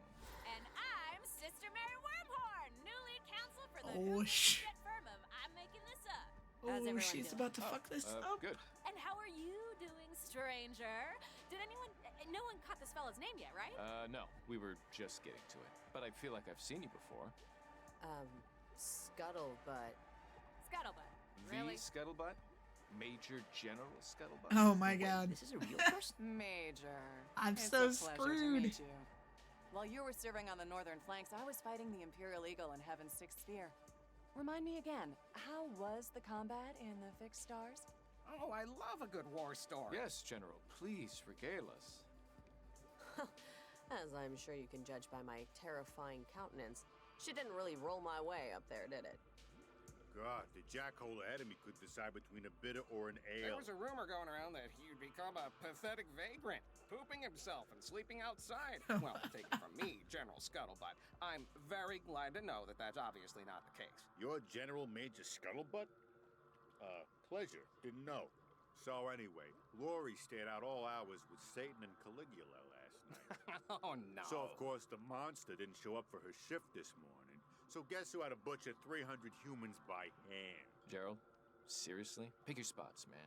And I'm Sister Mary Wormhorn, new lead counsel for the Oh, firm of I'm Making This Up. Oh, she's about to fuck this up. Good. And how are you doing, stranger? Did anyone... No one caught this fella's name yet, right? No. We were just getting to it. But I feel like I've seen you before. Scuttlebutt. Scuttlebutt. Really? The Scuttlebutt? Major General Scuttlebutt? Oh my god. This is a real person? Major. I'm It's so a pleasure to screwed. meet you. While you were serving on the northern flanks, I was fighting the Imperial Eagle in Heaven's Sixth Sphere. Remind me again, how was the combat in the fixed stars? Oh, I love a good war story. Yes, General. Please regale us. As I'm sure you can judge by my terrifying countenance, she didn't really roll my way up there, did it? God, the jackhole ahead of me could decide between a bitter or an ale. There was a rumor going around that he'd become a pathetic vagrant, pooping himself and sleeping outside. Well, take it from me, General Scuttlebutt. I'm very glad to know that that's obviously not the case. You're General Major Scuttlebutt? Pleasure. Didn't know. So anyway, Lori stayed out all hours with Satan and Caligula last night. Oh, no. So, of course, the monster didn't show up for her shift this morning. So guess who had to butcher 300 humans by hand? Gerald, seriously? Pick your spots, man.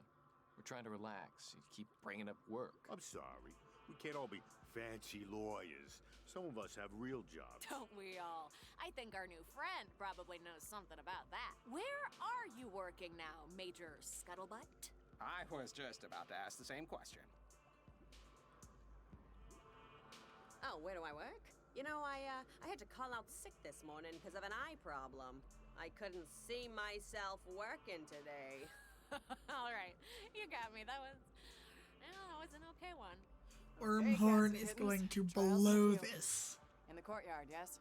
We're trying to relax. You keep bringing up work. I'm sorry. We can't all be fancy lawyers. Some of us have real jobs. Don't we all? I think our new friend probably knows something about that. Where are you working now, Major Scuttlebutt? I was just about to ask the same question. Oh, where do I work? You know, I had to call out sick this morning because of an eye problem. I couldn't see myself working today. All right, you got me. That was an okay one. Wormhorn is going to blow this. In the courtyard, yes?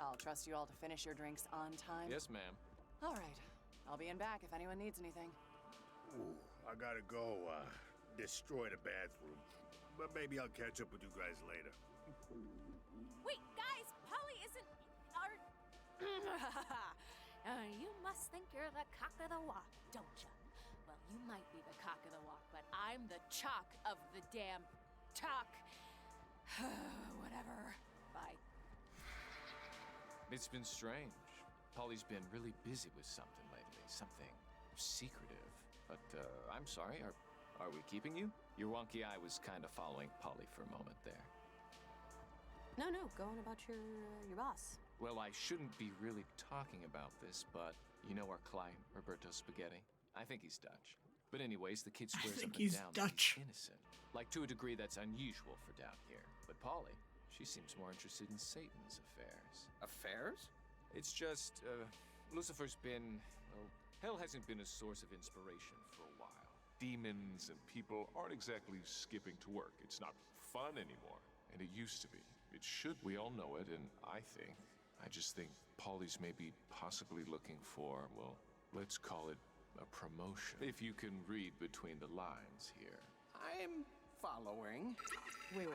I'll trust you all to finish your drinks on time. Yes, ma'am. All right. I'll be in back if anyone needs anything. Ooh, I gotta go, destroy the bathroom. But maybe I'll catch up with you guys later. Wait, guys, Polly isn't our... You must think you're the cock of the walk, don't you? Well, you might be the cock of the walk, but I'm the chalk of the damn talk. Whatever. Bye. It's been strange. Polly's been really busy with something lately. Something secretive. But, I'm sorry, are we keeping you? Your wonky eye was kind of following Polly for a moment there. No, go on about your boss. Well, I shouldn't be really talking about this, but you know our client, Roberto Spaghetti? I think he's Dutch. But anyways, the kid swears up and he's down Dutch. that he's innocent. Like, to a degree that's unusual for down here. But Polly, she seems more interested in Satan's affairs. Affairs? It's just, Lucifer's been, well, hell hasn't been a source of inspiration for a while. Demons and people aren't exactly skipping to work. It's not fun anymore. And it used to be. It should. We all know it, and I just think Polly's maybe possibly looking for, well, let's call it a promotion. If you can read between the lines here. I'm following. Wait.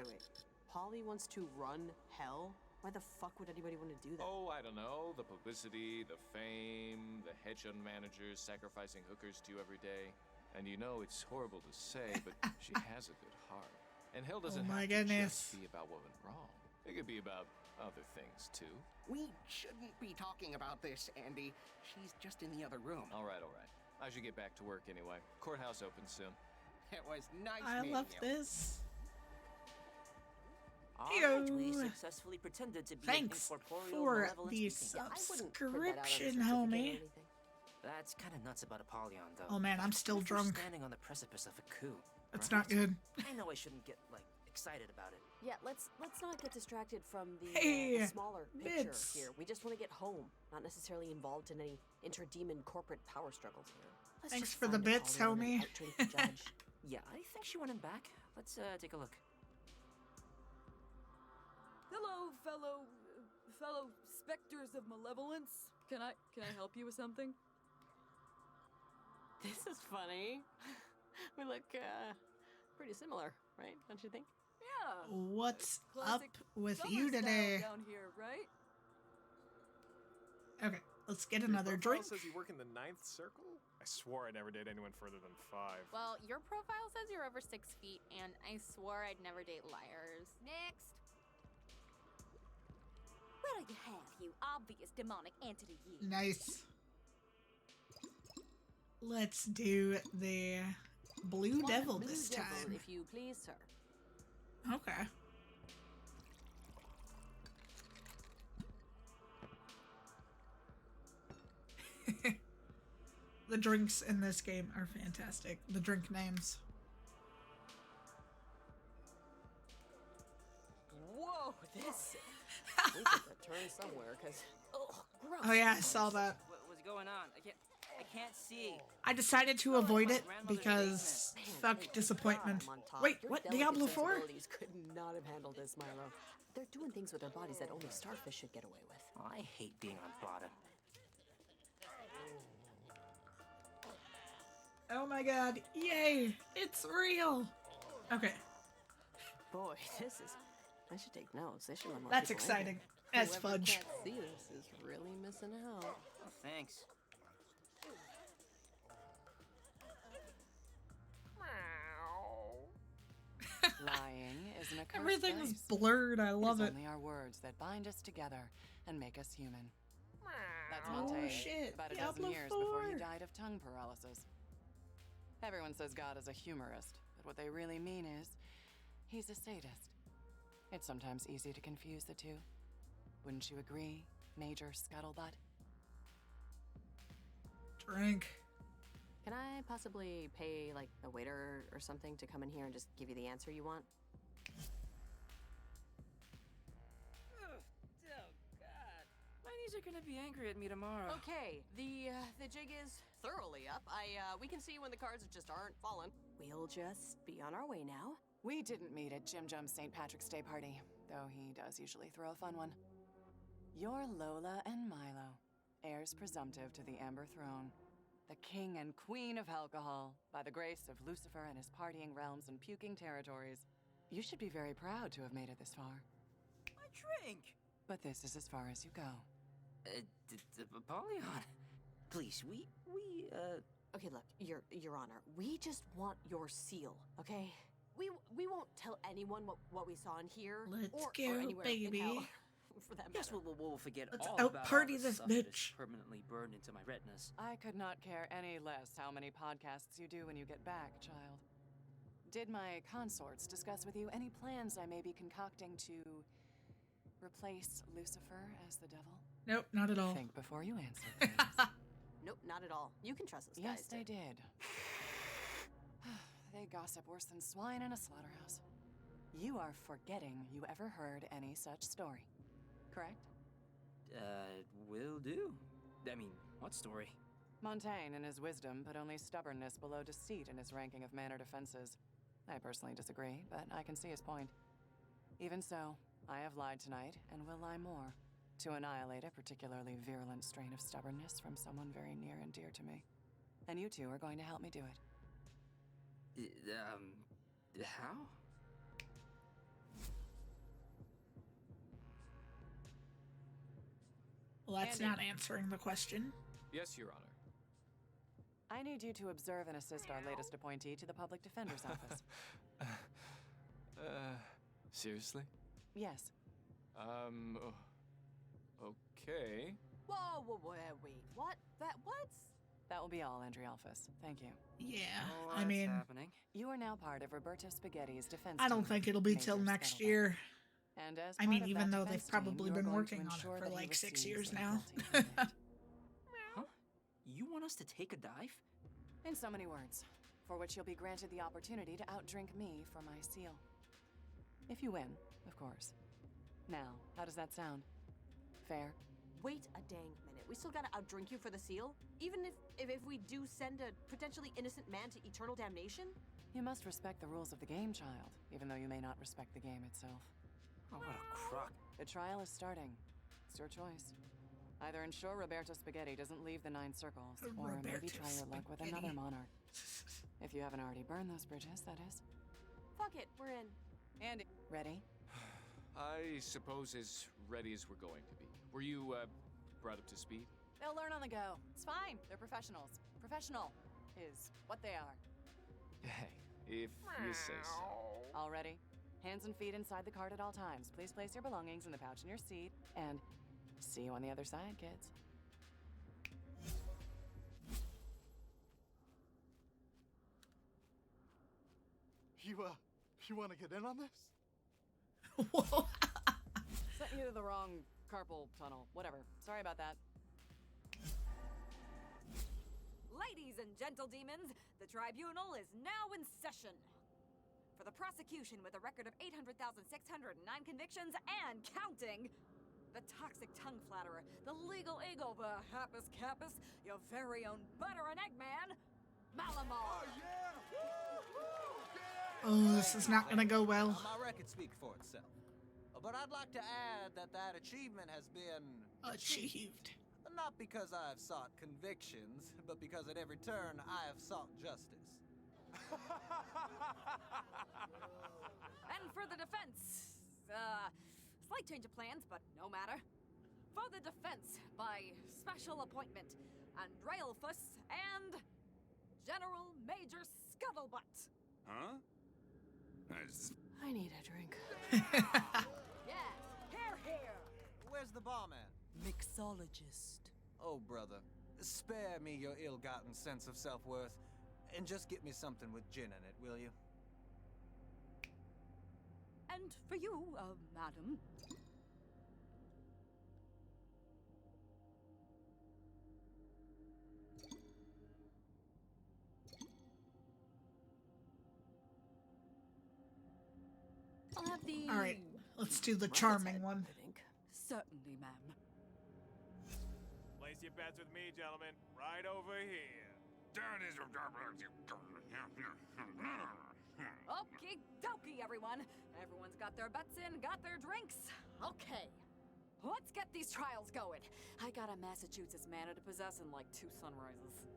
Polly wants to run hell? Why the fuck would anybody want to do that? Oh, I don't know. The publicity, the fame, the hedge fund managers sacrificing hookers to you every day. And you know it's horrible to say, but she has a good heart. And hell doesn't my have goodness. to just be about what went wrong. It could be about other things, too. We shouldn't be talking about this, Andy. She's just in the other room. All right. I should get back to work anyway. Courthouse opens soon. It was nice I meeting love you. this. Alright, we Ew. successfully pretended to be Thanks an incorporeal for malevolent the speaking. subscription, homie. That's kind of nuts about Apollyon, though. Oh man, I'm still What if we're drunk. standing on the precipice of a coup. That's right? not good. I know I shouldn't get excited about it. Yeah, let's not get distracted from the Hey, smaller picture Mitz. here. We just want to get home, not necessarily involved in any interdemon corporate power struggles here. Let's Thanks just for the find bits, Apollyon homie. and outdrink the judge. Yeah, I think she went in back. Let's take a look. Hello, fellow specters of malevolence. Can I help you with something? This is funny. We look pretty similar, right? Don't you think? Yeah. What's up Classic with summer you style today? down here, right? Okay, let's get another drink. Says you work in the 9th circle? I swore I never date anyone further than 5. Well, your profile says you're over 6 feet, and I swore I'd never date liars. Next. What'll you have, you obvious demonic entity, you? Nice. Let's do the Blue Devil Blue this Devil, time. if you please, sir. Okay. The drinks in this game are fantastic. The drink names. Whoa, this. We took a turn somewhere, cause gross. Oh yeah, I saw that. What's going on? I can't see. I decided to avoid it because fuck disappointment. Wait, Your what? delicate Diablo 4? sensibilities could not have handled this, Milo. They're doing things with their bodies that only starfish should get away with. I hate being on bottom. Oh my god, yay! It's real! Okay, Boy, this is. I should take notes. They should let more that's people in. exciting. As Whoever fudge. can't see this is really missing out. Oh, thanks. Lying isn't a curse. Everything's blurred, I love It's it. only our words that bind us together and make us human. That's Oh, Montaigne, shit. about a Diablo dozen years before 4. he died of tongue paralysis. Everyone says God is a humorist, but what they really mean is he's a sadist. It's sometimes easy to confuse the two. Wouldn't you agree, Major Scuttlebutt? Drink. Can I possibly pay, like, a waiter or something to come in here and just give you the answer you want? Oh, God. My knees are gonna be angry at me tomorrow. Okay, the jig is thoroughly up. We can see when the cards just aren't falling. We'll just be on our way now. We didn't meet at Jim Jum's St. Patrick's Day party, though he does usually throw a fun one. You're Lola and Milo, heirs presumptive to the Amber Throne. The king and queen of alcohol, by the grace of Lucifer and his partying realms and puking territories. You should be very proud to have made it this far. My drink! But this is as far as you go. Apollyon. Please, we. Okay, look, Your Honor, we just want your seal, okay? We won't tell anyone what we saw in here. Let's or go, anywhere baby. in hell, for that Yes, matter. we'll forget Let's all about out-party all the this stuff that is bitch. permanently burned into my retinas. I could not care any less how many podcasts you do when you get back, child. Did my consorts discuss with you any plans I may be concocting to replace Lucifer as the devil? Nope, not at all. Think before you answer, please. Nope, not at all. You can trust us guys. Yes, they did. They gossip worse than swine in a slaughterhouse. You are forgetting you ever heard any such story, correct? Will do. I mean, what story? Montaigne, in his wisdom, put only stubbornness below deceit in his ranking of mannered offenses. I personally disagree, but I can see his point. Even so, I have lied tonight, and will lie more, to annihilate a particularly virulent strain of stubbornness from someone very near and dear to me. And you two are going to help me do it. How? Well, that's Andy. not answering the question. Yes, Your Honor. I need you to observe and assist our latest appointee to the public defender's office. Seriously? Yes. Okay. Whoa, wait, what? What? That will be all, Andrew Alphys. Thank you. Yeah, Oh, I what's mean, happening? You are now part of Roberto Spaghetti's defense I don't team, think it'll be till Major next Scuttlebutt. year. And as I part mean, of even that though defense they've probably team, you are been going working to on it ensure for that he like 6 receives years the now. guilty verdict. Huh? You want us to take a dive? In so many words, for which you'll be granted the opportunity to outdrink me for my seal. If you win, of course. Now, how does that sound? Fair? Wait a dang minute. We still gotta outdrink you for the seal? Even if we do send a potentially innocent man to eternal damnation? You must respect the rules of the game, child, even though you may not respect the game itself. Oh, what a crock. The trial is starting. It's your choice. Either ensure Roberto Spaghetti doesn't leave the 9 circles, or maybe try your luck with another monarch. If you haven't already burned those bridges, that is. Fuck it, we're in. Andy, ready? I suppose as ready as we're going to be. Were you, brought up to speed? They'll learn on the go. It's fine. They're professionals. Professional is what they are. Hey, if you say so. All ready? Hands and feet inside the cart at all times. Please place your belongings in the pouch in your seat. And see you on the other side, kids. You want to get in on this? Sent you to the wrong carpal tunnel. Whatever. Sorry about that. Ladies and gentle demons, the tribunal is now in session. For the prosecution with a record of 800,609 convictions and counting, the toxic tongue flatterer, the legal eagle, the happus capus, your very own butter and egg man, Malamar. Oh, this is not gonna go well. My record speaks for itself. But I'd like to add that achievement has been Achieved. Not because I have sought convictions, but because at every turn I have sought justice. And for the defense, slight change of plans, but no matter. For the defense, by special appointment, Andraelphus and General Major Scuttlebutt. Huh? I need a drink. Yes, here. Where's the barman? Mixologist. Oh, brother, spare me your ill-gotten sense of self-worth, and just get me something with gin in it, will you? And for you, madam. I'll have the... All right, let's do the charming one. Certainly, ma'am. Place your bets with me, gentlemen. Right over here. Okie dokie, everyone. Everyone's got their bets in, got their drinks. Okay. Let's get these trials going. I got a Massachusetts manna to possess in like 2 sunrises.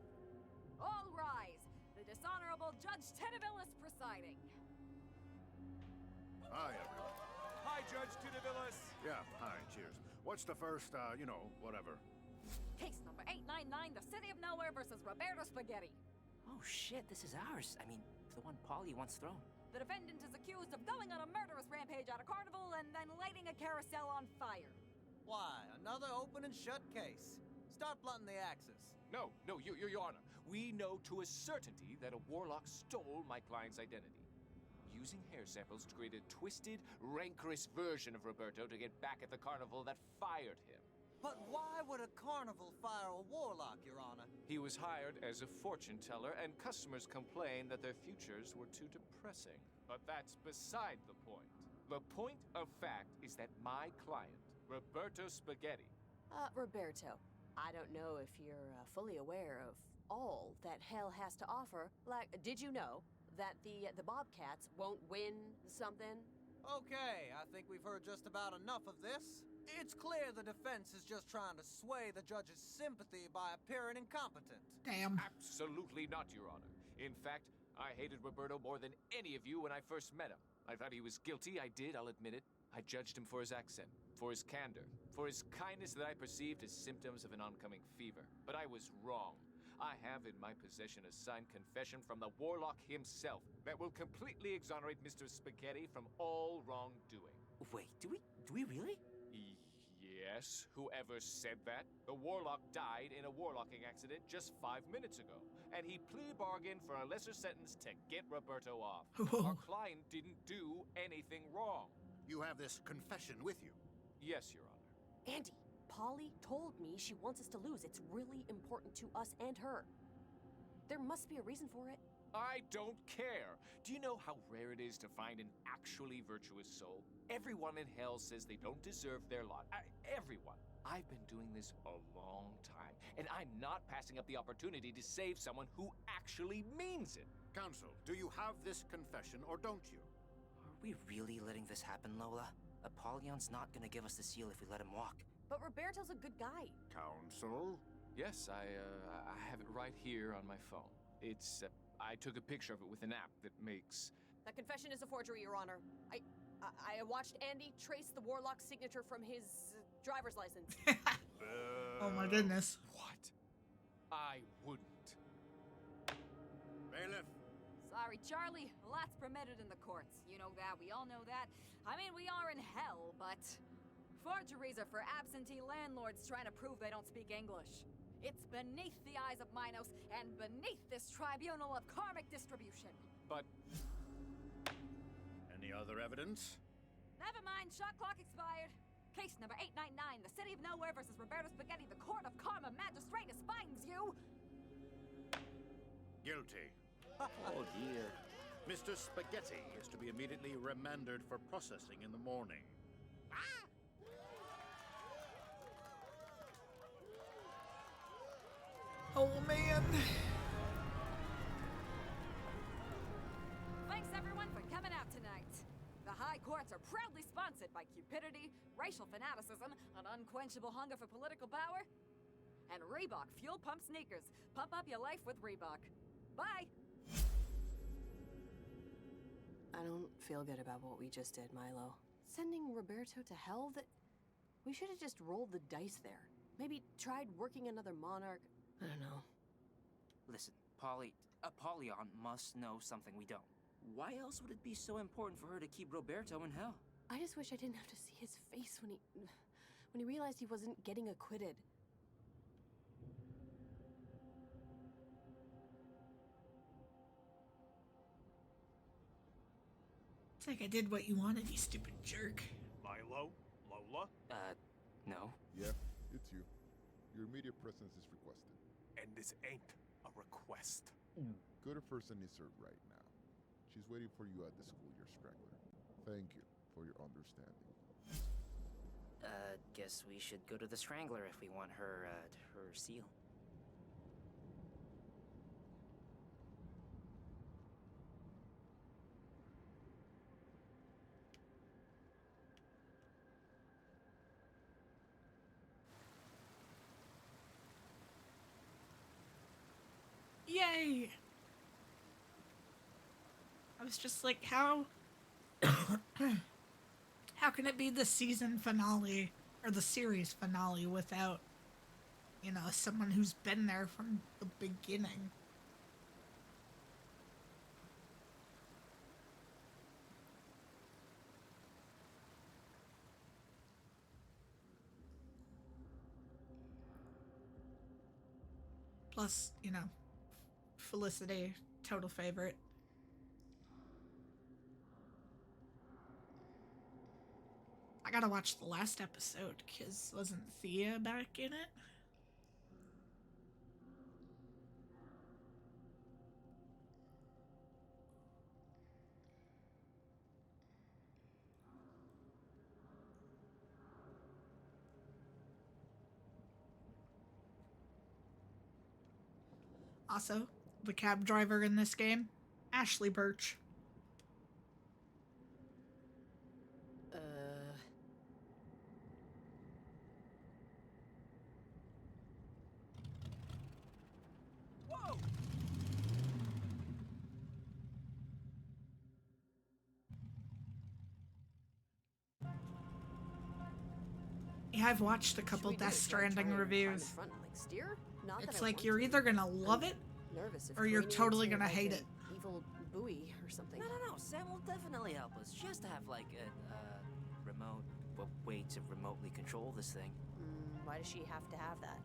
All rise. The dishonorable Judge Tedivillis presiding. Hi, everyone. Hi, Judge Tudavillas. Yeah, hi, cheers. What's the first, whatever? Case number 899, the City of Nowhere versus Roberto Spaghetti. Oh shit, this is ours. I mean, the one Polly once thrown. The defendant is accused of going on a murderous rampage at a carnival and then lighting a carousel on fire. Why, another open and shut case. Start blunting the axes. No, Your Honor. We know to a certainty that a warlock stole my client's identity, using hair samples to create a twisted, rancorous version of Roberto to get back at the carnival that fired him. But why would a carnival fire a warlock, Your Honor? He was hired as a fortune teller, and customers complained that their futures were too depressing. But that's beside the point. The point of fact is that my client, Roberto Spaghetti... Roberto, I don't know if you're fully aware of all that hell has to offer. Like, did you know that the Bobcats won't win something? Okay, I think we've heard just about enough of this. It's clear the defense is just trying to sway the judge's sympathy by appearing incompetent. Damn. Absolutely not, Your Honor. In fact, I hated Roberto more than any of you when I first met him. I thought he was guilty, I did, I'll admit it. I judged him for his accent, for his candor, for his kindness that I perceived as symptoms of an oncoming fever. But I was wrong. I have in my possession a signed confession from the Warlock himself that will completely exonerate Mr. Spaghetti from all wrongdoing. Wait, do we really? Yes, whoever said that? The Warlock died in a warlocking accident just 5 minutes ago, and he plea bargained for a lesser sentence to get Roberto off. Our client didn't do anything wrong. You have this confession with you? Yes, Your Honor. Andy, Polly told me she wants us to lose. It's really important to us and her. There must be a reason for it. I don't care. Do you know how rare it is to find an actually virtuous soul? Everyone in hell says they don't deserve their lot. Everyone. I've been doing this a long time, and I'm not passing up the opportunity to save someone who actually means it. Counsel, do you have this confession or don't you? Are we really letting this happen, Lola? Apollyon's not gonna give us the seal if we let him walk. But Roberto's a good guy. Counsel? Yes, I have it right here on my phone. It's, I took a picture of it with an app that makes... That confession is a forgery, Your Honor. I watched Andy trace the Warlock signature from his driver's license. Oh my goodness. What? I wouldn't. Bailiff. Sorry, Charlie. A lot's permitted in the courts. You know that. We all know that. I mean, we are in hell, but... Forgeries are for absentee landlords trying to prove they don't speak English. It's beneath the eyes of Minos and beneath this tribunal of karmic distribution. But... Any other evidence? Never mind, shot clock expired. Case number 899, the City of Nowhere versus Roberto Spaghetti, the Court of Karma Magistratus finds you... Guilty. Oh dear. Mr. Spaghetti is to be immediately remanded for processing in the morning. Oh man. Thanks everyone for coming out tonight. The high courts are proudly sponsored by cupidity, racial fanaticism, an unquenchable hunger for political power, and Reebok Fuel Pump Sneakers. Pump up your life with Reebok. Bye! I don't feel good about what we just did, Milo. Sending Roberto to hell? We should have just rolled the dice there. Maybe tried working another monarch. I don't know. Listen, Apollyon must know something we don't. Why else would it be so important for her to keep Roberto in hell? I just wish I didn't have to see his face when he realized he wasn't getting acquitted. It's like I did what you wanted, you stupid jerk. Milo? Lola? No. Yeah, it's you. Your immediate presence is requested. And this ain't a request. Go to First Anisser right now. She's waiting for you at the school, your strangler. Thank you for your understanding. Guess we should go to the Strangler if we want her seal. Yay! I was just like, how can it be the season finale or the series finale without, you know, someone who's been there from the beginning? Plus, you know, Felicity, total favorite. I gotta watch the last episode, because wasn't Thea back in it? Also, the cab driver in this game, Ashley Birch. Whoa! Yeah, I've watched a couple Death Stranding reviews. Front and, like, steer? Not that It's I like want you're to. either gonna love it Nervous if or you're turning totally into, gonna like, hate an it. Evil buoy or something. No. Sam will definitely help us. She has to have like a remote way to remotely control this thing. Why does she have to have that?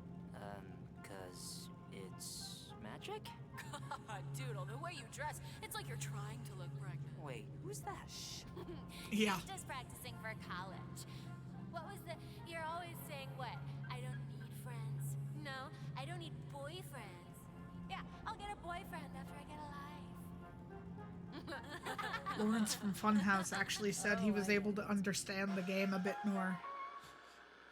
Cause it's magic. Doodle, the way you dress, it's like you're trying to look pregnant. Wait, who's that? Yeah. Just practicing for college. What was the? You're always saying what? I don't need friends. No, I don't need boyfriends. Yeah, I'll get a boyfriend after I get a life. Lawrence from Funhouse actually said he was able to understand the game a bit more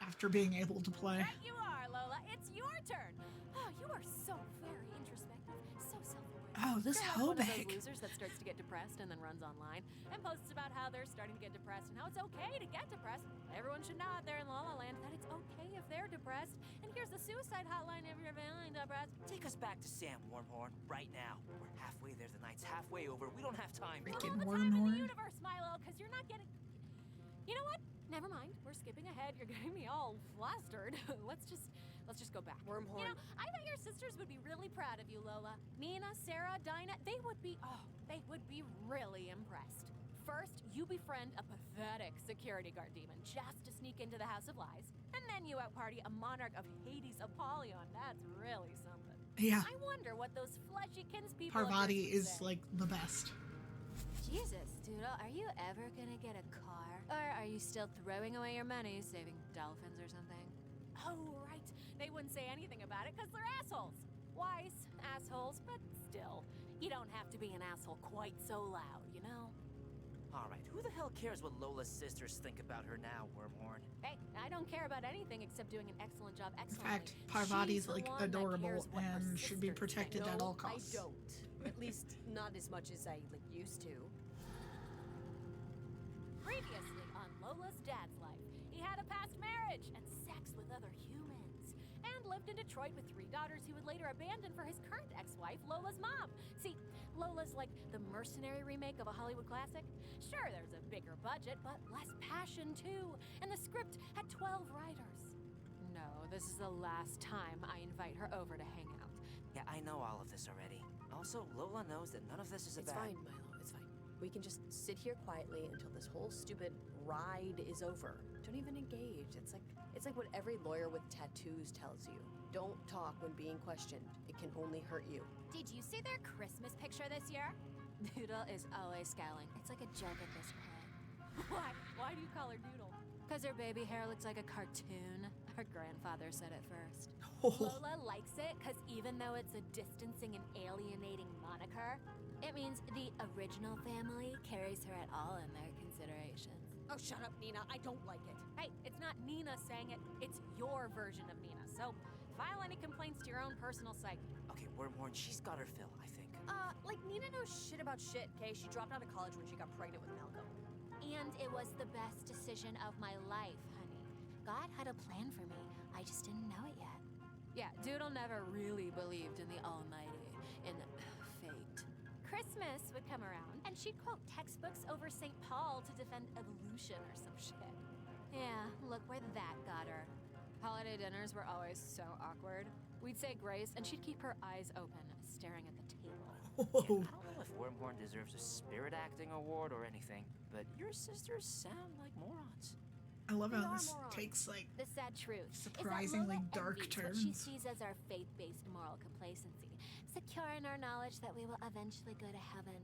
after being able to play. Right you are, Lola. It's your turn. Oh, you are so very introspective, so self-aware. Oh, this You're hoe like one of bag. those losers that starts to get depressed and then runs online and posts about how they're starting to get depressed and how it's okay to get depressed. Everyone should know out there in La La Land that it's okay if they're depressed. And here's the suicide hotline if you're feeling depressed. Take us back to Sam, Wormhorn, right now. We're halfway there. The night's halfway over. We don't have time. Freaking All the time in the Wormhorn. universe, Milo, because you're not getting. You know what? Never mind. We're skipping ahead. You're getting me all flustered. Let's just go back. Wormhorn. You know, I bet your sisters would be really proud of you, Lola. Nina, Sarah, Dinah, they would be really impressed. First, you befriend a pathetic security guard demon just to sneak into the House of Lies. And then you outparty a monarch of Hades, Apollyon. That's really something. Yeah. I wonder what those fleshy kinspeople Parvati of yours would is say. like the best. Jesus, Doodle, are you ever gonna get a car? Or are you still throwing away your money saving dolphins or something? Oh, right. They wouldn't say anything about it because they're assholes. Wise assholes, but still. You don't have to be an asshole quite so loud, you know? All right, who the hell cares what Lola's sisters think about her now, Wormhorn? Hey, I don't care about anything except doing an excellent job In excellently. fact, Parvati's She's the like one that adorable cares what her and should be sisters protected think. at all No, costs. I don't. At least not as much as I used to. Previously on Lola's dad's life, he had a past marriage and sex with other humans, and lived in Detroit with 3 daughters he would later abandon for his current ex-wife, Lola's mom. See, Lola's like the mercenary remake of a Hollywood classic. Sure, there's a bigger budget, but less passion too, and the script had 12 writers. No, this is the last time I invite her over to hang out. Yeah, I know all of this already. Also, Lola knows that none of this is It's about. fine, Milo. It's fine. We can just sit here quietly until this whole stupid ride is over. Don't even engage. It's like what every lawyer with tattoos tells you. Don't talk when being questioned. It can only hurt you. Did you see their Christmas picture this year? Doodle is always scowling. It's like a joke at this point. Why? Why do you call her Doodle? Because her baby hair looks like a cartoon. Her grandfather said it first. Lola likes it because even though it's a distancing and alienating moniker, it means the original family carries her at all in their considerations. Oh, shut up, Nina. I don't like it. Hey, it's not Nina saying it, it's your version of Nina. So file any complaints to your own personal psyche. Okay, Wormhorn, she's got her fill, I think. Like Nina knows shit about shit, okay? She dropped out of college when she got pregnant with Malcolm. And it was the best decision of my life, honey. God had a plan for me. I just didn't know it yet. Yeah, Doodle never really believed in the Almighty, in fate. Christmas would come around, and she'd quote textbooks over St. Paul to defend evolution or some shit. Yeah, look where that got her. Holiday dinners were always so awkward. We'd say grace, and she'd keep her eyes open, staring at the table. Yeah, I don't know if Wormhorn deserves a spirit acting award or anything, but your sisters sound like morons. I love how We are this morons. takes like The sad truth surprisingly is that Lola dark envies what she turns. sees as our faith-based moral complacency, secure in our knowledge that we will eventually go to heaven.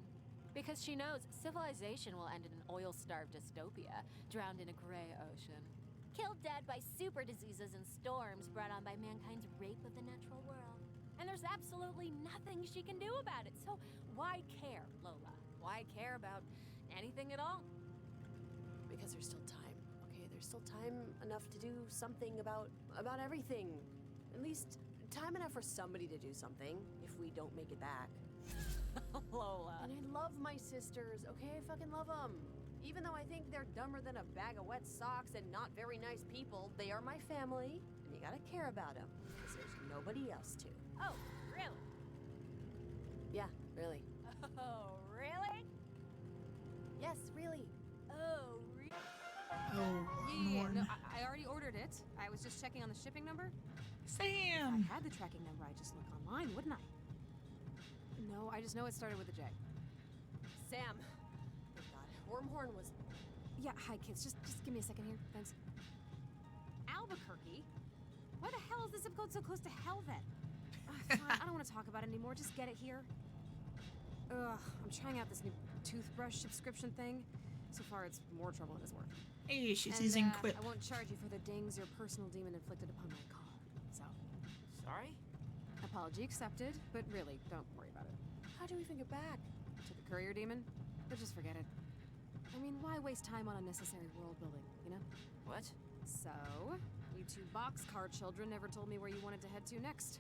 Because she knows civilization will end in an oil-starved dystopia, drowned in a gray ocean, killed dead by super diseases and storms brought on by mankind's rape of the natural world. And there's absolutely nothing she can do about it. So why care, Lola? Why care about anything at all? Because there's still time, okay? There's still time enough to do something about everything. At least time enough for somebody to do something if we don't make it back. Lola. And I love my sisters, okay? I fucking love them. Even though I think they're dumber than a bag of wet socks and not very nice people, they are my family, and you gotta care about them, because there's nobody else to. Oh, really? Yeah, really. Oh, really? Yes, really. Oh, really? Oh, Yeah, Lord. no, I already ordered it. I was just checking on the shipping number. Sam! If I had the tracking number, I'd just look online, wouldn't I? No, I just know it started with a J. Sam! Thank God. Wormhorn was... Yeah, hi kids. Just give me a second here. Thanks. Albuquerque? Why the hell is the zip code so close to hell then? Fine, I don't want to talk about it anymore. Just get it here. Ugh, I'm trying out this new toothbrush subscription thing. So far, it's more trouble than it's worth. Hey, she's using Quip. I won't charge you for the dings your personal demon inflicted upon my call. So. Sorry? Apology accepted, but really, don't worry about it. How do we even get back? To the courier demon? Or just forget it. I mean, why waste time on unnecessary world building, you know? What? So, you two boxcar children never told me where you wanted to head to next.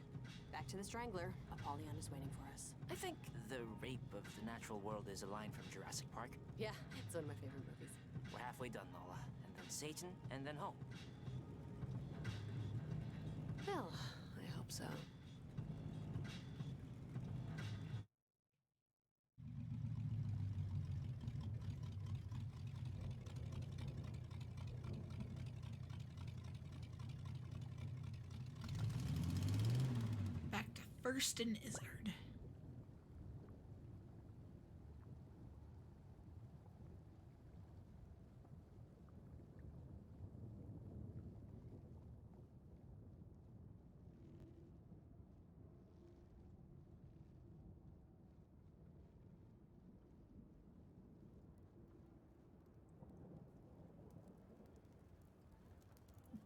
Back to the Strangler. Apollyon is waiting for us. I think the rape of the natural world is a line from Jurassic Park. Yeah, it's one of my favorite movies. We're halfway done, Lola. And then Satan, and then home. Well, I hope so. Back to First and Izzard.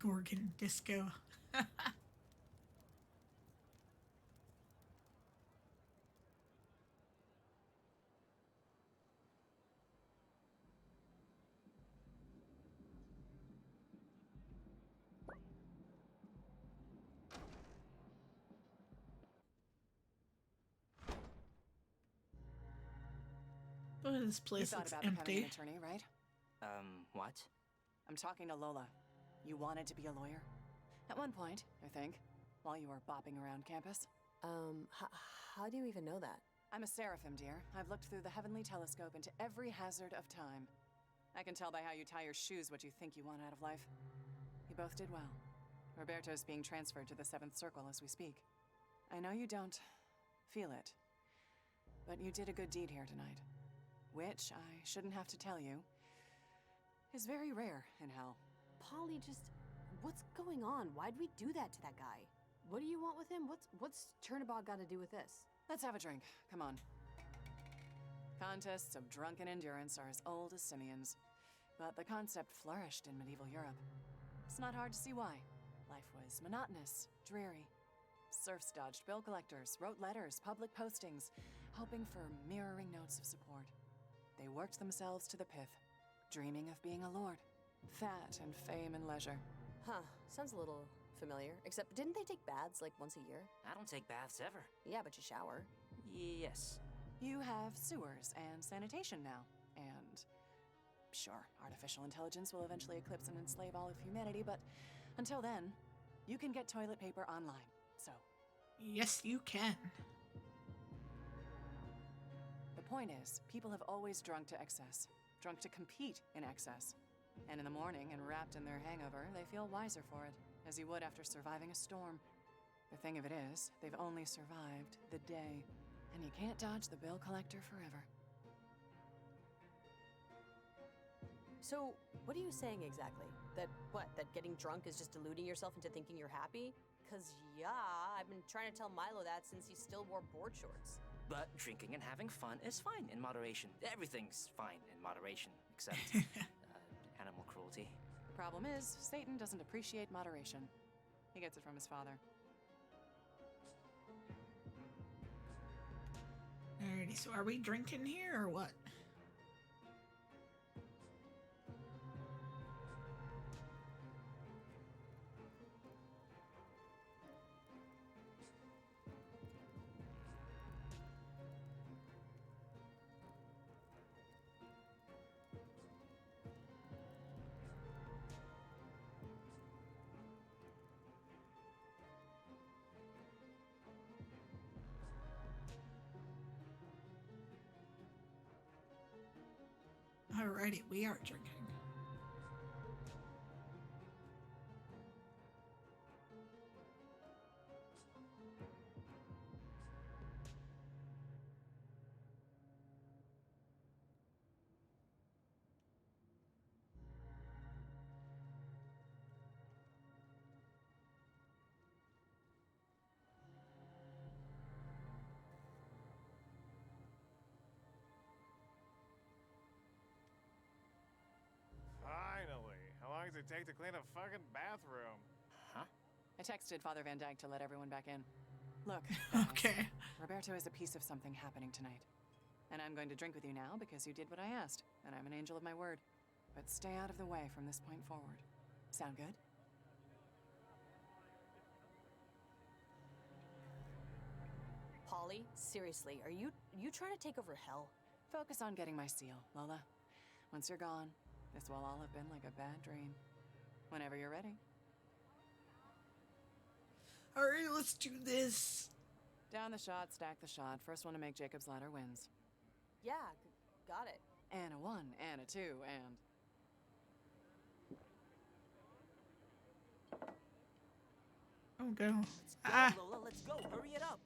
Gorgon Disco. Oh, this place you thought looks about becoming empty. an attorney, right? What? I'm talking to Lola. You wanted to be a lawyer? At one point, I think, while you were bopping around campus. How do you even know that? I'm a seraphim, dear. I've looked through the heavenly telescope into every hazard of time. I can tell by how you tie your shoes what you think you want out of life. You both did well. Roberto's being transferred to the 7th Circle as we speak. I know you don't feel it, but you did a good deed here tonight. Which, I shouldn't have to tell you, is very rare in hell. Polly, just... What's going on? Why'd we do that to that guy? What do you want with him? What's Turnabout got to do with this? Let's have a drink. Come on. Contests of drunken endurance are as old as simians, but the concept flourished in medieval Europe. It's not hard to see why. Life was monotonous, dreary. Serfs dodged bill collectors, wrote letters, public postings, hoping for mirroring notes of support. They worked themselves to the pith, dreaming of being a lord, fat and fame and leisure. Huh, sounds a little familiar. Except, didn't they take baths like once a year? I don't take baths ever. Yeah, but you shower. Yes. You have sewers and sanitation now, and sure, artificial intelligence will eventually eclipse and enslave all of humanity, but until then, you can get toilet paper online, so... Yes, you can. The point is, people have always drunk to excess, drunk to compete in excess. And in the morning, and wrapped in their hangover, they feel wiser for it, as you would after surviving a storm. The thing of it is, they've only survived the day, and you can't dodge the bill collector forever. So, what are you saying exactly? That getting drunk is just deluding yourself into thinking you're happy? 'Cause yeah, I've been trying to tell Milo that since he still wore board shorts. But drinking and having fun is fine in moderation. Everything's fine in moderation, except animal cruelty. The problem is, Satan doesn't appreciate moderation. He gets it from his father. Alrighty, so are we drinking here or what? Alrighty, we are drinking. it take to clean a fucking bathroom? Huh? I texted Father Van Dyke to let everyone back in. Look, guys, Okay. Roberto is a piece of something happening tonight. And I'm going to drink with you now because you did what I asked, and I'm an angel of my word. But stay out of the way from this point forward. Sound good? Polly, seriously, are you trying to take over hell? Focus on getting my seal, Lola. Once you're gone, this will all have been like a bad dream. Whenever you're ready. Alright, let's do this. Down the shot, stack the shot. First one to make Jacob's ladder wins. Yeah, got it. And a 1, and a 2, and... Oh, go. Let's go, Lola, let's go. Hurry it up.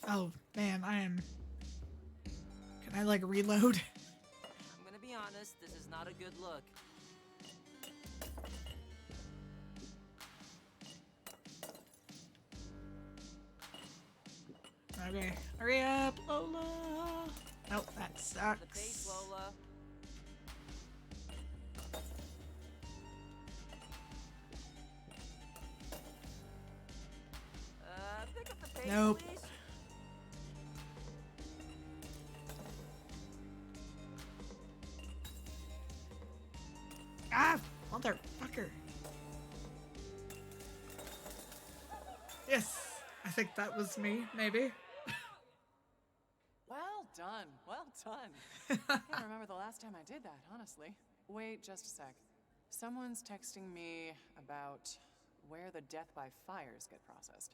Oh, man, I am... Can I, like, reload? I'm gonna be honest, this is not a good look. Okay, hurry up, Lola! Nope, that The sucks. pace, Lola. Pick up the pace, Nope. please. Ah, motherfucker. Yes, I think that was me, maybe. Well done, well done. I can't remember the last time I did that, honestly. Wait just a sec. Someone's texting me about where the death by fires get processed.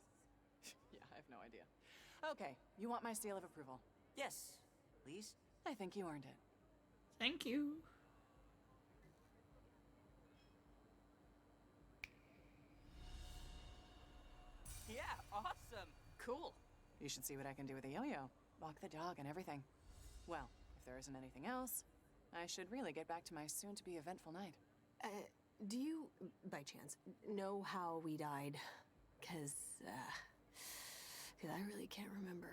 Yeah, I have no idea. Okay, you want my seal of approval? Yes, please. I think you earned it. Thank you. Yeah, awesome. Cool. You should see what I can do with a yo-yo. Walk the dog and everything. Well, if there isn't anything else, I should really get back to my soon-to-be eventful night. Do you, by chance, know how we died? Cause I really can't remember.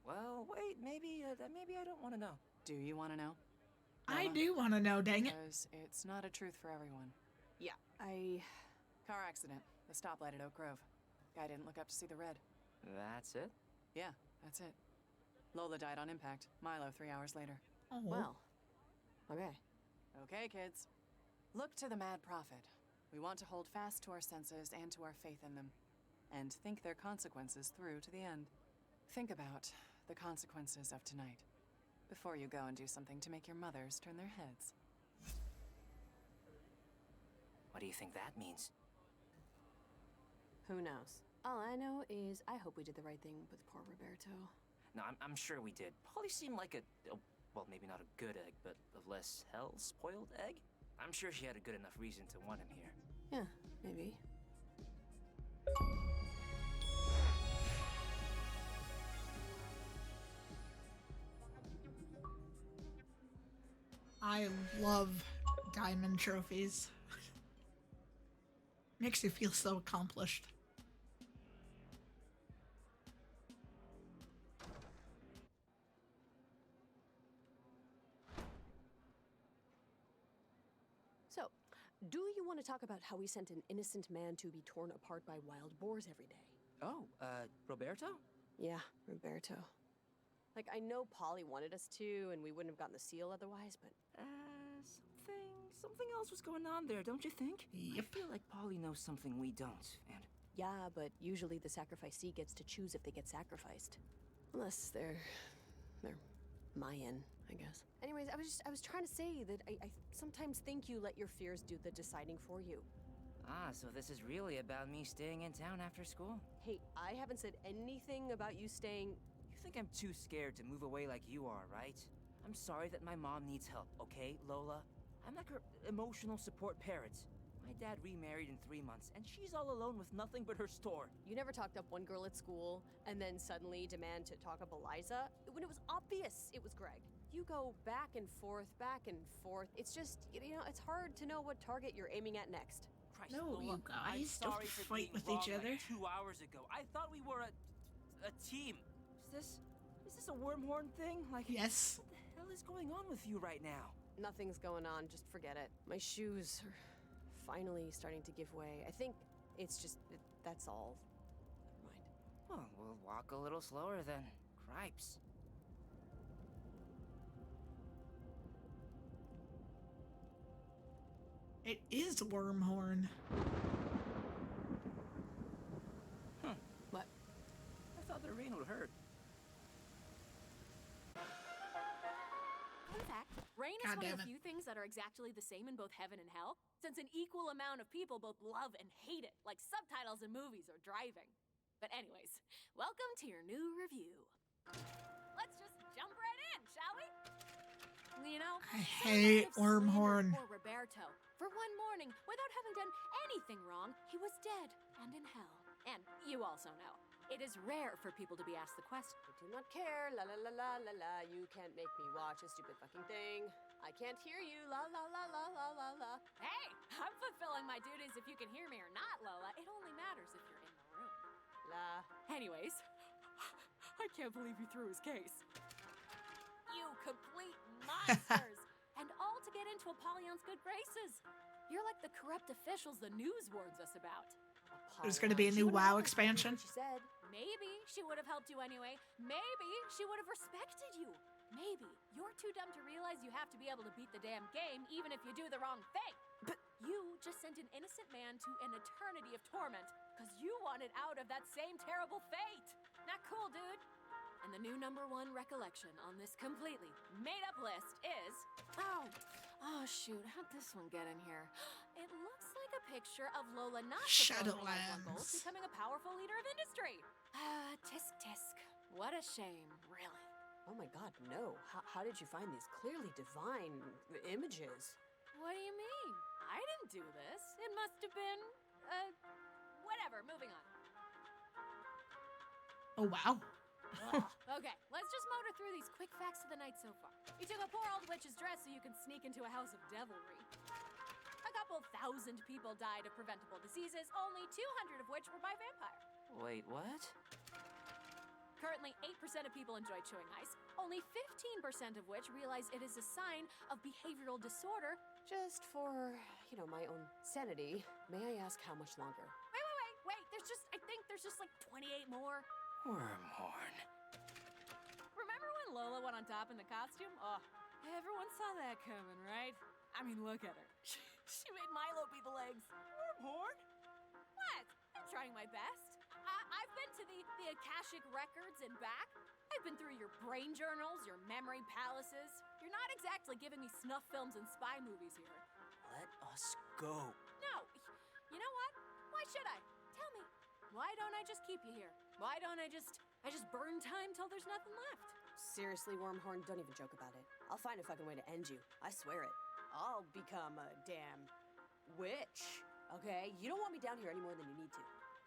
Well, wait, maybe I don't want to know. Do you want to know? I Noah? do want to know, dang it. Because it's not a truth for everyone. Yeah, I... Car accident. The stoplight at Oak Grove. Guy didn't look up to see the red. That's it? Yeah, that's it. Lola died on impact. Milo 3 hours later. Oh. Well, okay. Okay, kids. Look to the Mad Prophet. We want to hold fast to our senses and to our faith in them. And think their consequences through to the end. Think about the consequences of tonight. Before you go and do something to make your mothers turn their heads. What do you think that means? Who knows? All I know is I hope we did the right thing with poor Roberto. No, I'm sure we did. Polly seemed like well, maybe not a good egg, but a less hell-spoiled egg? I'm sure she had a good enough reason to want him here. Yeah, maybe. I love diamond trophies. Makes you feel so accomplished. So, do you want to talk about how we sent an innocent man to be torn apart by wild boars every day? Oh, Roberto? Yeah, Roberto. Like, I know Polly wanted us to, and we wouldn't have gotten the seal otherwise, but... Something else was going on there, don't you think? Yep. I feel like Polly knows something we don't, and... Yeah, but usually the sacrificee gets to choose if they get sacrificed. Unless they're Mayan, I guess. Anyways, I was trying to say that I sometimes think you let your fears do the deciding for you. Ah, so this is really about me staying in town after school? Hey, I haven't said anything about you staying... You think I'm too scared to move away like you are, right? I'm sorry that my mom needs help, okay, Lola? I'm like her emotional support parent. My dad remarried in 3 months, and she's all alone with nothing but her store. You never talked up one girl at school, and then suddenly demand to talk up Eliza, when it was obvious it was Greg. You go back and forth, It's just, you know, it's hard to know what target you're aiming at next. Christ, No, Lola, you guys, I'm don't sorry for fight being with wrong each other. Like 2 hours ago. I thought we were a team. Is this a Wormhorn thing? Like, yes. What the hell is going on with you right now? Nothing's going on. Just forget it. My shoes are finally starting to give way. I think it's just... that's all. Never mind. Well, we'll walk a little slower then. Cripes. It is Wormhorn. What? I thought the rain would hurt. Fun fact, rain is God one of damn the it. few things that are exactly the same in both heaven and hell, since an equal amount of people both love and hate it, like subtitles in movies or driving. But anyways, welcome to your new review. Let's just jump right in, shall we? You know, I hate Wormhorn. Poor Roberto. For one morning, without having done anything wrong, he was dead and in hell. And you also know, it is rare for people to be asked the question. I do not care. La la la la la la. You can't make me watch a stupid fucking thing. I can't hear you. La la la la la la la. Hey, I'm fulfilling my duties if you can hear me or not, Lola. It only matters if you're in the room. La. Anyways, I can't believe you threw his case. You complete monsters! And all to get into Apollyon's good graces. You're like the corrupt officials the news warns us about. There's gonna be a new WoW expansion. She said. Maybe she would have helped you anyway. Maybe she would have respected you. Maybe you're too dumb to realize you have to be able to beat the damn game even if you do the wrong thing. But you just sent an innocent man to an eternity of torment because you wanted out of that same terrible fate. Not cool, dude. And the new #1 recollection on this completely made-up list is... Oh shoot, how'd this one get in here? It looks like a picture of Lola not fulfilling her lifelong goals, Shadowlands. becoming a powerful leader of industry. Tisk tisk. What a shame, really. Oh my god, no. How did you find these clearly divine images? What do you mean? I didn't do this. It must have been, whatever, moving on. Oh, wow. Okay, let's just motor through these quick facts of the night so far. You took a poor old witch's dress so you can sneak into a house of devilry. A couple thousand people died of preventable diseases, only 200 of which were by vampire. Wait, what? Currently, 8% of people enjoy chewing ice, only 15% of which realize it is a sign of behavioral disorder. Just for, you know, my own sanity, may I ask how much longer? Wait, I think there's just like 28 more. Wormhorn. Remember when Lola went on top in the costume? Oh, everyone saw that coming, right? I mean, look at her. She made Milo be the legs. Wormhorn? What? I'm trying my best. I've been to the Akashic records and back. I've been through your brain journals, your memory palaces. You're not exactly giving me snuff films and spy movies here. Let us go. No. You know what? Why should I? Tell me. Why don't I just keep you here? Why don't I just burn time till there's nothing left? Seriously, Wormhorn, don't even joke about it. I'll find a fucking way to end you. I swear it. I'll become a damn witch, okay? You don't want me down here any more than you need to.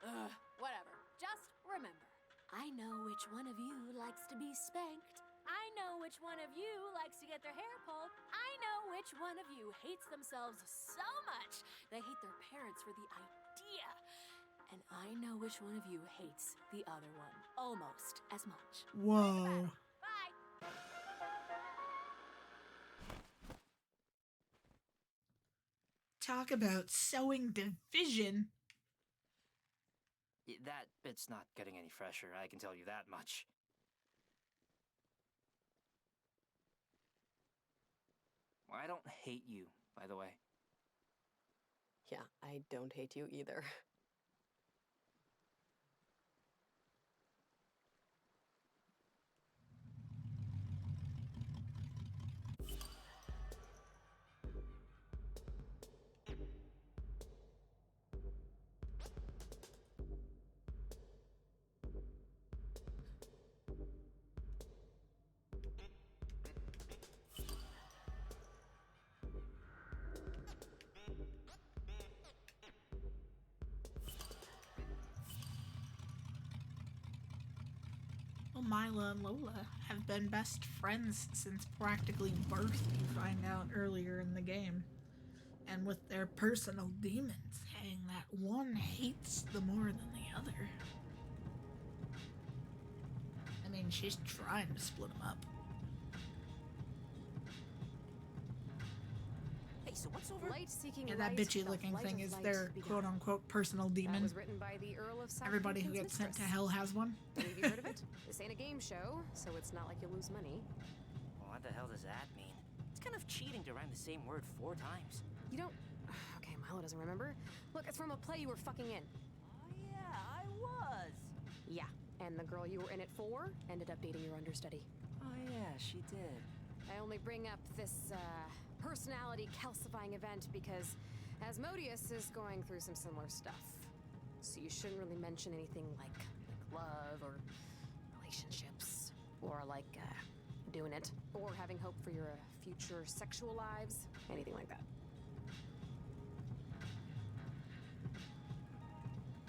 Ugh, whatever. Just remember, I know which one of you likes to be spanked. I know which one of you likes to get their hair pulled. I know which one of you hates themselves so much they hate their parents for the idea. And I know which one of you hates the other one almost as much. Whoa. Bye. Talk about sowing division. That bit's not getting any fresher, I can tell you that much. I don't hate you, by the way. Yeah, I don't hate you either. Well, Mila and Lola have been best friends since practically birth, you find out earlier in the game. And with their personal demons, saying that one hates the more than the other. I mean, she's trying to split them up. so what's over? Light seeking Yeah, that light, bitchy the looking light thing of is light their begun. quote unquote personal That demon. was written by the Earl of Everybody who Southampton's gets sent to mistress. hell has one. Have you heard of it? This ain't a game show, so it's not like you lose money. What the hell does that mean? It's kind of cheating to rhyme the same word 4 times. You don't... Okay, Milo doesn't remember. Look, it's from a play you were fucking in. Oh, yeah, I was. Yeah, and the girl you were in it for ended up dating your understudy. Oh yeah, she did. I only bring up this, personality calcifying event because Asmodeus is going through some similar stuff. So you shouldn't really mention anything like love or relationships or doing it or having hope for your future sexual lives, anything like that.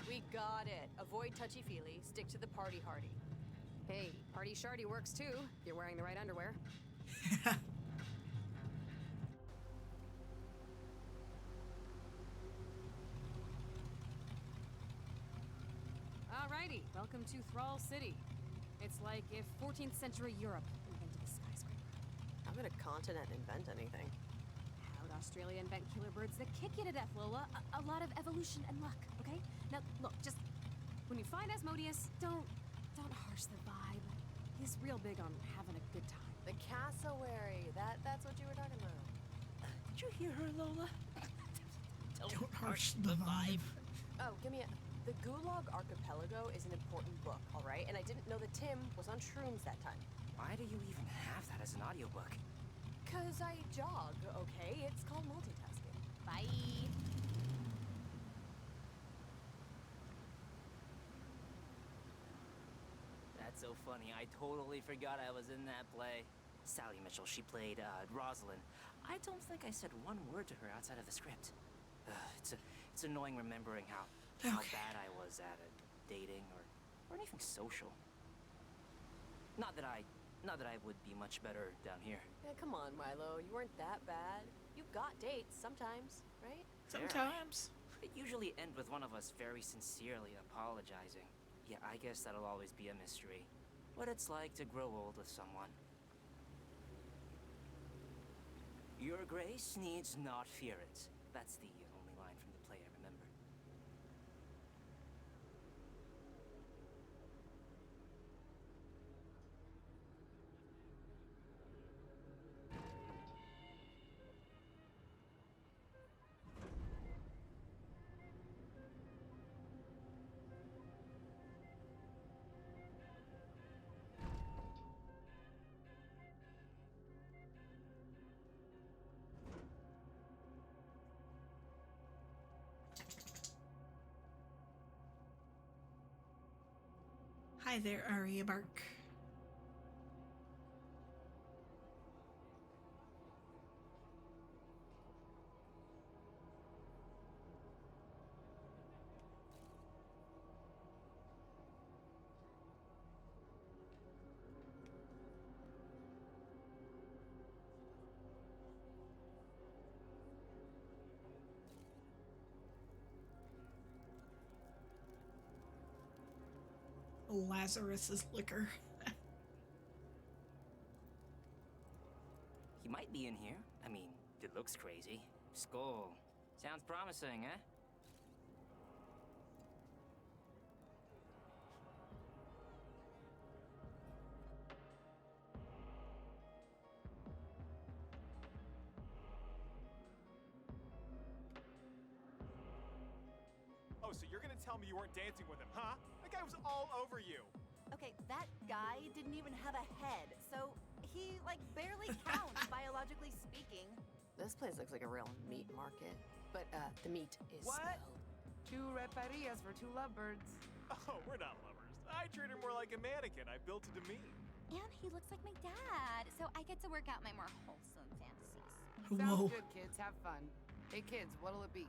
We got it. Avoid touchy-feely. Stick to the party hardy. Hey, party shardy works too, if you're wearing the right underwear. Alrighty, welcome to Thrall City. It's like if 14th century Europe invented a skyscraper. How could a continent invent anything? How'd Australia invent killer birds that kick you to death, Lola? A lot of evolution and luck, okay? Now, look, just when you find Asmodeus, don't harsh the vibe. He's real big on having a good time. The cassowary. That's what you were talking about. Did you hear her, Lola? Don't harsh the vibe. Oh, give me a... The Gulag Archipelago is an important book, all right? And I didn't know that Tim was on shrooms that time. Why do you even have that as an audiobook? 'Cause I jog, okay? It's called multitasking. Bye. That's so funny. I totally forgot I was in that play. Sally Mitchell, she played Rosalind. I don't think I said one word to her outside of the script. It's annoying remembering how bad I was at it, dating or anything social. Not that I would be much better down here. Yeah, come on, Milo. You weren't that bad. You got dates sometimes, right? Sometimes. It usually end with one of us very sincerely apologizing. Yeah, I guess that'll always be a mystery. What it's like to grow old with someone. Your grace needs not fear it. That's the only line from the play I remember. Hi there, Arya Bark. Lazarus's liquor. He might be in here. I mean, it looks crazy. Skull. Sounds promising, eh? Oh, so you're gonna tell me you weren't dancing with him, huh? That guy was all over you. Okay, that guy didn't even have a head, so he, barely counts, biologically speaking. This place looks like a real meat market. But, the meat is What? smelled. 2 reparillas for 2 lovebirds. Oh, we're not lovers. I treat her more like a mannequin. I built her to me. And he looks like my dad, so I get to work out my more wholesome fantasies. Sounds good, kids. Have fun. Hey, kids, what'll it be?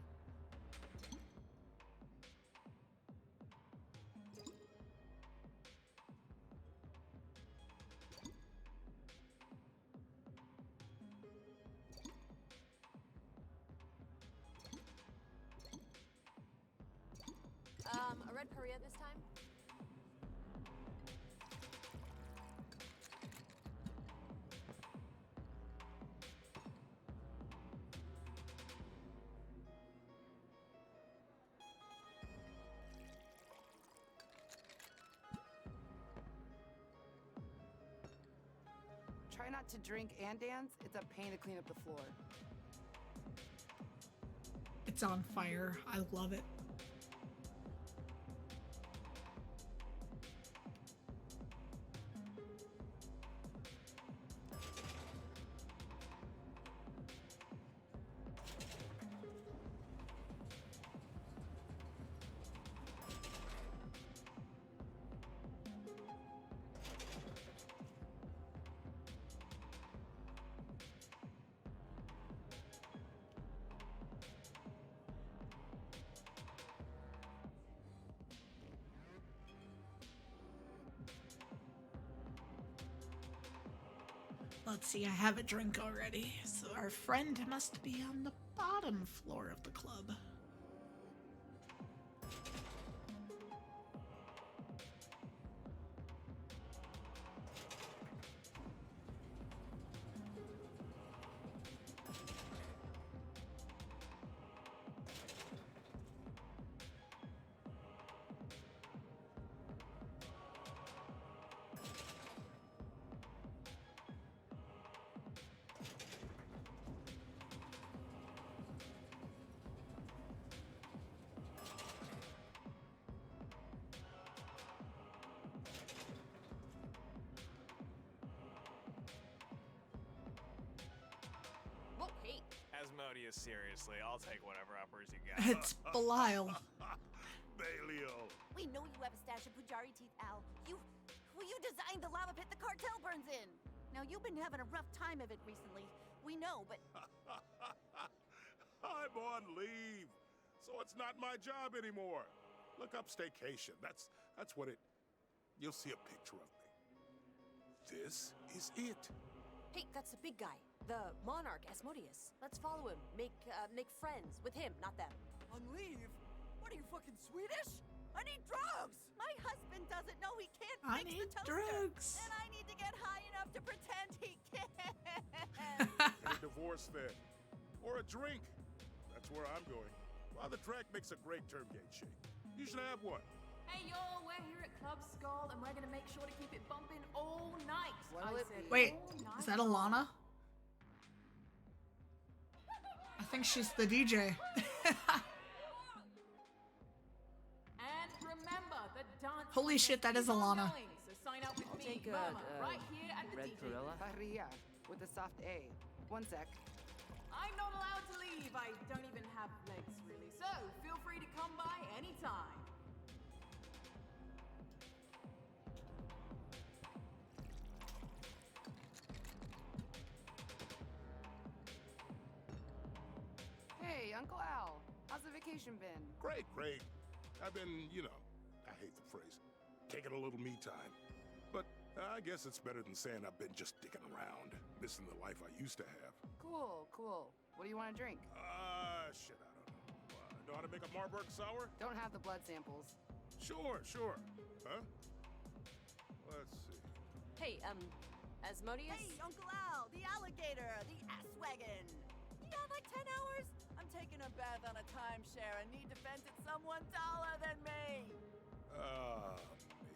A red parilla this time? Try not to drink and dance. It's a pain to clean up the floor. It's on fire. I love it. Let's see, I have a drink already, so our friend must be on the bottom floor of the club. Whoa, hey. Asmodeus, seriously, I'll take whatever uppers you got. It's Belial. Belial. We know you have a stash of Pujari teeth, Al. You designed the lava pit the cartel burns in. Now, you've been having a rough time of it recently. We know, but... I'm on leave, so it's not my job anymore. Look up staycation. That's what it... You'll see a picture of me. This is it. Hey, that's the big guy. The monarch, Asmodeus. Let's follow him. Make friends with him, not them. On leave? What are you, fucking Swedish? I need drugs! My husband doesn't know he can't I fix need the toaster. drugs. And I need to get high enough to pretend he can. A divorce then. Or a drink. That's where I'm going. Father Track makes a great term gate shake. You should have one. Hey y'all, we're here at Club Skull and we're gonna make sure to keep it bumping all night. Wait, is that Alana? I think she's the DJ. And remember, the dance. Holy shit, that is Alana. So sign up with I'll me, take Mama, right here at the Red DJ. Perilla. Maria, with a soft A. One sec. I'm not allowed to leave. I don't even have legs, really. So feel free to come by anytime. Hey, Uncle Al. How's the vacation been? Great. I've been, I hate the phrase, taking a little me time. But I guess it's better than saying I've been just dicking around, missing the life I used to have. Cool. What do you want to drink? Shit, I don't know. Know how to make a Marburg sour? Don't have the blood samples. Sure. Huh? Let's see. Hey, Asmodeus? Hey, Uncle Al, the alligator, the ass wagon. You got like 10 hours? I'm taking a bath on a timeshare and need to vent at someone taller than me.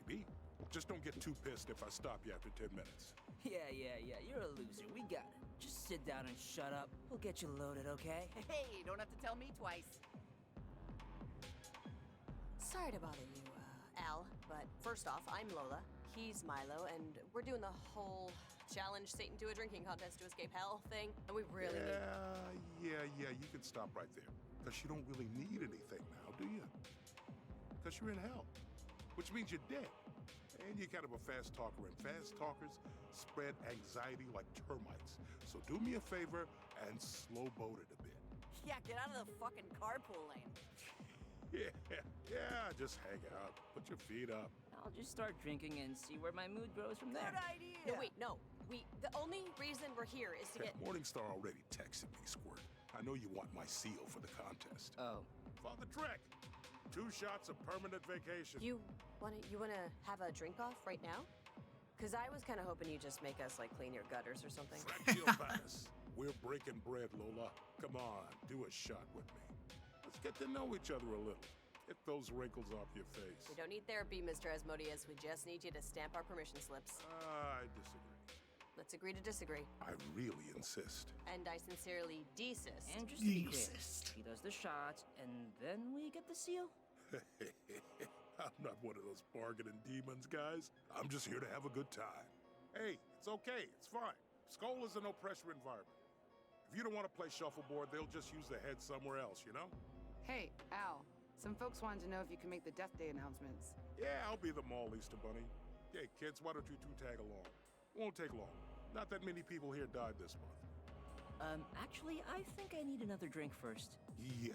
Maybe. Just don't get too pissed if I stop you after 10 minutes. Yeah, you're a loser. We got it. Just sit down and shut up. We'll get you loaded, okay? Hey, don't have to tell me twice. Sorry to bother you, Al, but first off, I'm Lola. He's Milo, and we're doing the whole challenge Satan to a drinking contest to escape hell thing, and we really need... Yeah, you can stop right there. Because you don't really need anything now, do you? Because you're in hell. Which means you're dead. And you're kind of a fast talker, and fast talkers spread anxiety like termites. So do me a favor and slow boat it a bit. Yeah, get out of the fucking carpool lane. Yeah, just hang out. Put your feet up. I'll just start drinking and see where my mood grows from there. Good idea. No, wait, no. The only reason we're here is to get... Morningstar already texted me, Squirt. I know you want my seal for the contest. Oh. Father Trek, 2 shots of permanent vacation. You wanna have a drink off right now? Because I was kind of hoping you'd just make us, like, clean your gutters or something. Fractiopatus. We're breaking bread, Lola. Come on, do a shot with me. Let's get to know each other a little. Get those wrinkles off your face. We don't need therapy, Mr. Asmodeus. We just need you to stamp our permission slips. I disagree. let's agree to disagree. I really insist. And I sincerely desist. And just to be clear, he does the shots, and then we get the seal? I'm not one of those bargaining demons, guys. I'm just here to have a good time. Hey, it's okay. It's fine. Skull is a no-pressure environment. If you don't want to play shuffleboard, they'll just use the head somewhere else, you know? Hey, Al. Some folks wanted to know if you can make the Death Day announcements. Yeah, I'll be the mall Easter Bunny. Hey, kids, why don't you two tag along? Won't take long. Not that many people here died this month. Actually, I think I need another drink first. Yeah,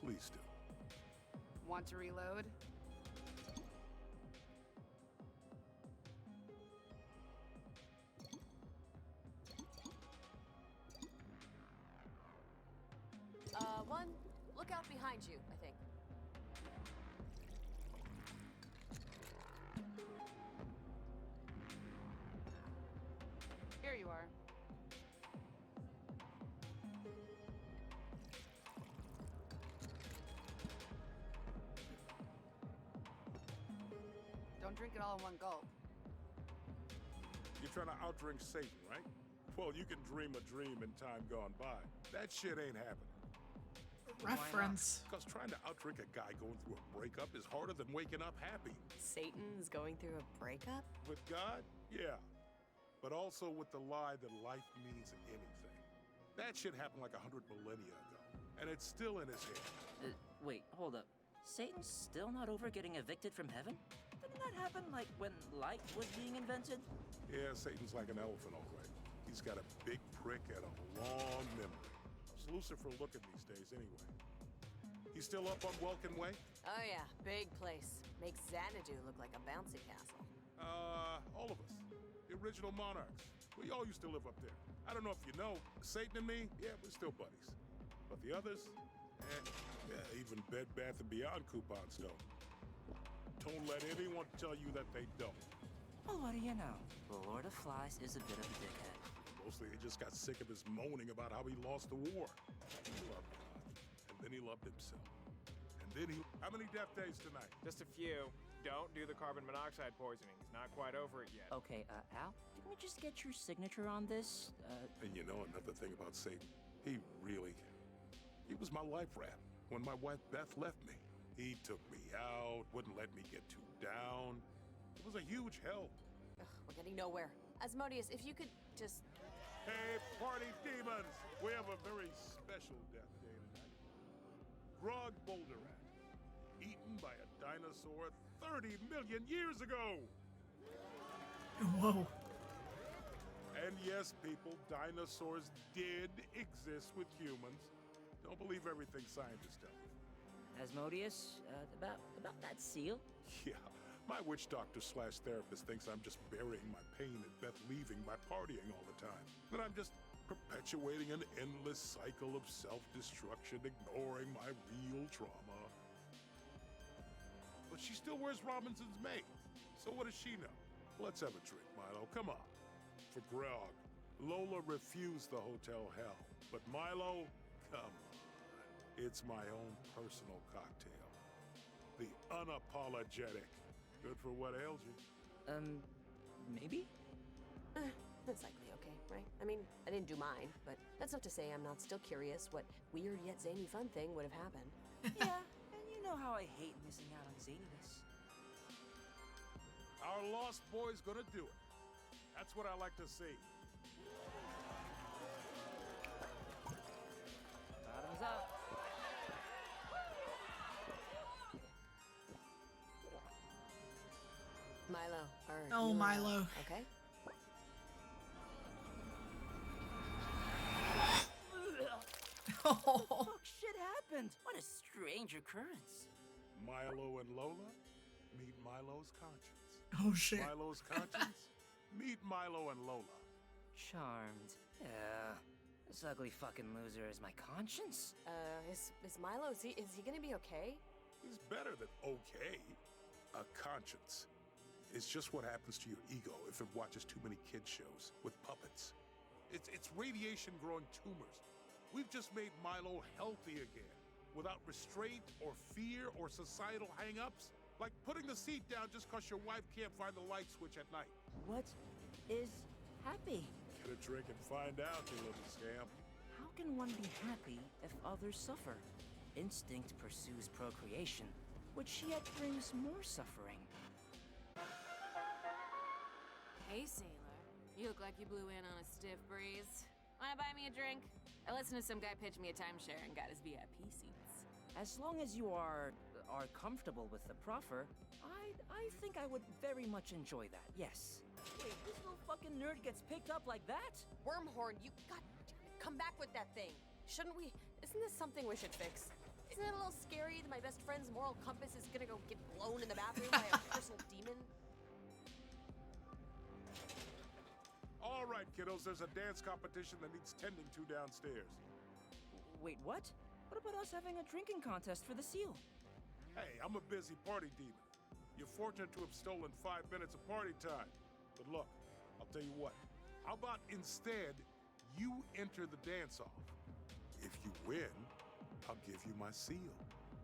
please do. Want to reload? One, look out behind you, I think. Here you are. Don't drink it all in one gulp. You're trying to outdrink Satan, right? Well, you can dream a dream in time gone by. That shit ain't happening. Reference. Because trying to outdrink a guy going through a breakup is harder than waking up happy. Satan's going through a breakup? With God? Yeah. But also with the lie that life means anything. That shit happened like 100 millennia ago. And it's still in his head. Wait, hold up. Satan's still not over getting evicted from heaven? Didn't that happen, like, when light was being invented? Yeah, Satan's like an elephant, all right. He's got a big prick and a long memory. How's Lucifer looking these days, anyway? He's still up on Welkin Way? Oh yeah, big place. Makes Xanadu look like a bouncy castle. All of us. The original monarchs. We all used to live up there. I don't know if you know, Satan and me, yeah, we're still buddies. But the others, even Bed Bath & Beyond coupons don't. Don't let anyone tell you that they don't. Well, what do you know? The Lord of Flies is a bit of a dickhead. Mostly he just got sick of his moaning about how he lost the war. He loved God, and then he loved himself. And then he... How many death days tonight? Just a few. Don't do the carbon monoxide poisoning. He's not quite over it yet. Okay, Al, didn't we just get your signature on this? And you know another thing about Satan? He was my life raft. When my wife Beth left me, he took me out, wouldn't let me get too down. It was a huge help. Ugh, we're getting nowhere. Asmodeus, if you could just... Hey, party demons! We have a very special death day tonight. Grog Boulderat, eaten by a dinosaur 30 million years ago! Whoa. And yes, people, dinosaurs did exist with humans. Don't believe everything scientists tell you. Asmodeus, about that seal? Yeah, my witch doctor / therapist thinks I'm just burying my pain and Beth leaving by partying all the time. That I'm just perpetuating an endless cycle of self-destruction, ignoring my real trauma. But she still wears Robinson's mate. So what does she know? Let's have a drink, Milo. Come on. For grog. Lola refused the hotel hell. But Milo, come on. It's my own personal cocktail. The unapologetic. Good for what ails you. Maybe? That's likely okay, right? I mean, I didn't do mine, but that's not to say I'm not still curious what weird yet zany fun thing would have happened. Yeah, and you know how I hate missing out on zaniness. Our lost boy's gonna do it. That's what I like to see. Bottoms up. Milo, Oh, you, Milo. Okay? Fuck, shit happened. What a strange occurrence. Milo and Lola, meet Milo's conscience. Oh, shit. Milo's conscience, meet Milo and Lola. Charmed. Yeah. This ugly fucking loser is my conscience. Is Milo, is he gonna be okay? He's better than okay. A conscience is just what happens to your ego if it watches too many kids shows with puppets. It's radiation growing tumors. We've just made Milo healthy again, without restraint or fear or societal hang-ups. Like putting the seat down just because your wife can't find the light switch at night. What is happy. Get a drink and find out, you little scamp. How can one be happy if others suffer? Instinct pursues procreation, which yet brings more suffering. Hey, sailor. You look like you blew in on a stiff breeze. Wanna buy me a drink? I listened to some guy pitch me a timeshare and got his VIP seats. As long as you are comfortable with the proffer, I think I would very much enjoy that, yes. Wait, this little fucking nerd gets picked up like that? Wormhorn, you got come back with that thing. Shouldn't we? Isn't this something we should fix? Isn't it a little scary that my best friend's moral compass is gonna go get blown in the bathroom by a personal demon? All right, kiddos, there's a dance competition that needs tending to downstairs. Wait, what? What about us having a drinking contest for the seal? Hey, I'm a busy party demon. You're fortunate to have stolen 5 minutes of party time. But look, I'll tell you what. How about instead, you enter the dance-off? If you win, I'll give you my seal.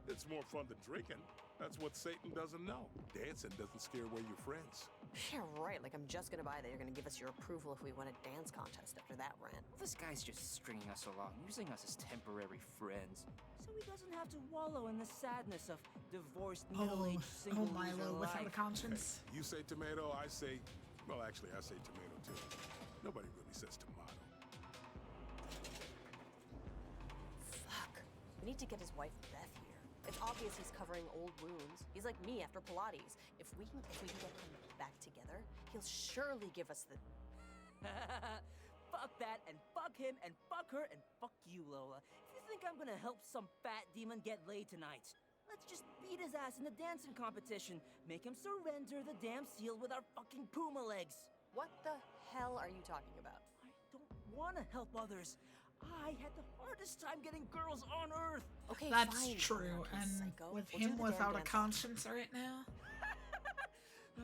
It's more fun than drinking. That's what Satan doesn't know. Dancing doesn't scare away your friends. Yeah, right. Like, I'm just gonna buy that you're gonna give us your approval if we win a dance contest after that rant. This guy's just stringing us along, using us as temporary friends, so he doesn't have to wallow in the sadness of divorced, middle-aged single Milo loser without a life. conscience. Hey, you say tomato, I say... Well, actually, I say tomato, too. Nobody really says tomato. Fuck. We need to get his wife Beth here. It's obvious he's covering old wounds. He's like me after Pilates. If we can get him back together, he'll surely give us the... Fuck that, and fuck him, and fuck her, and fuck you, Lola. If you think I'm gonna help some fat demon get laid tonight, let's just beat his ass in the dancing competition. Make him surrender the damn seal with our fucking puma legs. What the hell are you talking about? I don't wanna help others. I had the hardest time getting girls on Earth. Okay, That's fine. true, and Psycho. with We'll do him the without damn a dance. conscience right now.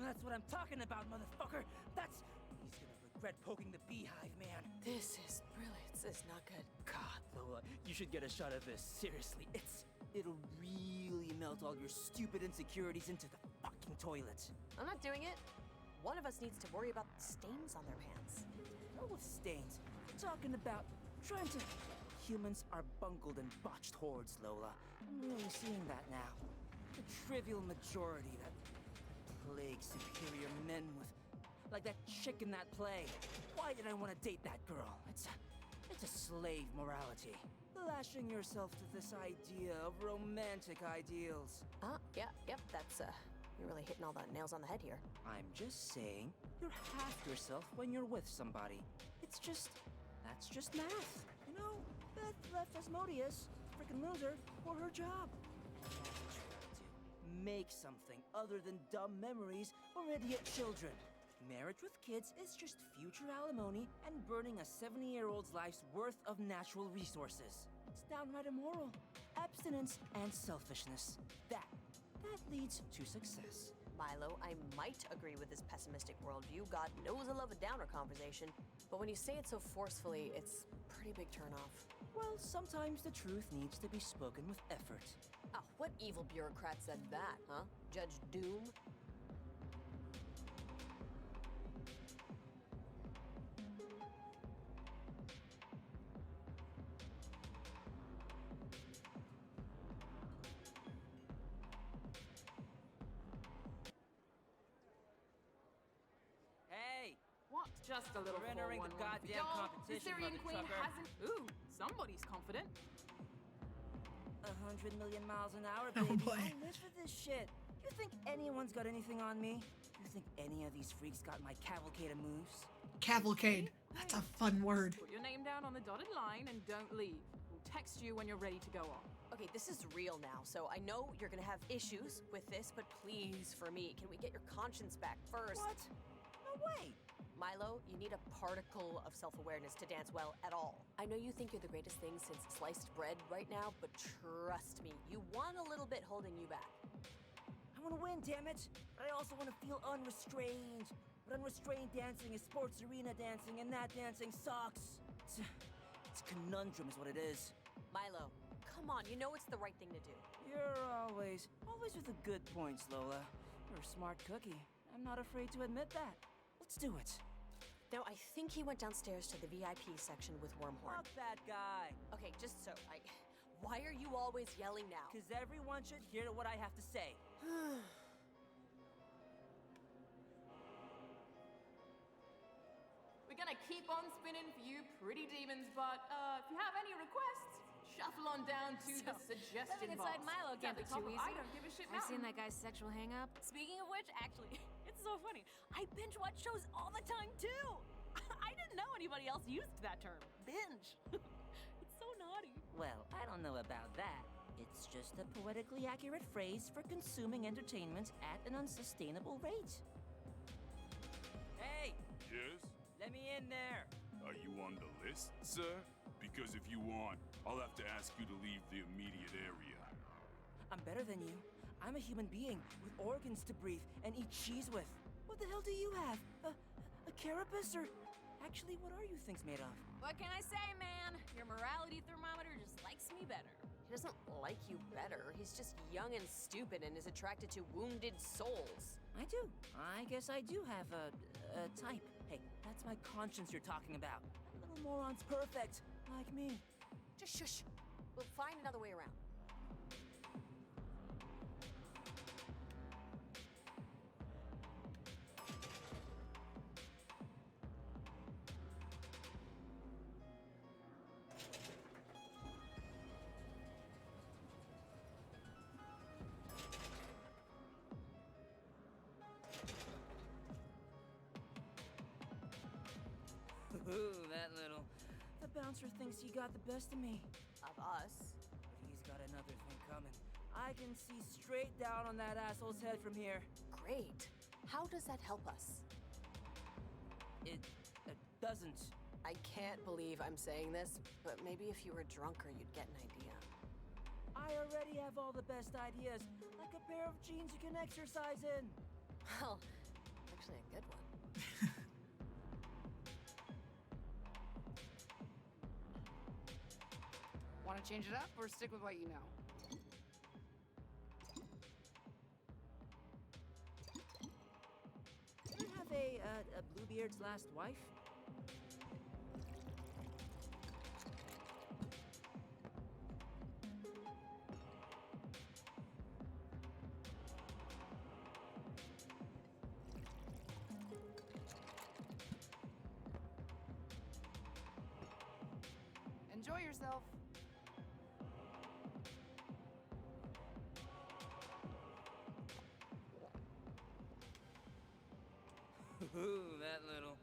That's what I'm talking about, motherfucker. That's... He's gonna regret poking the beehive, man. This is brilliant. This is not good. God, Lola, you should get a shot of this. Seriously, it'll really melt all your stupid insecurities into the fucking toilet. I'm not doing it. One of us needs to worry about stains on their pants. Oh, with stains. I'm talking about trying to... Humans are bungled and botched hordes, Lola. I'm really seeing that now. The trivial majority that plague superior men with... Like that chick in that play. Why did I want to date that girl? It's a slave morality. Lashing yourself to this idea of romantic ideals. Yep, that's, you're really hitting all the nails on the head here. I'm just saying, you're half yourself when you're with somebody. That's just math. You know, Beth left Asmodeus, freaking loser, for her job. Make something other than dumb memories or idiot children. Marriage with kids is just future alimony and burning a 70-year-old's life's worth of natural resources. It's downright immoral. Abstinence and selfishness. That leads to success. Milo, I might agree with this pessimistic worldview. God knows I love a downer conversation. But when you say it so forcefully, it's a pretty big turnoff. Well, sometimes the truth needs to be spoken with effort. Oh, what evil bureaucrat said that, huh? Judge Doom? Hey! What? Just a little We're entering the 411 goddamn Y'all, competition, the Syrian mother queen trucker. hasn't... Ooh, somebody's confident. 100 million miles an hour, Oh, baby. boy. I live for this shit. You think anyone's got anything on me? You think any of these freaks got my cavalcade of moves? Cavalcade. That's a fun word. Put your name down on the dotted line and don't leave. We'll text you when you're ready to go on. Okay, this is real now, so I know you're gonna have issues with this, but please, for me, can we get your conscience back first? What? No way! Milo, you need a particle of self-awareness to dance well at all. I know you think you're the greatest thing since sliced bread right now, but trust me, you want a little bit holding you back. I want to win, damn it! But I also want to feel unrestrained. But unrestrained dancing is sports arena dancing, and that dancing sucks. It's a conundrum is what it is. Milo, come on, you know it's the right thing to do. You're always with the good points, Lola. You're a smart cookie. I'm not afraid to admit that. Let's do it. No, I think he went downstairs to the VIP section with Wormhorn. Fuck that guy. Okay, just so why are you always yelling now? Because everyone should hear what I have to say. We're gonna keep on spinning for you pretty demons, but if you have any requests, shuffle on down to the suggestion Living box. inside Milo can't be At the top too of easy. I don't give a shit I've seen mountain. that guy's sexual hang-up. Speaking of which, actually, it's so funny. I binge watch shows all the time, too. I didn't know anybody else used that term. Binge. It's so naughty. Well, I don't know about that. It's just a poetically accurate phrase for consuming entertainment at an unsustainable rate. Hey! Yes? Let me in there! Are you on the list, sir? Because if you aren't, I'll have to ask you to leave the immediate area. I'm better than you. I'm a human being with organs to breathe and eat cheese with. What the hell do you have? A carapace or... Actually, what are you things made of? What can I say, man? Your morality thermometer just likes me better. He doesn't like you better. He's just young and stupid and is attracted to wounded souls. I do. I guess I do have a type. Hey, that's my conscience you're talking about. That little moron's perfect, like me. Just shush. We'll find another way around. Ooh, that little... The bouncer thinks he got the best of me. Of us. But he's got another thing coming. I can see straight down on that asshole's head from here. Great. How does that help us? It doesn't. I can't believe I'm saying this, but maybe if you were drunker, you'd get an idea. I already have all the best ideas. Like a pair of jeans you can exercise in. Well, actually a good one. Want to change it up or stick with what you know? Do you have a Bluebeard's last wife? Enjoy yourself. Ooh, that little...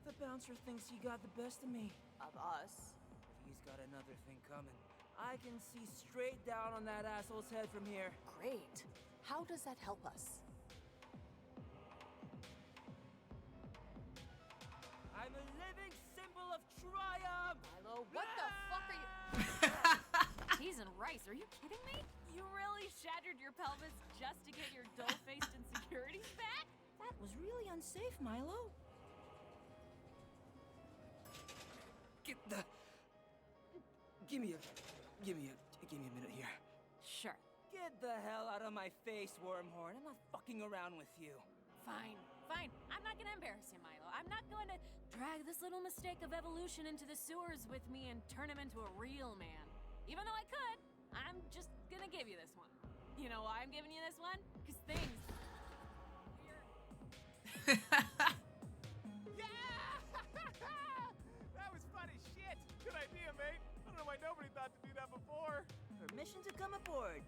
The bouncer thinks he got the best of me. Of us. But he's got another thing coming. I can see straight down on that asshole's head from here. Great. How does that help us? I'm a living symbol of triumph! Milo, what the fuck are you... Cheese and rice, are you kidding me? You really shattered your pelvis just to get your dull-faced insecurities back? That was really unsafe, Milo. Give me a minute here. Sure. Get the hell out of my face, Wormhorn. I'm not fucking around with you. Fine. I'm not gonna embarrass you, Milo. I'm not going to drag this little mistake of evolution into the sewers with me and turn him into a real man. Even though I could, I'm just gonna give you this one. You know why I'm giving you this one? Because things... Yeah! That was funny shit. Good idea, mate. I don't know why nobody thought to do that before. Permission to come aboard.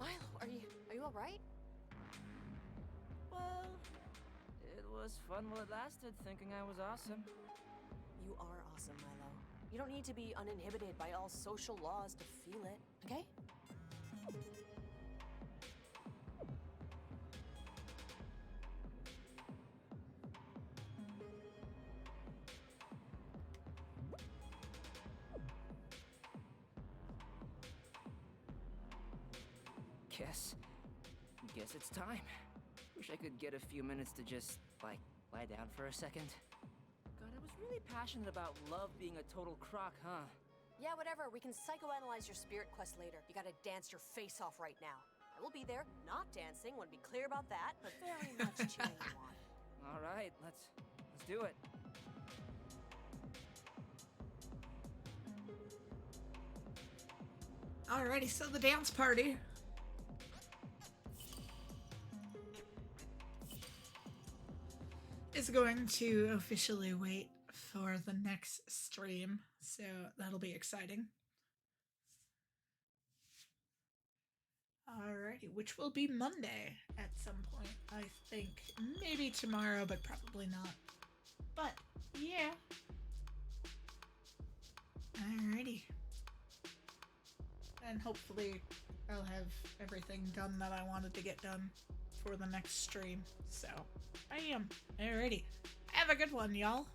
Milo, are you all right? Well, it was fun while it lasted, thinking I was awesome. You are awesome, Milo. You don't need to be uninhibited by all social laws to feel it, okay? Guess it's time. Wish I could get a few minutes to just, like, lie down for a second. God, I was really passionate about love being a total crock, huh? Yeah, whatever. We can psychoanalyze your spirit quest later. You gotta dance your face off right now. I will be there, not dancing, want to be clear about that, but very much cheering you on. All right, let's do it. Alrighty, so the dance party is going to officially wait for the next stream, so that'll be exciting. Alrighty, which will be Monday at some point, I think. Maybe tomorrow, but probably not. But, yeah. Alrighty. And hopefully I'll have everything done that I wanted to get done for the next stream. So, I am. Alrighty. Have a good one, y'all.